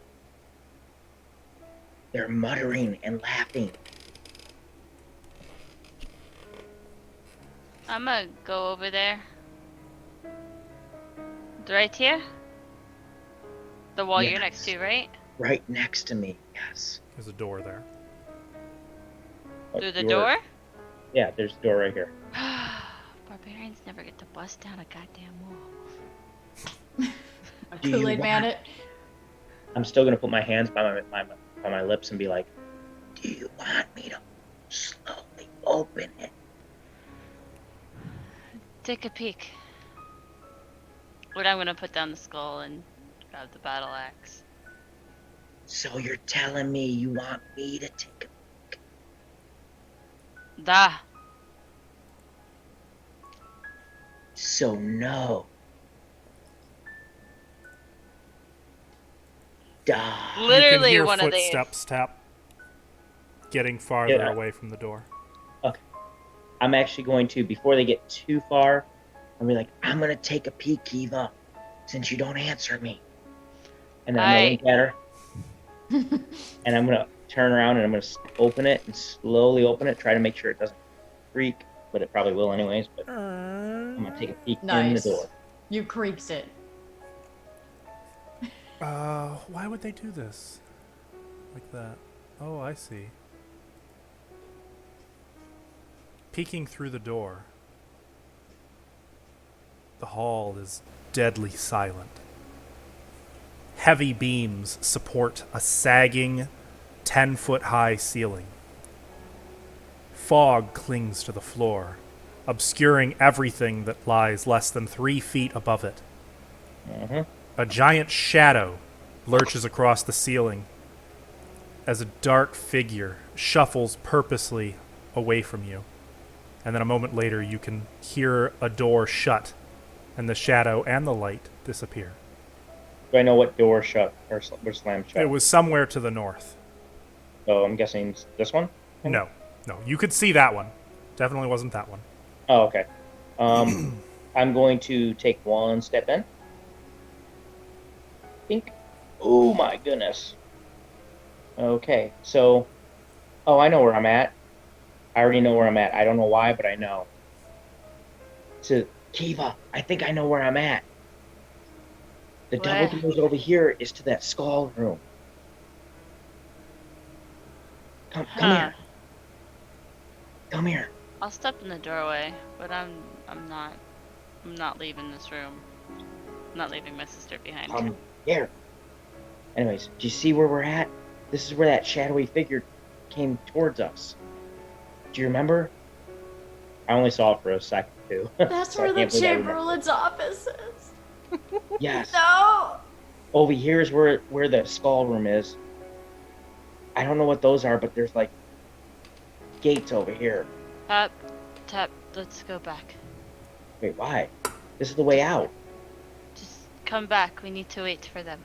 They're muttering and laughing. I'm gonna go over there. Right here? The wall you're next to, right? Right next to me. Yes. There's a door there. Through the You were- door? Yeah, there's a door right here. Barbarians never get to bust down a goddamn wall. A Do you Kool-Aid man want- it. I'm still gonna put my hands by my lips and be like, do you want me to slowly open it? Take a peek. But I'm gonna put down the skull and grab the battle axe. So you're telling me you want me to take a... Da. So no. Die. Literally you can hear one footsteps tap, getting farther Yeah. away from the door. I'm actually going to, before they get too far, I'm gonna be like, I'm gonna take a peek, Kiva, since you don't answer me. And then I'm gonna look at her, and I'm gonna turn around and I'm gonna open it and slowly open it, try to make sure it doesn't creak, but it probably will anyways. But I'm gonna take a peek in the Nice. door. You creaks it. Why would they do this? Like that. Oh, I see. Peeking through the door, the hall is deadly silent. Heavy beams support a sagging, 10-foot-high ceiling. Fog clings to the floor, obscuring everything that lies less than 3 feet above it. A giant shadow lurches across the ceiling as a dark figure shuffles purposely away from you. And then a moment later, you can hear a door shut, and the shadow and the light disappear. Do I know what door shut or slammed shut? It was somewhere to the north. So I'm guessing it's this one? No. You could see that one. Definitely wasn't that one. Oh, okay. I'm going to take one step in. Think. Oh my goodness. Okay, so, I know where I'm at. I already know where I'm at. I don't know why, but I know. To Kiva, I think I know where I'm at. The Where? double doors over here is to that skull room. Come Huh. here. Come here. I'll step in the doorway, but I'm not leaving this room. I'm not leaving my sister behind. Come here. Anyways, do you see where we're at? This is where that shadowy figure came towards us. Do you remember? I only saw it for a second too. That's So I where the can't believe I remember. Chamberlain's office is. Yes. No! Over here is where the skull room is. I don't know what those are, but there's like gates over here. Tap, let's go back. Wait, why? This is the way out. Just come back. We need to wait for them.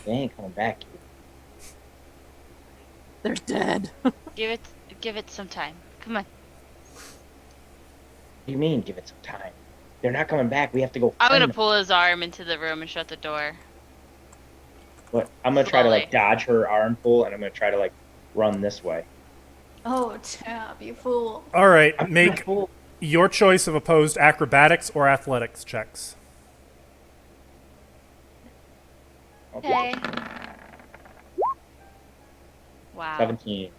They ain't coming back. They're dead. Give it some time. Come on. What do you mean, give it some time? They're not coming back. We have to go I'm find gonna them. pull his arm into the room and shut the door. But I'm gonna try to like Slowly. dodge her arm pull, and I'm gonna try to like run this way. Oh, Tab, you fool. All right, I'm make not full. your choice of opposed acrobatics or athletics checks. Okay. Wow. 17.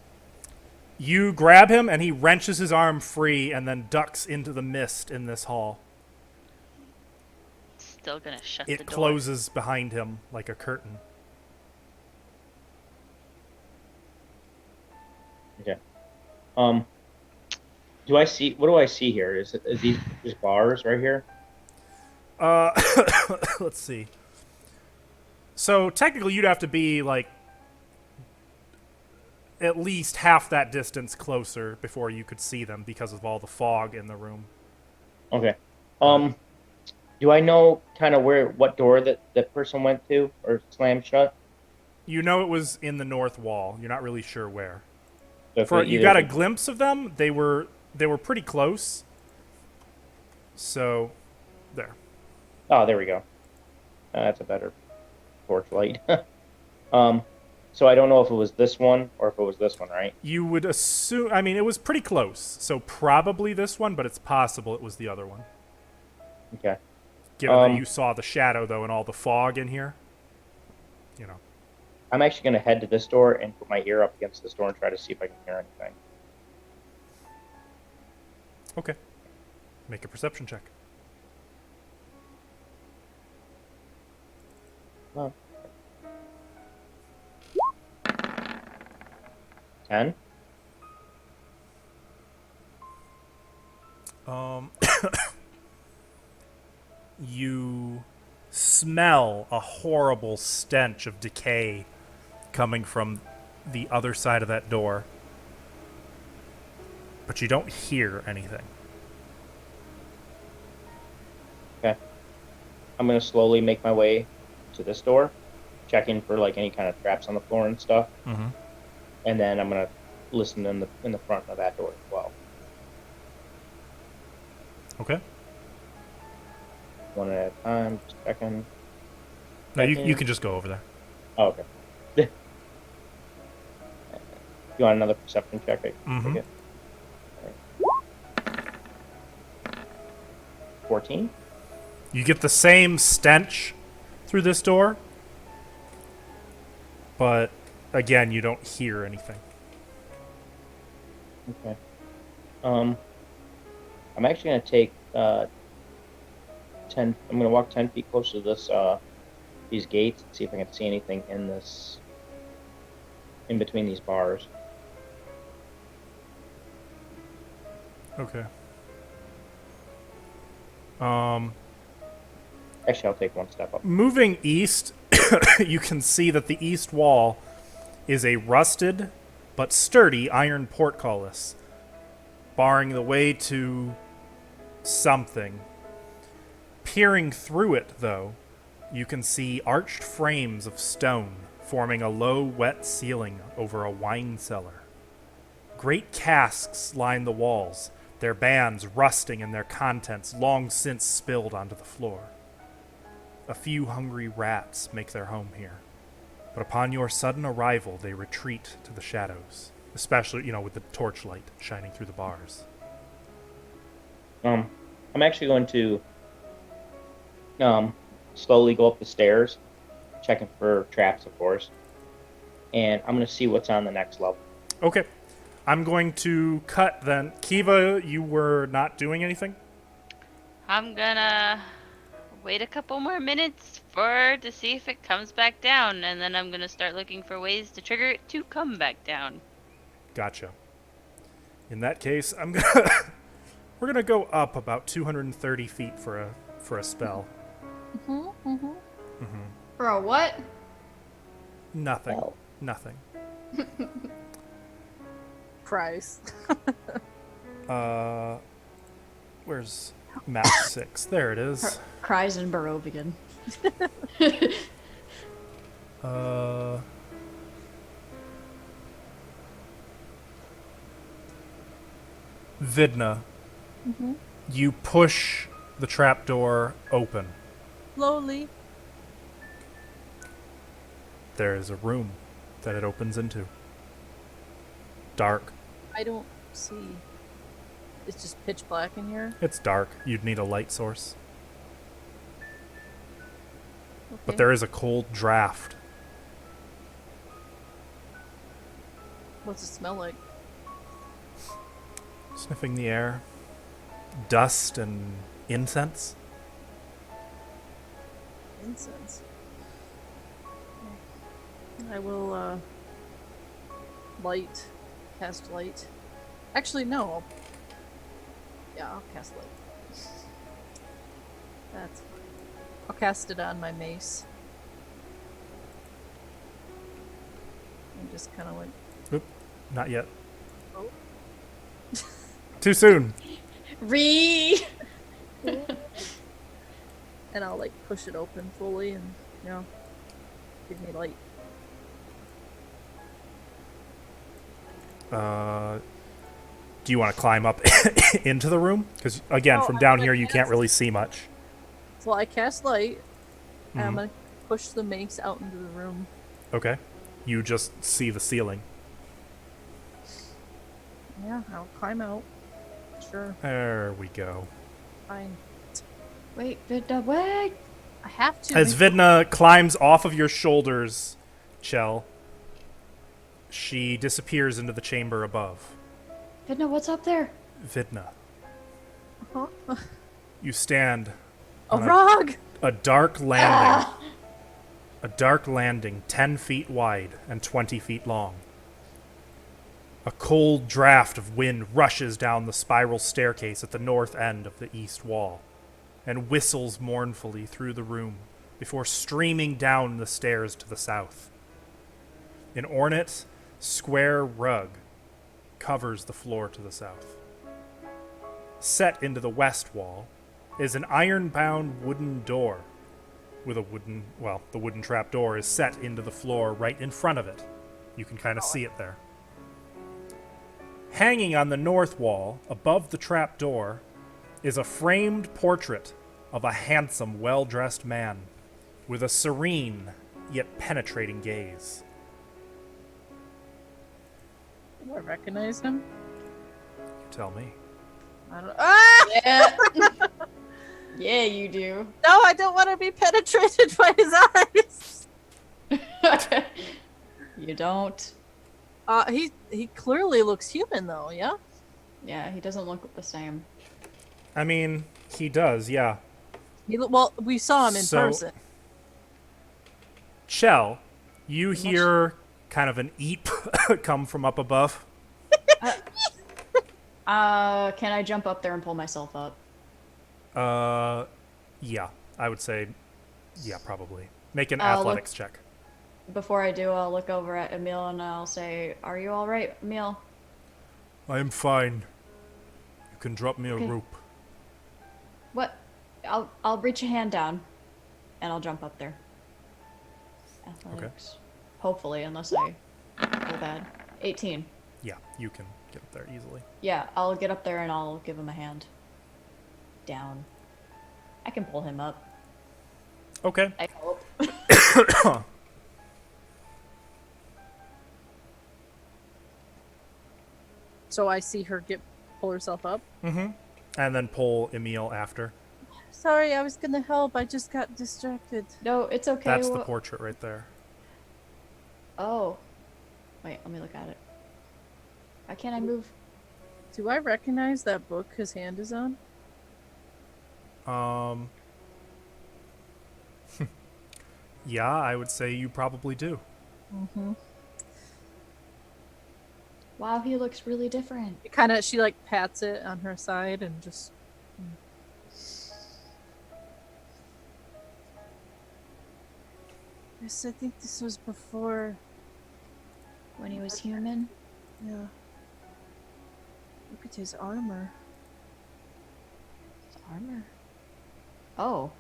You grab him, and he wrenches his arm free and then ducks into the mist in this hall. Still gonna shut the It door. closes behind him like a curtain. Okay. Do I see? What do I see here? Is these just bars right here? Let's see. So technically, you'd have to be like at least half that distance closer before you could see them because of all the fog in the room. Okay. Do I know kind of what door that person went to or slammed shut? You know it was in the north wall. You're not really sure where. So if For it you either- got a glimpse of them. They were pretty close. So, there. Oh, there we go. That's a better torchlight. So I don't know if it was this one or if it was this one, right? You would assume. I mean, it was pretty close. So probably this one, but it's possible it was the other one. Okay. Given that you saw the shadow though and all the fog in here. You know. I'm actually going to head to this door and put my ear up against this door and try to see if I can hear anything. Okay. Make a perception check. Oh. 10? You smell a horrible stench of decay coming from the other side of that door. But you don't hear anything. Okay. I'm going to slowly make my way to this door, checking for like any kind of traps on the floor and stuff. Mm-hmm. And then I'm going to listen in the front of that door as well. Okay. One at a time, just checking. No, you can just go over there. Oh, okay. You want another perception check? Mhm. Okay. 14? You get the same stench through this door, but again, you don't hear anything. Okay. I'm actually gonna take 10. I'm gonna walk 10 feet closer to this these gates and see if I can see anything in between these bars. Okay. Actually, I'll take one step up. Moving east, you can see that the east wall is a rusted but sturdy iron portcullis, barring the way to something. Peering through it, though, you can see arched frames of stone forming a low, wet ceiling over a wine cellar. Great casks line the walls, their bands rusting and their contents long since spilled onto the floor. A few hungry rats make their home here, but upon your sudden arrival they retreat to the shadows. especially with the torchlight shining through the bars. I'm actually going to slowly go up the stairs, checking for traps, of course, and I'm going to see what's on the next level. Okay. I'm going to cut then. Kiva, you were not doing anything? I'm gonna wait a couple more minutes to see if it comes back down, and then I'm gonna start looking for ways to trigger it to come back down. Gotcha. In that case, we're gonna go up about 230 feet for a spell. For a what? Nothing. Well. Nothing. Price. Where's map 6? There it is. Cries in Barovian. Vidna, you push the trapdoor open. Slowly. There is a room that it opens into. Dark. I don't see. It's just pitch black in here. It's dark. You'd need a light source. Okay. But there is a cold draft. What's it smell like? Sniffing the air. Dust and incense. Incense. I will cast light. Actually, no. I'll cast light. That's fine. I'll cast it on my mace. And just kind of like. Oop, not yet. Oh. Too soon. And I'll like push it open fully and give me light. Do you want to climb up into the room? Because again, from I down wanna here you can't cast- really see much. So I cast light, and I'm Mhm. gonna push the mace out into the room. Okay. You just see the ceiling. Yeah, I'll climb out. Sure, There we go. fine. Wait, Vidna, wait! I have to. As Vidna climbs off of your shoulders, Chell, she disappears into the chamber above. Vidna, what's up there? Vidna, Huh? you stand A on rug! a dark landing. A dark landing 10 feet wide and 20 feet long. A cold draft of wind rushes down the spiral staircase at the north end of the east wall and whistles mournfully through the room before streaming down the stairs to the south. An ornate, square rug covers the floor to the south. Set into the west wall is an iron-bound wooden door with the wooden trap door is set into the floor right in front of it. You can kind of see it there. Hanging on the north wall, above the trap door, is a framed portrait of a handsome, well-dressed man with a serene yet penetrating gaze. Do I recognize him? You tell me. I don't. Ah! Yeah. Yeah, you do. No, I don't want to be penetrated by his eyes. You don't. He clearly looks human though. Yeah. Yeah, he doesn't look the same. I mean, he does, yeah. Well, we saw him in So- person. Chell, you hear kind of an eep come from up above. Can I jump up there and pull myself up? Yeah, I would say, yeah, probably. Make an I'll athletics check. Before I do, I'll look over at Emil and I'll say, "Are you all right, Emil?" I am fine. You can drop me a Okay. rope. What? I'll reach a hand down, and I'll jump up there. Athletics. Hopefully, unless I roll bad. 18. Yeah, you can get up there easily. Yeah, I'll get up there and I'll give him a hand. Down. I can pull him up. Okay. I hope. So I see her pull herself up. Mm-hmm. And then pull Emil after. Sorry, I was gonna help. I just got distracted. No, it's okay. That's the portrait right there. Oh. Wait, let me look at it. Why can't I move? Do I recognize that book his hand is on? Yeah, I would say you probably do. Mm-hmm. Wow, he looks really different. She like pats it on her side and just. Yes, I think this was before. When he was human. Yeah. Look at his armor. His armor. Oh.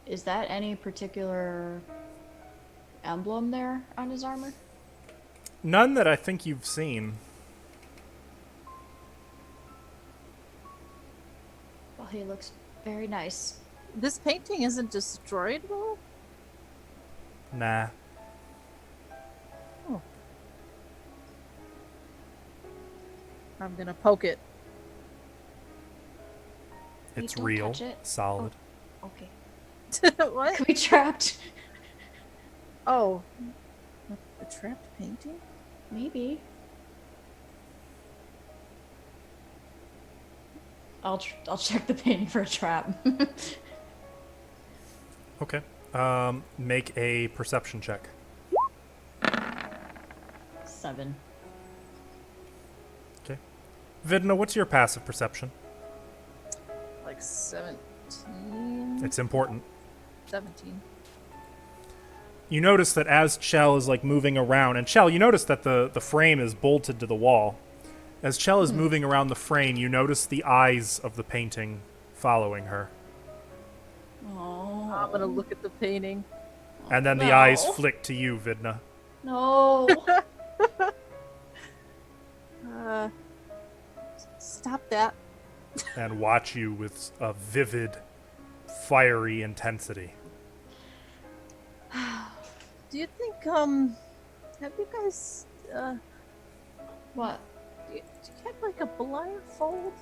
Is that any particular emblem there on his armor? None that I think you've seen. Well, he looks very nice. This painting isn't destroyed, though? Nah. Oh. I'm gonna poke it. It's don't real. touch it. Solid. Okay. What? Could be trapped. Oh. A trapped painting? Maybe. I'll check the painting for a trap. Okay. Make a perception check. 7. Okay. Vidna, what's your passive perception? Like 17? It's important. 17. You notice that as Chell is like moving around, and Chell, you notice that the frame is bolted to the wall. As Chell is moving around the frame, you notice the eyes of the painting following her. Oh. I'm gonna look at the painting. And then the No. eyes flick to you, Vidna. No. Stop that. And watch you with a vivid, fiery intensity. Do you think, have you guys, What? do you have like a blindfold?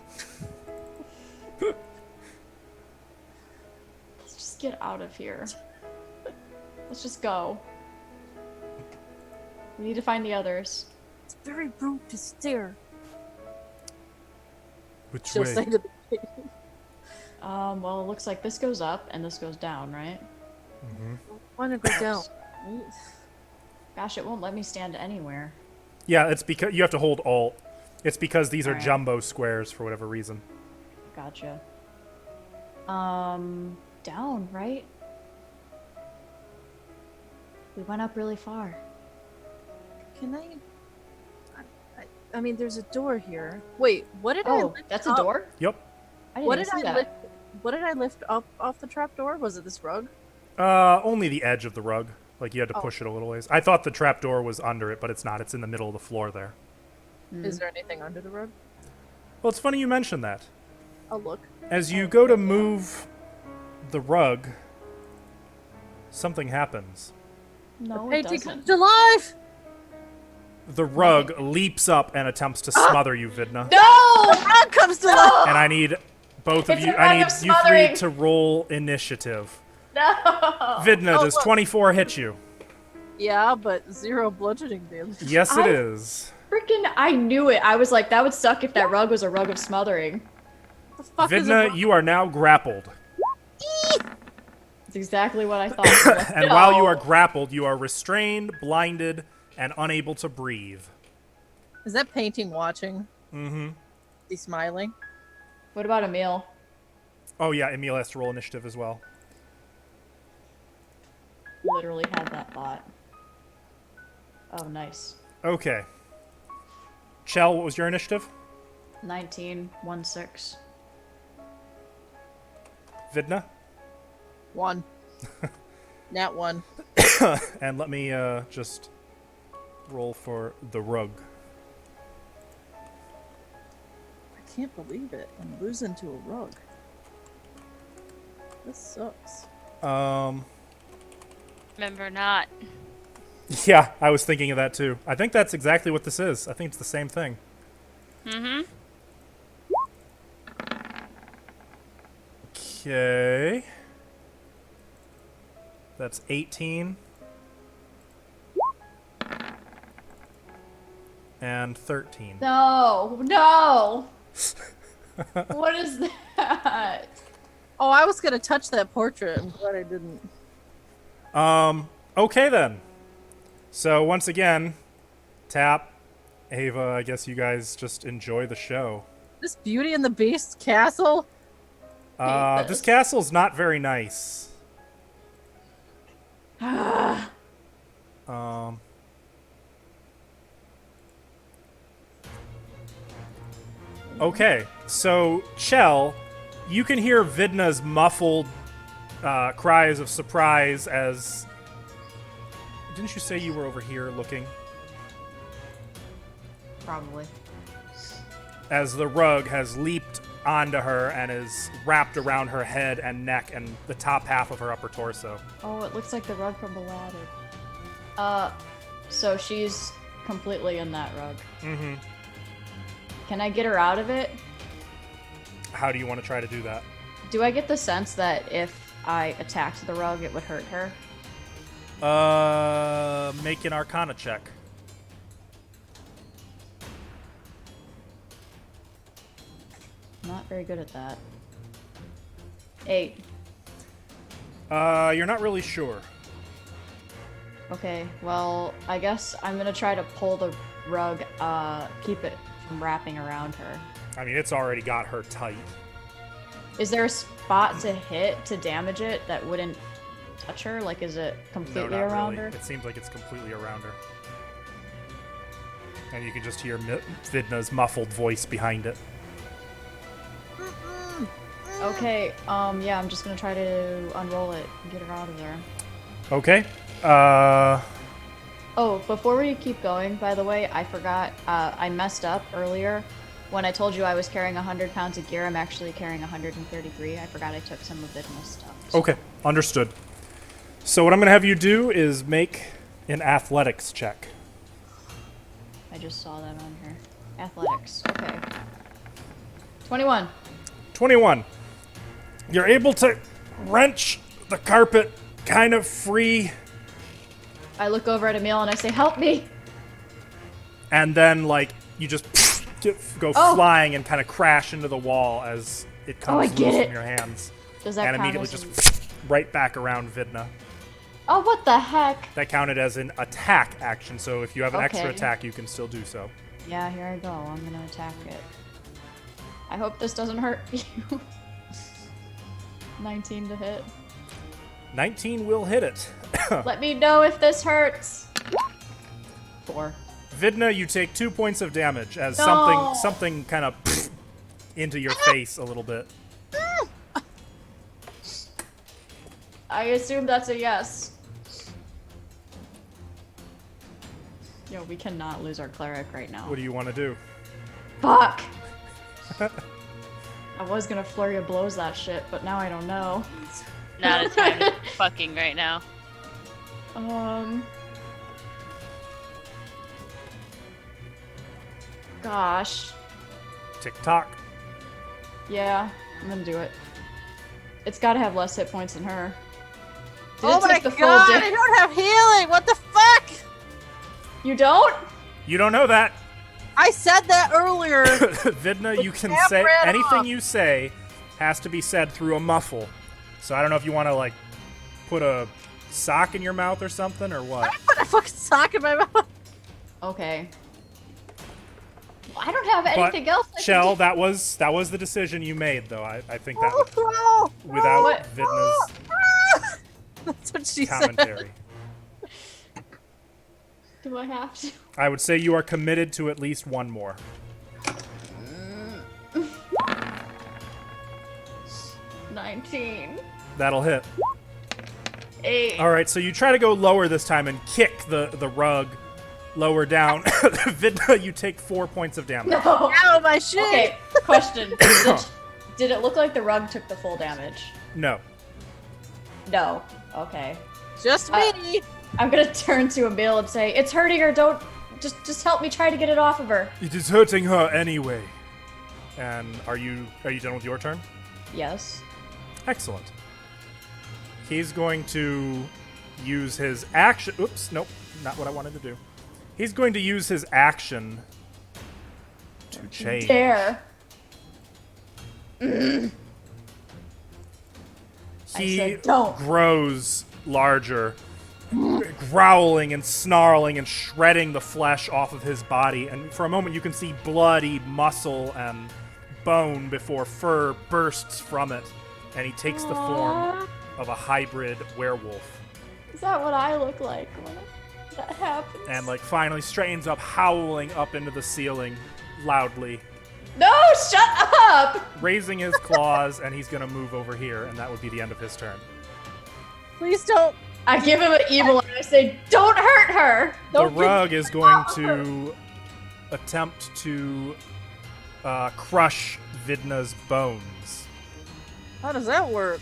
Let's just get out of here. Let's just go. We need to find the others. It's very rude to stare. Which She'll way? say to the painting. Well, it looks like this goes up and this goes down, right? Mm-hmm. Wanna go down. Right? Gosh, it won't let me stand anywhere. Yeah, it's because you have to hold Alt. It's because these are Alright. jumbo squares for whatever reason. Gotcha. Down, right? We went up really far. Can I mean, there's a door here. Wait, what did I Oh, lift that's up? a door? Yep. I didn't What even did see I that. lift? What did I lift up off the trap door? Was it this rug? Only the edge of the rug. Like you had to Oh. push it a little ways. I thought the trapdoor was under it, but it's not. It's in the middle of the floor there. Is there anything under the rug? Well, it's funny you mention that. I'll look. As you go to move the rug, something happens. No, it Painting doesn't. comes to life! The rug leaps up and attempts to smother you, Vidna. No! Rug comes to life! And I need both of It's you. a I rug need of you three smothering. to roll initiative. No! Vidna, Oh, does look. 24 hit you? Yeah, but 0 bludgeoning damage. Yes, it is. Freaking, I knew it. I was like, that would suck if that rug was a rug of smothering. What the fuck is a Vidna, rug? you are now grappled. It's exactly what I thought. And while you are grappled, you are restrained, blinded, and unable to breathe. Is that painting watching? Mm-hmm. Is he smiling? What about Emil? Oh, yeah, Emil has to roll initiative as well. Literally had that thought. Oh, nice. Okay. Chell, what was your initiative? 19, 1, 6. Vidna? 1. Nat 1. And let me just roll for the rug. I can't believe it. I'm losing to a rug. This sucks. Remember not. Yeah, I was thinking of that too. I think that's exactly what this is. I think it's the same thing. Mm-hmm. Okay. That's 18. And 13. No, no. What is that? Oh, I was gonna touch that portrait. I'm glad I didn't. Okay then. So once again, Tap, Ava, I guess you guys just enjoy the show. This Beauty and the Beast castle? Hate This this. castle's not very nice. Okay, so Chell, you can hear Vidna's muffled cries of surprise as... Didn't you say you were over here looking? Probably. As the rug has leaped onto her and is wrapped around her head and neck and the top half of her upper torso. Oh, it looks like the rug from Aladdin. So she's completely in that rug. Mm-hmm. Can I get her out of it? How do you want to try to do that? Do I get the sense that if I attacked the rug, it would hurt her? Make an Arcana check. Not very good at that. 8. You're not really sure. Okay, well, I guess I'm gonna try to pull the rug, keep it from wrapping around her. I mean, it's already got her tight. Is there a spot to hit to damage it that wouldn't touch her? Like, is it No, completely not around really. her? It seems like it's completely around her. And you can just hear Vidna's muffled voice behind it. Okay, yeah, I'm just gonna try to unroll it and get her out of there. Okay. Oh, before we keep going, by the way, I forgot, I messed up earlier. When I told you I was carrying 100 pounds of gear, I'm actually carrying 133. I forgot I took some of Vidma's stuff. So. Okay, understood. So what I'm going to have you do is make an athletics check. I just saw that on here. Athletics, okay. 21. 21. You're able to wrench the carpet kind of free, I look over at Emil and I say, help me! and then, like, you just go Oh. flying and kind of crash into the wall as it Oh, I comes get loose it. from your hands. Does that And count immediately as just right back around Vidna. Oh, what the heck? That counted as an attack action, so if you have an extra Okay. attack, you can still do so. Yeah, here I go. I'm gonna attack it. I hope this doesn't hurt you. 19 to hit. 19 will hit it. Let me know if this hurts. 4. Vidna, you take 2 points of damage as No. something kind of into your face a little bit. I assume that's a yes. Yo, we cannot lose our cleric right now. What do you want to do? Fuck! I was gonna flurry of blows that shit, but now I don't know. Not a time to fucking right now. Gosh. Tick tock. Yeah, I'm gonna do it. It's gotta have less hit points than her. Did Oh it my take the full god, I damage? don't have healing! What the fuck? You don't? You don't know that. I said that earlier. Vidna, you can Tap say ran anything off. you say has to be said through a muffle. So I don't know if you want to like put a sock in your mouth or something or what. Put a fucking sock in my mouth. Okay. Well, I don't have anything else. I Shell, can that was the decision you made, though. I think that would, No, without What? Vidna's That's what she said. commentary. do. Do I have to? I would say you are committed to at least one more. 19. That'll hit. 8. All right, so you try to go lower this time and kick the rug lower down. Vidna, you take 4 points of damage. No. Ow, my shit. Okay, question. Did it look like the rug took the full damage? No. No. Okay. Just me. I'm gonna turn to Emil and say, "It's hurting her. Don't just help me try to get it off of her." It is hurting her anyway. And are you done with your turn? Yes. Excellent. He's going to use his action. Oops, nope, not what I wanted to do. He's going to use his action to change. Dare. He said don't. grows larger, growling and snarling and shredding the flesh off of his body. And for a moment, you can see bloody muscle and bone before fur bursts from it. And he takes the form of a hybrid werewolf. Is that what I look like when that happens? And finally straightens up, howling up into the ceiling loudly, No, shut up! raising his claws, and he's gonna move over here, and that would be the end of his turn. Please don't. I give him an evil eye. I say, "Don't hurt her." The Don't rug is going to attempt to crush Vidna's bones. How does that work?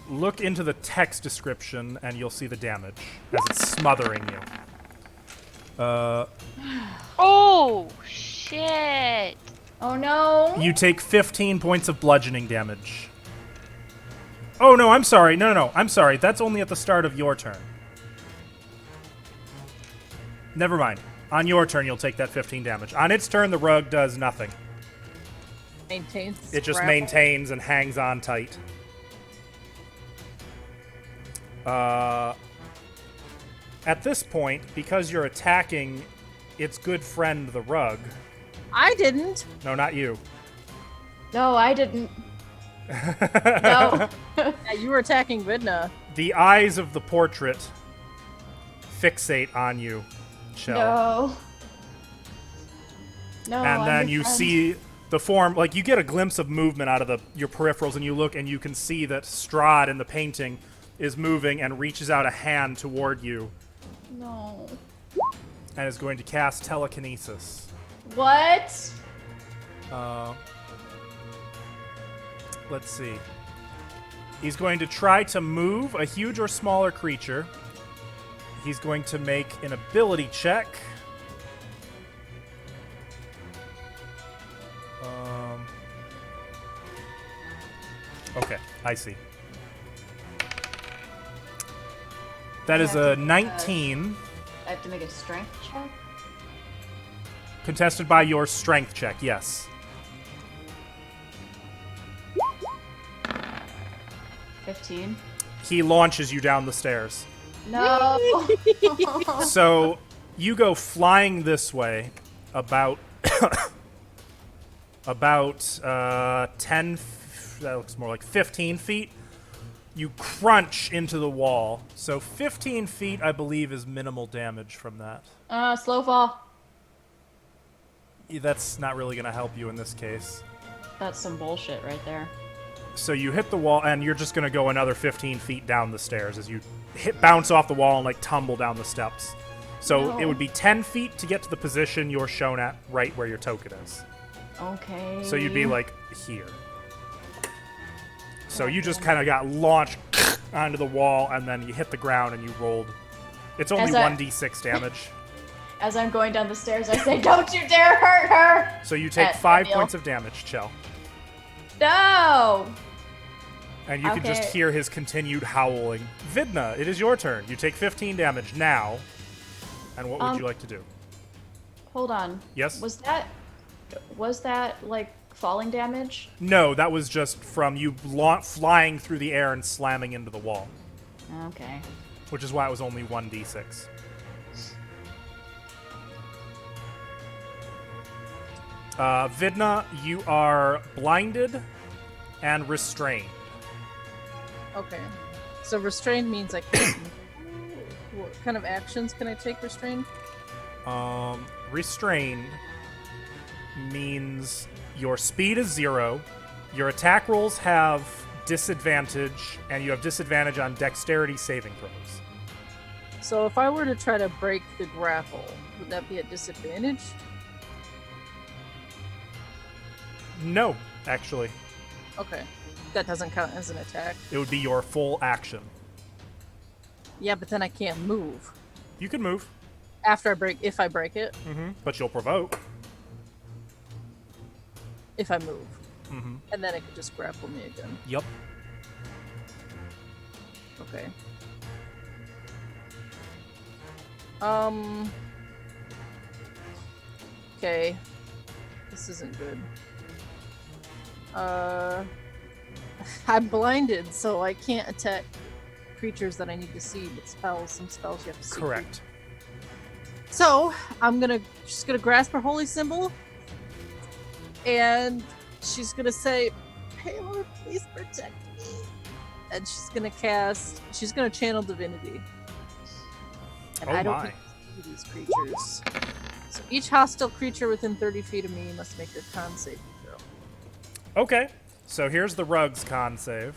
Look into the text description, and you'll see the damage as it's smothering you. Oh, shit. Oh no. You take 15 points of bludgeoning damage. Oh, no, I'm sorry. No, I'm sorry. That's only at the start of your turn. Never mind. On your turn, you'll take that 15 damage. On its turn, the rug does nothing. Maintains. It just grapple. maintains and hangs on tight. At this point, because you're attacking its good friend, the rug. I didn't. No, not you. No, I didn't. No. Yeah, you were attacking Vidna. The eyes of the portrait fixate on you, Chell. No. No. And I'm then your you friend. see the form, you get a glimpse of movement out of your peripherals, and you look and you can see that Strahd in the painting is moving and reaches out a hand toward you No. and is going to cast telekinesis. What? Let's see. He's going to try to move a huge or smaller creature. He's going to make an ability check. Okay, I see. That is a 19, I have to make a strength check. contested by your strength check, yes. 15. He launches you down the stairs. No. So you go flying this way about 10, that looks more like 15 feet. You crunch into the wall. So 15 feet, I believe, is minimal damage from that. Slow fall. That's not really going to help you in this case. That's some bullshit right there. So you hit the wall, and you're just going to go another 15 feet down the stairs as you bounce off the wall and tumble down the steps. So No. it would be 10 feet to get to the position you're shown at, right where your token is. Okay. So you'd be here. So you just kind of got launched onto the wall, and then you hit the ground and you rolled. It's only As I- 1d6 damage. As I'm going down the stairs, I say, "Don't you dare hurt her!" So you take At 5 Emil. points of damage, Chell. No. And you can just Okay. hear his continued howling. Vidna, it is your turn. You take 15 damage now. And what would you like to do? Hold on. Yes? Was that falling damage? No, that was just from you flying through the air and slamming into the wall, Okay. which is why it was only 1d6. Vidna, you are blinded and restrained. Okay. So restrained means I can't. What kind of actions can I take restrained? Restrained means your speed is 0, your attack rolls have disadvantage, and you have disadvantage on dexterity saving throws. So if I were to try to break the grapple, would that be a disadvantage? No, actually. Okay. That doesn't count as an attack. It would be your full action. Yeah, but then I can't move You can move. after I break. If I break it, But you'll provoke. if I move, and then it could just grapple me again. Yep. Okay. Okay. This isn't good. I'm blinded, so I can't attack creatures that I need to see, but spells. Some spells you have to see. Correct. So I'm just gonna grasp her holy symbol, and she's gonna say, "Paylor, please protect me." And she's gonna channel divinity. And Oh I don't my. need to see these creatures. So each hostile creature within 30 feet of me must make a con saving throw. Okay. So here's the Rug's con save.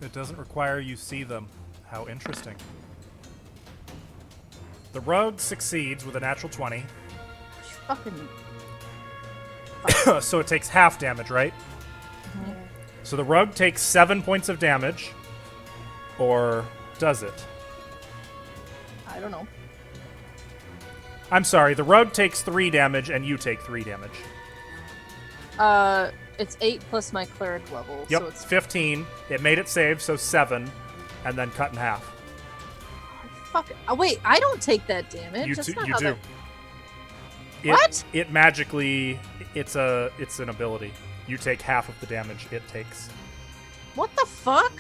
It doesn't require you see them. How interesting. The Rug succeeds with a natural 20. Fucking. So it takes half damage, right? So the Rug takes 7 points of damage. Or does it? I don't know. I'm sorry, the Rug takes 3 damage and you take 3 damage. It's 8 plus my cleric level. Yep, So it's 15. It made it save, so 7. And then cut in half. fuck. Oh, wait, I don't take that damage. You That's do. not You how do. that- It, What? It magically, it's an ability. You take half of the damage it takes. What the fuck?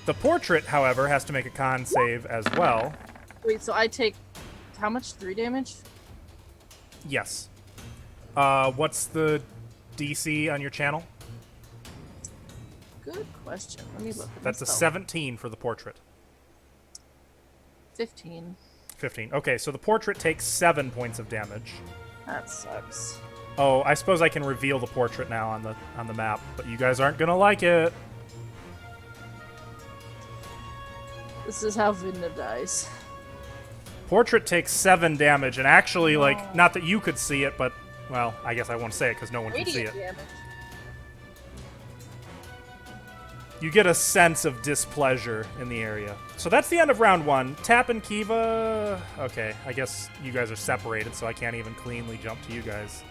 The portrait, however, has to make a con save as well. Wait, so I take how much? 3 damage? Yes. What's the DC on your channel? Good question. Let me look. At That's a myself. 17 for the portrait. 15. 15. Okay, so the portrait takes 7 points of damage. That sucks. Oh, I suppose I can reveal the portrait now on the map, but you guys aren't gonna like it. This is how Vidna dies. Portrait takes 7 damage, and actually, like, not that you could see it, but, well, I guess I won't say it because no one can see Radiant it. damage. You get a sense of displeasure in the area. So that's the end of round 1. Tap and Kiva... Okay, I guess you guys are separated, so I can't even cleanly jump to you guys.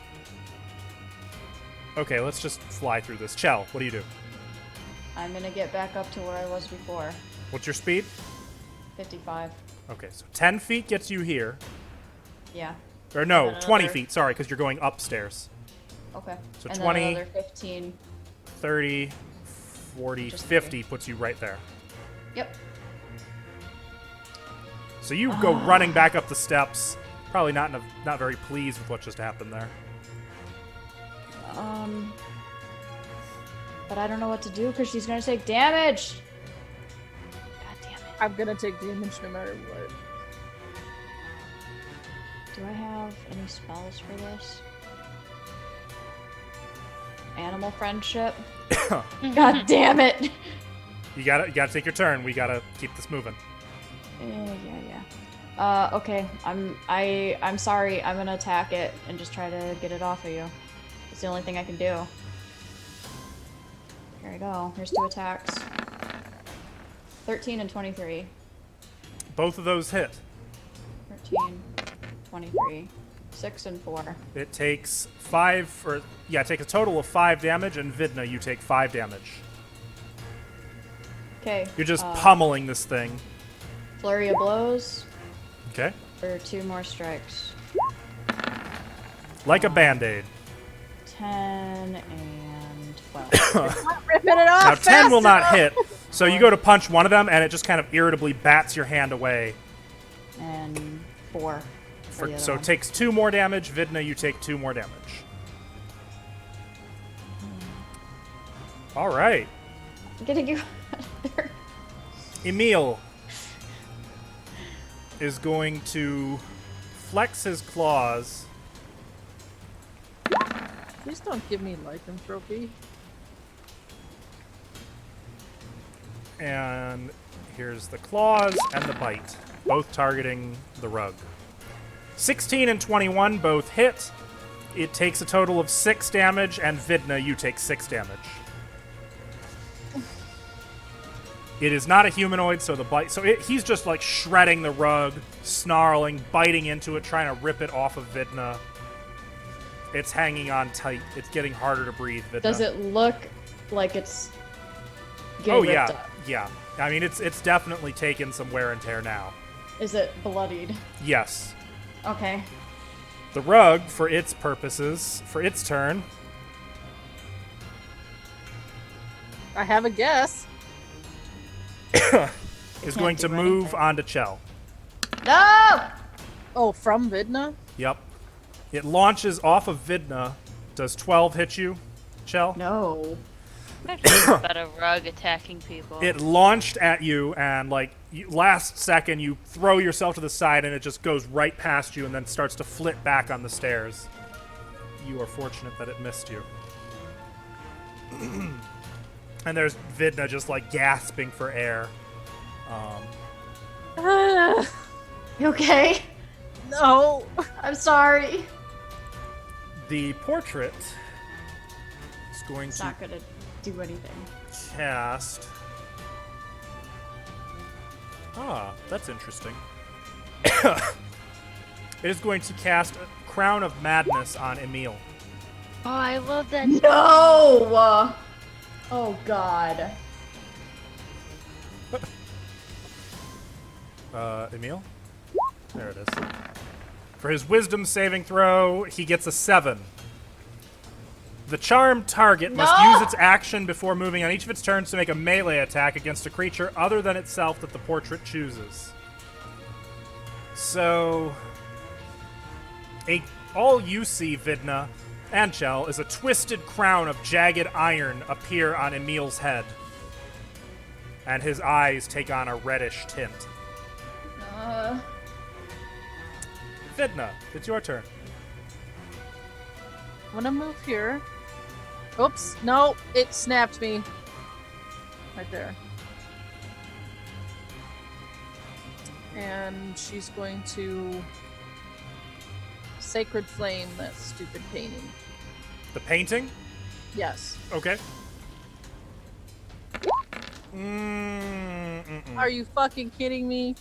Okay, let's just fly through this. Chell, what do you do? I'm gonna get back up to where I was before. What's your speed? 55. Okay, so 10 feet gets you here. Yeah. Or no, And 20 another- feet, sorry, because you're going upstairs. Okay. So and 20. then another 15. 30, 40, Just 50 puts you right there. Yep. So you go running back up the steps, probably not very pleased with what just happened there. But I don't know what to do because she's gonna take damage. God damn it. I'm gonna take damage no matter what. Do I have any spells for this? Animal friendship. God damn it. You gotta take your turn. We gotta keep this moving. Yeah. Okay. I'm sorry. I'm gonna attack it and just try to get it off of you. It's the only thing I can do. Here I go. Here's 2 attacks. 13 and 23. Both of those hit. 13, 23. 6 and 4. It takes 5, or yeah, it takes a total of 5 damage, and Vidna, you take 5 damage. Okay. You're just pummeling this thing. Flurry of blows Okay? for 2 more strikes. Like a band-aid. 10 and 12. Ripping it off. Now 10 will fast not enough! hit, so you go to punch one of them, and it just kind of irritably bats your hand away. and 4. For the other So one. it takes 2 more damage. Vidna, you take 2 more damage. All right. I'm getting you out of there. Emil is going to flex his claws. Please don't give me lycanthropy. And here's the claws and the bite, both targeting the rug. 16 and 21 both hit. It takes a total of 6 damage, and Vidna, you take 6 damage. It is not a humanoid, so he's just like shredding the rug, snarling, biting into it, trying to rip it off of Vidna. It's hanging on tight. It's getting harder to breathe, Vidna. Does it look like it's getting ripped up? Yeah. I mean, it's definitely taken some wear and tear now. Is it bloodied? Yes. Okay. The rug, for its purposes, for its turn, I have a guess. is going to move onto Chell. No! Oh, from Vidna? Yep. It launches off of Vidna. Does 12 hit you, Chell? No. About a rug attacking people. It launched at you, and last second, you throw yourself to the side, and it just goes right past you, and then starts to flit back on the stairs. You are fortunate that it missed you. And there's Vidna just gasping for air. You okay? No. I'm sorry. The portrait is going It's to not gonna do anything. cast. That's interesting. It is going to cast a Crown of Madness on Emil. Oh, I love that. No! Oh god. Emil? There it is. For his wisdom saving throw, he gets a 7. The charmed target must use its action before moving on each of its turns to make a melee attack against a creature other than itself that the portrait chooses. So, all you see, Vidna and Chell, is a twisted crown of jagged iron appear on Emil's head. And his eyes take on a reddish tint. Vidna, it's your turn. I'm gonna move here. Oops, no, it snapped me. Right there. And she's going to Sacred Flame that stupid painting. The painting? Yes. Okay. Are you fucking kidding me?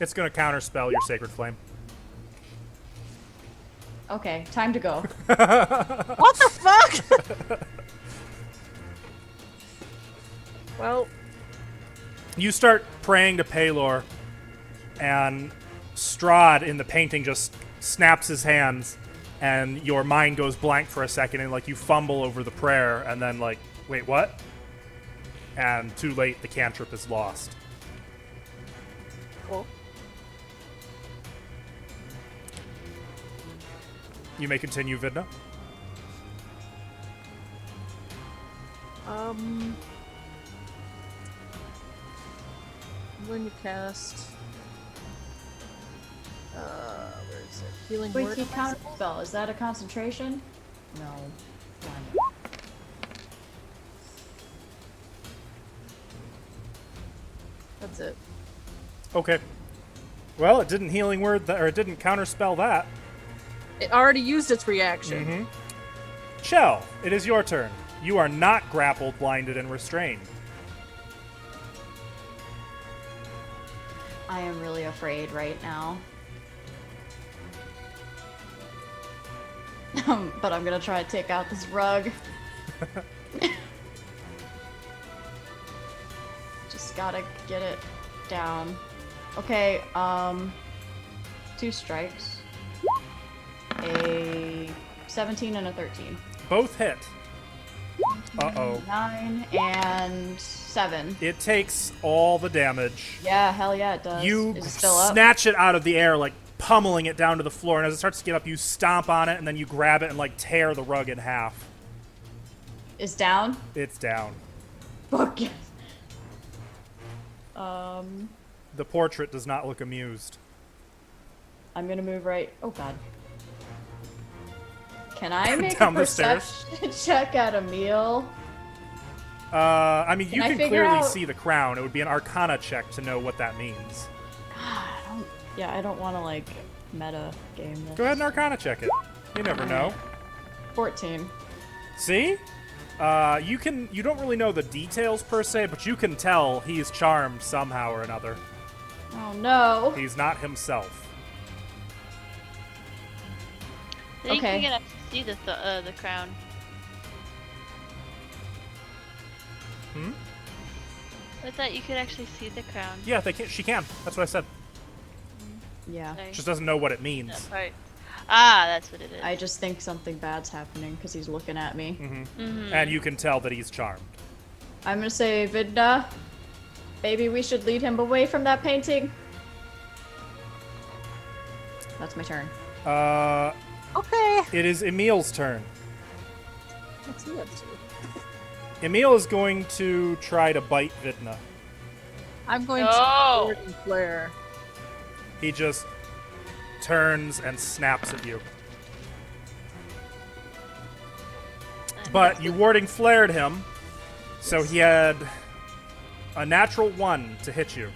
It's going to counterspell your Sacred Flame. Okay, time to go. What the fuck? Well, You start praying to Paylor, and Strahd in the painting just snaps his hands, and your mind goes blank for a second, and you fumble over the prayer, and then wait, what? And too late, the cantrip is lost. cool. You may continue, Vidna. I'm going to cast. Where is it? Healing Wait, Word. he counter spell. Is that a concentration? No. Darn it. That's it. Okay. Well, it didn't healing word that, or it didn't counterspell that. It already used its reaction. Mm-hmm. Chell, it is your turn. You are not grappled, blinded, and restrained. I am really afraid right now. But I'm gonna try to take out this rug. Just gotta get it down. Okay, 2 strikes. A 17 and a 13. Both hit. Uh-oh. 9 and 7. It takes all the damage. Yeah, hell yeah, it does. You Is it still up? snatch it out of the air, pummeling it down to the floor, and as it starts to get up, you stomp on it, and then you grab it and, tear the rug in half. Is down? It's down. Fuck yes. The portrait does not look amused. I'm gonna move right. Oh god. Can I make Down a the stairs? perception check at Emil? I mean, you I can figure clearly out- see the crown. It would be an Arcana check to know what that means. God, I don't want to meta game this. Go ahead and Arcana check it. You never know. 14. See? You don't really know the details per se, but you can tell he's charmed somehow or another. Oh no. He's not himself. I think Okay. we can actually see the crown. Hmm? I thought you could actually see the crown. Yeah, she can. That's what I said. Yeah. Sorry. Just doesn't know what it means. That part. Ah, that's what it is. I just think something bad's happening because he's looking at me. Mhm. And you can tell that he's charmed. I'm gonna say, Vidna, maybe we should lead him away from that painting. That's my turn. Okay. It is Emil's turn. What's he up to? Emil is going to try to bite Vidna. I'm going Oh. to Gordon Flare. He just turns and snaps at you. But you warding flared him, so he had a natural 1 to hit you.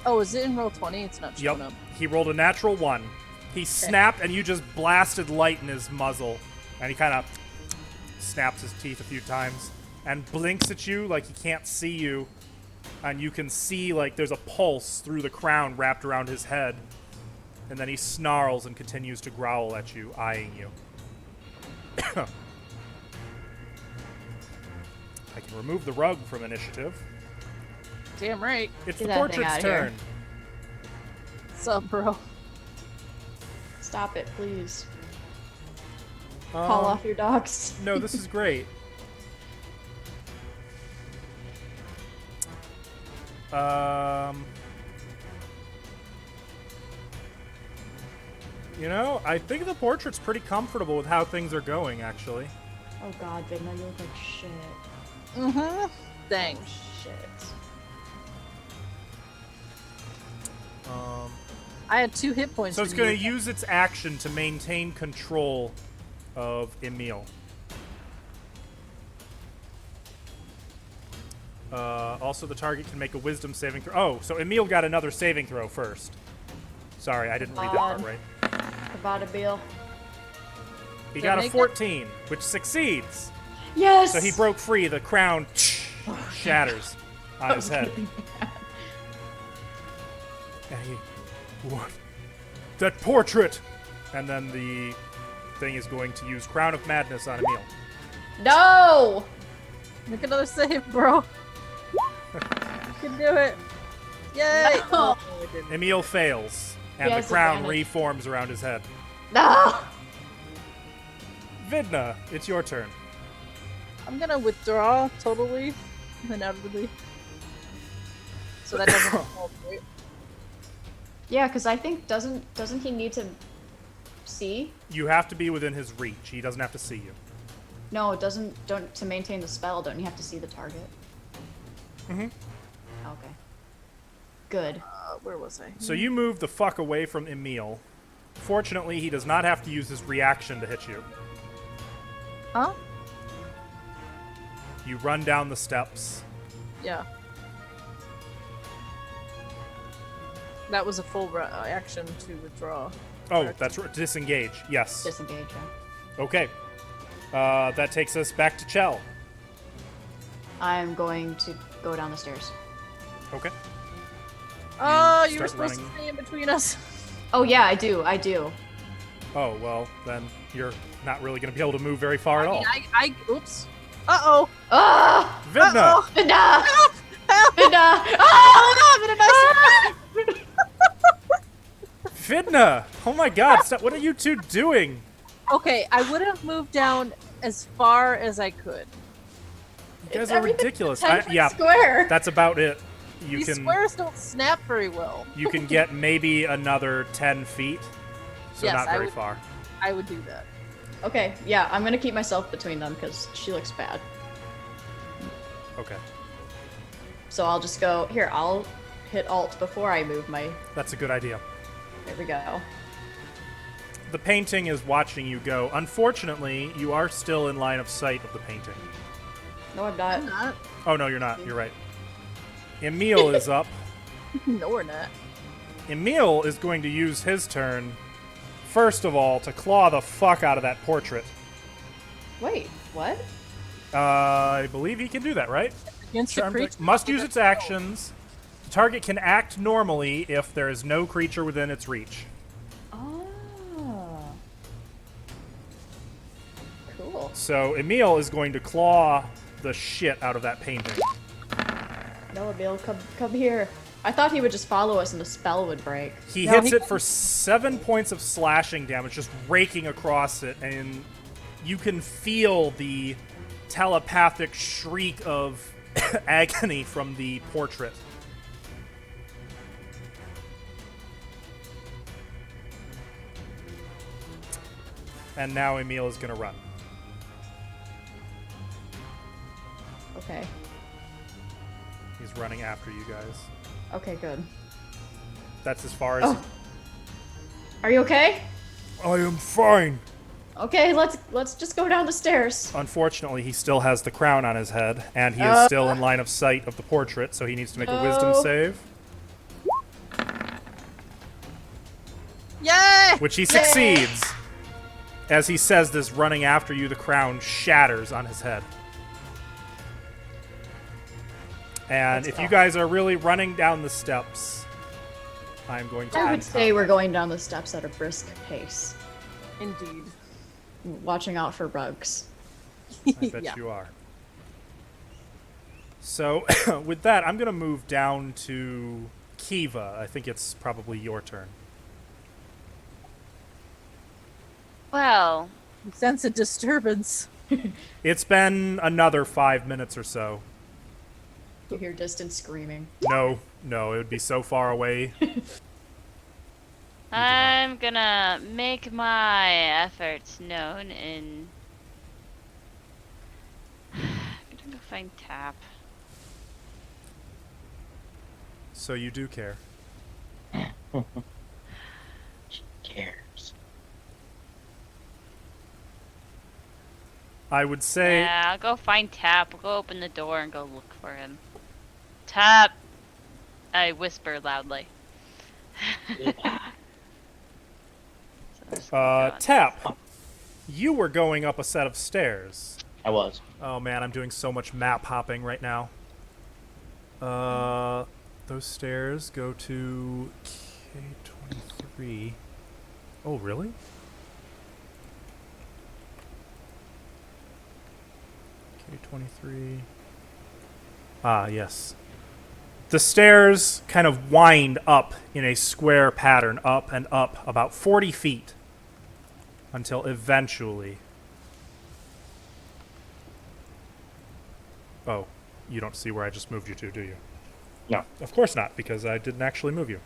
Oh, is it in roll 20? It's not showing Yep. up. He rolled a natural 1. He snapped, and you just blasted light in his muzzle. And he kind of snaps his teeth a few times and blinks at you like he can't see you. And you can see, like, there's a pulse through the crown wrapped around his head. And then he snarls and continues to growl at you, eyeing you. I can remove the rug from initiative. Damn right. It's Get the that thing portrait's outta here. turn. What's up, bro? Stop it, please. Call off your dogs. No, this is great. You know, I think the portrait's pretty comfortable with how things are going, actually. Oh god, Vidna, you look like shit. Mm-hmm. Dang. Shit. I had 2 hit points. So it's when going to you- use its action to maintain control of Emil. Also, the target can make a wisdom saving throw. Oh, so Emil got another saving throw first. Sorry, I didn't read that part right. Kavada Beal. He Did got I a make it? 14, which succeeds. Yes! So he broke free. The crown shatters on his head. And he, what? That portrait! And then the thing is going to use Crown of Madness on Emil. No! Make another save, bro. You can do it. Yay! No. I didn't. Emil fails, and He the has crown advantage. reforms around his head. No! Vidna, it's your turn. I'm gonna withdraw totally and utterly. So that doesn't help, right? Yeah, because I think doesn't he need to see? You have to be within his reach. He doesn't have to see you. No, it doesn't. Don't to maintain the spell. Don't you have to see the target? Mhm. Okay. Good. Where was I? So you move the fuck away from Emil. Fortunately, he does not have to use his reaction to hit you. Huh? You run down the steps. Yeah. That was a full action to withdraw. Oh, that's right. Disengage. Yes. Disengage. Yeah. Okay. That takes us back to Chell. I'm going to go down the stairs. Okay. Oh, you were start supposed running. to stay in between us. Oh yeah, I do. I do. Oh, well, then you're not really going to be able to move very far at all. Oops. Uh-oh. Ah! Vidna! Vidna! Help! Vidna! Oh, no, Vidna! Oh my god, stop. What are you two doing? Okay, I would have moved down as far as I could. You guys are ridiculous. Yeah, Square. that's about it. You These can squares don't snap very well. you can get maybe another 10 feet. So Yes, not I very would- far. I would do that. Okay. Yeah, I'm gonna keep myself between them because she looks bad. Okay. So I'll just go here. I'll hit Alt before I move my. That's a good idea. There we go. The painting is watching you go. Unfortunately, you are still in line of sight of the painting. No, I'm not. I'm not. Oh no, you're not. You're right. Emil is up. No, we're not. Emil is going to use his turn, first of all, to claw the fuck out of that portrait. Wait, what? I believe he can do that, right? Against a Charmed creature? must use its actions. The target can act normally if there is no creature within its reach. Oh. Cool. So Emil is going to claw the shit out of that painting. No, Emil, come here. I thought he would just follow us and the spell would break. He No, hits he- it for 7 points of slashing damage, just raking across it, and you can feel the telepathic shriek of agony from the portrait. And now Emil is going to run. Okay. He's running after you guys. Okay, good. That's as far as... Oh. Are you okay? I am fine. Okay, let's just go down the stairs. Unfortunately, he still has the crown on his head, and he is still in line of sight of the portrait, so he needs to make a wisdom No. save, Yay! which he succeeds. As he says this, running after you, the crown shatters on his head. And That's if you tough. guys are really running down the steps, I'm going to I would end say combat. we're going down the steps at a brisk pace, Indeed. watching out for bugs. I bet Yeah. you are. So, with that, I'm going to move down to Kiva. I think it's probably your turn. Well, Sense a disturbance. It's been another 5 minutes or so. You hear distant screaming. No, it would be so far away. I'm gonna make my efforts known and I'm gonna go find Tap. So you do care. She cares. I would say Yeah, I'll go find Tap. I'll go open the door and go look for him. Tap! I whisper loudly. So I'm just gonna go on. Tap. You were going up a set of stairs. I was. Oh man, I'm doing so much map hopping right now. Those stairs go to K23. Oh, really? K23. Ah, yes. The stairs kind of wind up in a square pattern, up and up, about 40 feet, until eventually... Oh, you don't see where I just moved you to, do you? No. Of course not, because I didn't actually move you.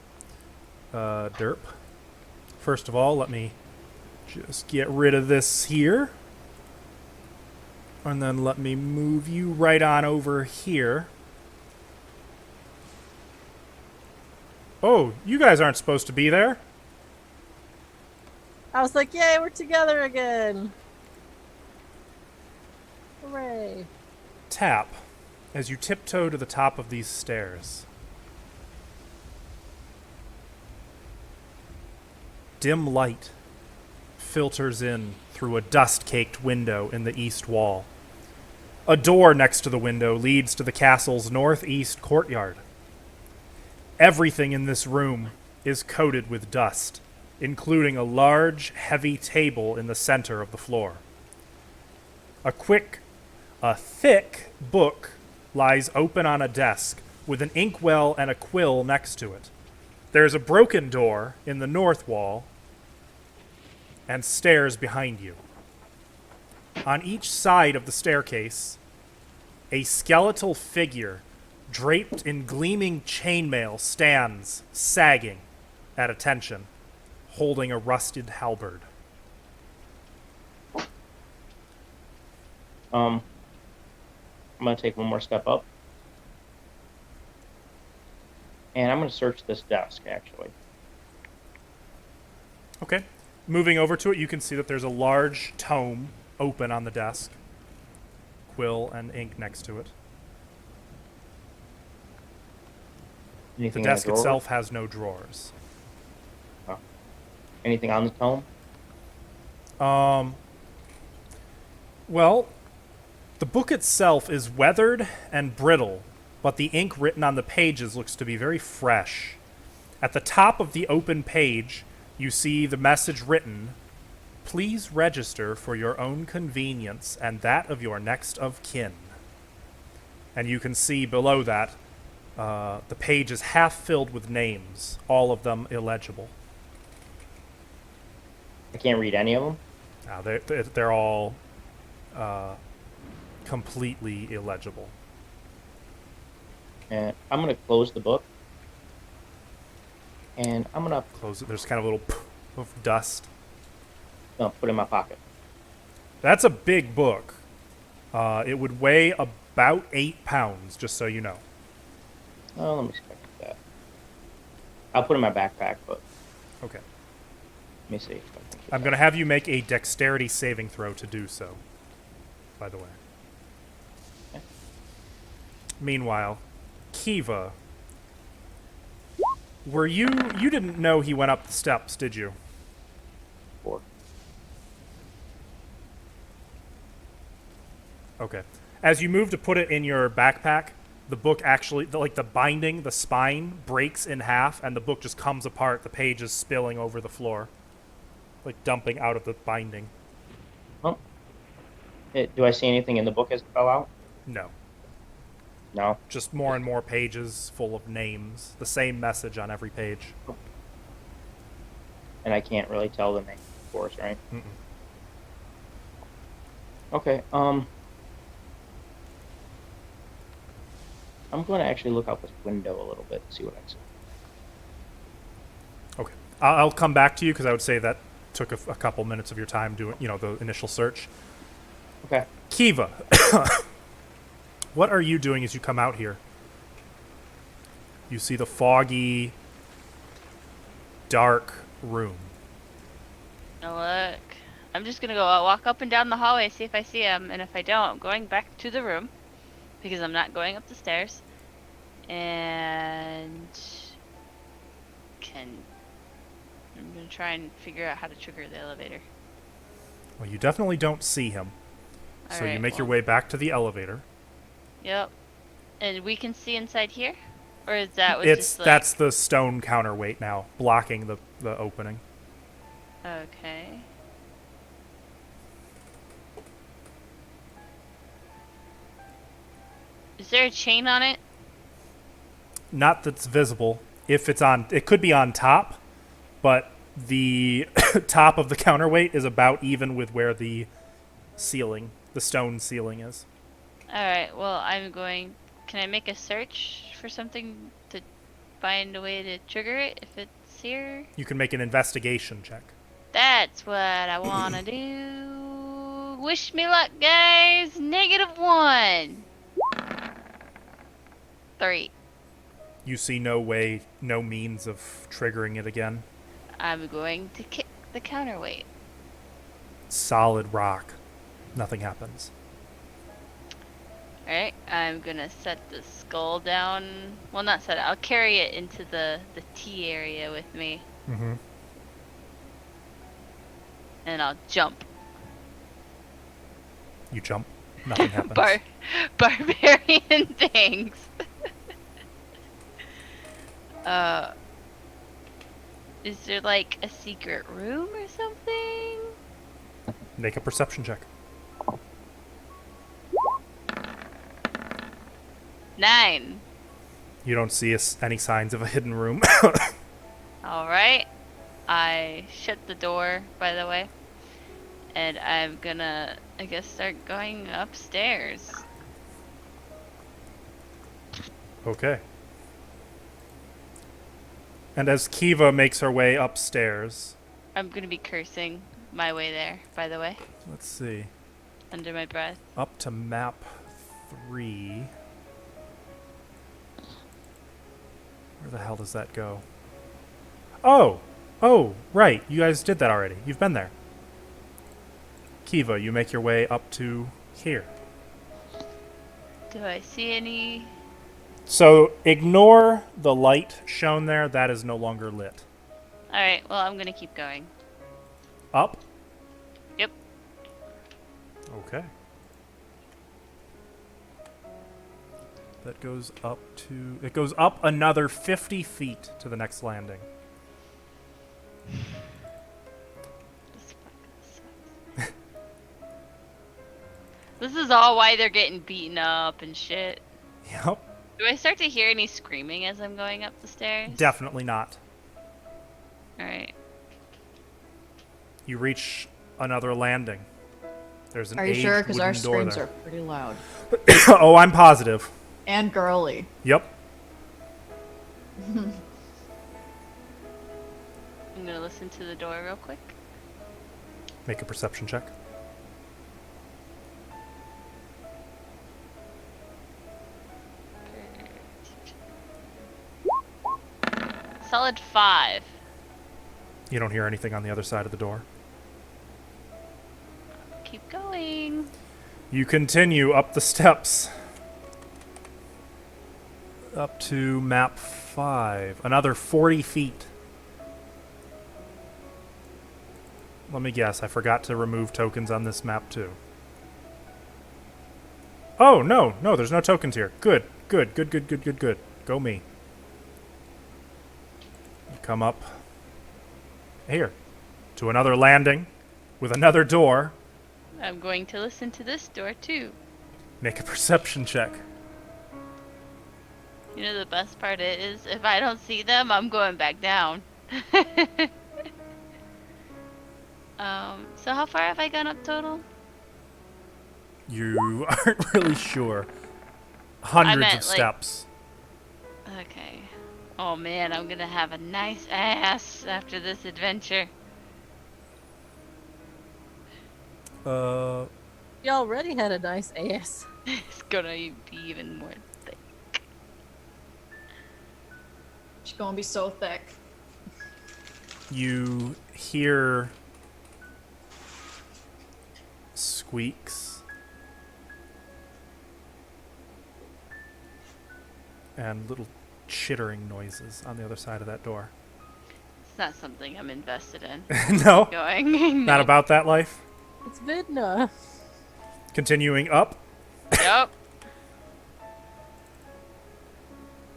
Derp. First of all, let me just get rid of this here. And then let me move you right on over here. Oh, you guys aren't supposed to be there. I was like, yay, we're together again. Hooray. Tap as you tiptoe to the top of these stairs. Dim light filters in through a dust-caked window in the east wall. A door next to the window leads to the castle's northeast courtyard. Everything in this room is coated with dust, including a large, heavy table in the center of the floor. A thick book lies open on a desk with an inkwell and a quill next to it. There is a broken door in the north wall and stairs behind you. On each side of the staircase, a skeletal figure draped in gleaming chainmail stands, sagging at attention, holding a rusted halberd. I'm gonna take one more step up, and I'm gonna search this desk. Actually, Okay. Moving over to it, you can see that there's a large tome open on the desk. Quill and ink next to it. The anything in the desk drawer? itself has no drawers. Anything on the tome? Well, The book itself is weathered and brittle, but the ink written on the pages looks to be very fresh. At the top of the open page, you see the message written, "Please register for your own convenience and that of your next of kin." And you can see below that, the page is half filled with names, all of them illegible. I can't read any of them. They're all completely illegible. And I'm gonna close the book. And I'm gonna Close it. There's kind of a little poof of dust. put it in my pocket. That's a big book. It would weigh about 8 pounds, just so you know. Oh, let me check that. I'll put it in my backpack, but Okay. let me see. If I can get I'm going to have you make a dexterity saving throw to do so, by the way. Okay. Meanwhile, Kiva, you didn't know he went up the steps, did you? 4. Okay. As you move to put it in your backpack, the book actually, the binding, the spine breaks in half, and the book just comes apart. The page is spilling over the floor, like dumping out of the binding. Oh. Do I see anything in the book as it fell out? No. No. Just more and more pages full of names. The same message on every page. And I can't really tell the name, of course, right? Mm-mm. Okay. I'm going to actually look out this window a little bit and see what I see. Okay. I'll come back to you because I would say that took a couple minutes of your time doing, the initial search. Okay. Kiva, what are you doing as you come out here? You see the foggy, dark room. Now look, I'm just gonna go walk up and down the hallway, see if I see him, and if I don't, I'm going back to the room because I'm not going up the stairs. And I'm gonna try and figure out how to trigger the elevator. Well, you definitely don't see him. So you Alright, make your well- way back to the elevator. Yep. And we can see inside here, or is that was It's just like that's the stone counterweight now, blocking the opening. okay? Is there a chain on it? Not that's visible. If it's on, it could be on top, but the top of the counterweight is about even with where the ceiling, the stone ceiling is. Alright, well, I'm going. Can I make a search for something to find a way to trigger it if it's here? You can make an investigation check. That's what I want to do. Wish me luck, guys. -1. 3. You see no way, no means of triggering it again. I'm going to kick the counterweight. Solid rock. Nothing happens. Alright, I'm gonna set the skull down. Well, not set it. I'll carry it into the T area with me. Mm-hmm. And I'll jump. You jump. Nothing happens. Barbarian things. Is there like a secret room or something? Make a perception check. 9. You don't see any signs of a hidden room. Alright. I shut the door, by the way. And I'm gonna, I guess, start going upstairs. Okay. And as Kiva makes her way upstairs, I'm gonna be cursing my way there, by the way, let's see, under my breath. up to map 3. Where the hell does that go? Oh, right. You guys did that already. You've been there. Kiva, you make your way up to here. Do I see any? So ignore the light shown there. That is no longer lit. Alright, well, I'm gonna keep going. Up? Yep. Okay. That goes up to... It goes up another 50 feet to the next landing. This fucking sucks. This is all why they're getting beaten up and shit. Yep. Do I start to hear any screaming as I'm going up the stairs? Definitely not. Alright. You reach another landing. There's an Are you aged sure? Because our wooden door screams there. are pretty loud. Oh, I'm positive. And girly. Yep. I'm gonna listen to the door real quick. Make a perception check. Solid 5. You don't hear anything on the other side of the door. Keep going. You continue up the steps. Up to map 5. Another 40 feet. Let me guess, I forgot to remove tokens on this map too. Oh, no, there's no tokens here. Good. Go me. You come up here to another landing with another door. I'm going to listen to this door too. Make a perception check. You know the best part is, if I don't see them, I'm going back down. So how far have I gone up total? You aren't really sure. Hundreds meant, of like- steps. Okay. Oh man, I'm gonna have a nice ass after this adventure. You already had a nice ass. It's gonna be even more thick. She's gonna be so thick. You hear squeaks and little chittering noises on the other side of that door. It's not something I'm invested in. No, Going. not about that life. It's Vidna. Continuing up. Yep.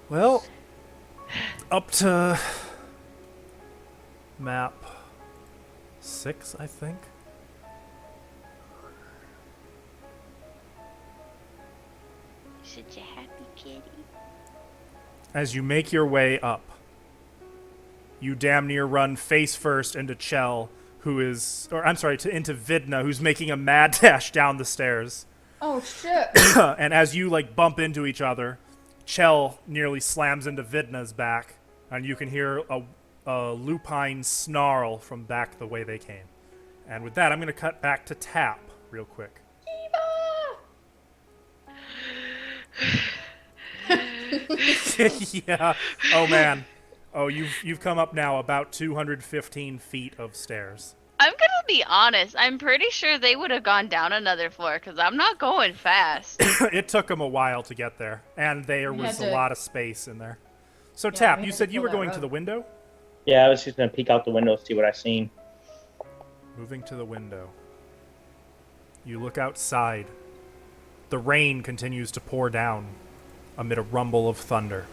Well, up to map 6, I think. Such a happy kitty. As you make your way up, you damn near run face first into Chell, who is, or I'm sorry, into Vidna, who's making a mad dash down the stairs. Oh shit! And as you like bump into each other, Chell nearly slams into Vidna's back, and you can hear a lupine snarl from back the way they came. And with that, I'm going to cut back to Tap real quick. Yeah. Oh man. Oh, you've come up now about 215 feet of stairs. I'm gonna be honest. I'm pretty sure they would have gone down another floor because I'm not going fast. It took them a while to get there, and there We was had a to- lot of space in there. So Yeah, Tap, we you had said to you fill were that going to road. the window? Yeah, I was just gonna peek out the window, see what I seen. Moving to the window. You look outside. The rain continues to pour down amid a rumble of thunder.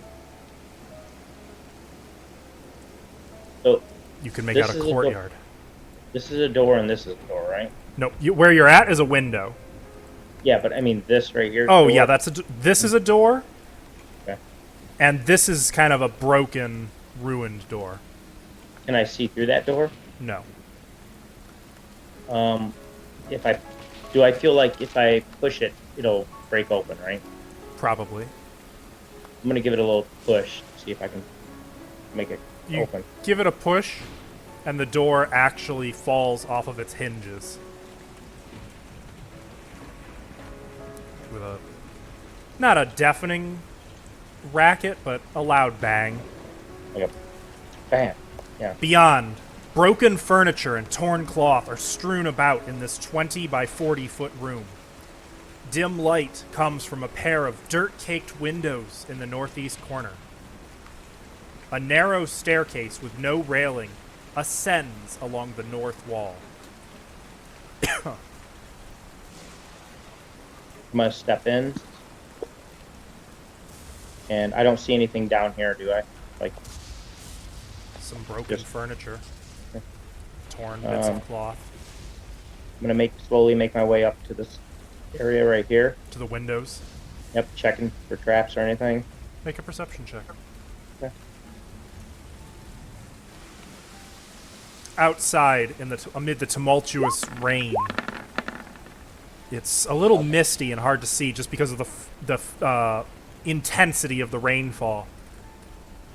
So You can make This out a is a door. courtyard. this is a door and this is a door, right? No, where you're at is a window. Yeah, but I mean this right here. Oh door? yeah, this is a door, Okay. and this is kind of a broken, ruined door. Can I see through that door? No. If I do, I feel like if I push it, it'll break open, right? Probably. I'm gonna give it a little push, see if I can make it You open. give it a push, and the door actually falls off of its hinges. With a... not a deafening racket, but a loud bang. Like a bam. Yeah. Beyond, broken furniture and torn cloth are strewn about in this 20 by 40 foot room. Dim light comes from a pair of dirt-caked windows in the northeast corner. A narrow staircase with no railing ascends along the north wall. I'm gonna step in. And I don't see anything down here, do I? Like, Some broken Just- furniture. Torn bits of cloth. I'm gonna slowly make my way up to this area right here. To the windows. Yep, checking for traps or anything. Make a perception check. Okay. Outside, amid the tumultuous rain, it's a little misty and hard to see just because of the intensity of the rainfall.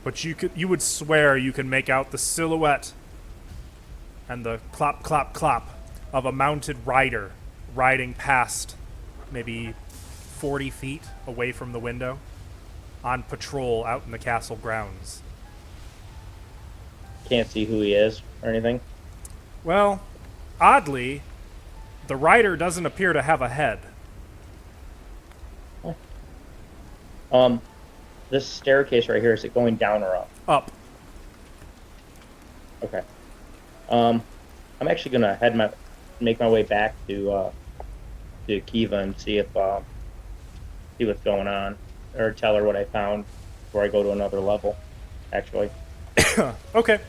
But you would swear you can make out the silhouette and the clop, clop, clop of a mounted rider riding past maybe 40 feet away from the window on patrol out in the castle grounds. Can't see who he is or anything. Well, oddly, the rider doesn't appear to have a head. This staircase right here, is it going down or up? Up. Okay. I'm actually gonna make my way back to Kiva and see what's going on, or tell her what I found before I go to another level. Actually. Okay.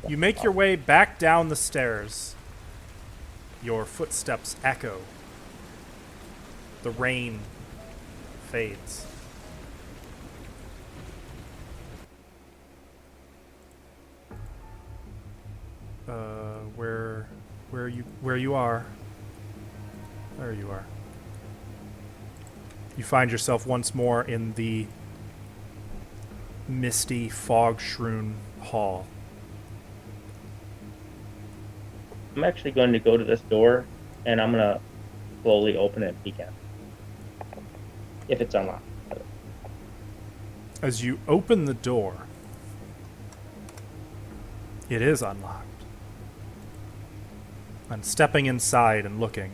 You make your way back down the stairs. Your footsteps echo. The rain fades. Where you are. There you are. You find yourself once more in the misty, fog-strewn hall. I'm actually going to go to this door, and I'm gonna slowly open it and peek in. If it's unlocked. As you open the door, it is unlocked. And stepping inside and looking,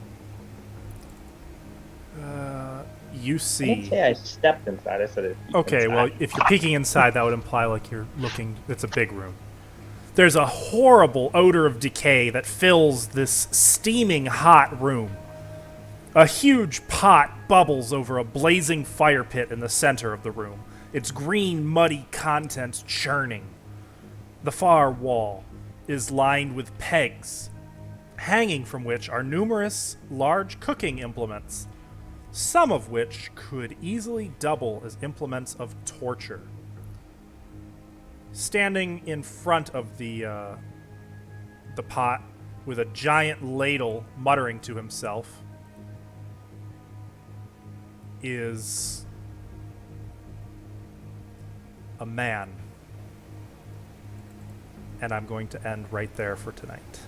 you I see... didn't say I stepped inside. I said it. Okay, inside. well, if you're peeking inside, that would imply like you're looking... It's a big room. There's a horrible odor of decay that fills this steaming hot room. A huge pot bubbles over a blazing fire pit in the center of the room, its green, muddy contents churning. The far wall is lined with pegs, hanging from which are numerous large cooking implements, some of which could easily double as implements of torture. Standing in front of the pot with a giant ladle muttering to himself is a man. And I'm going to end right there for tonight.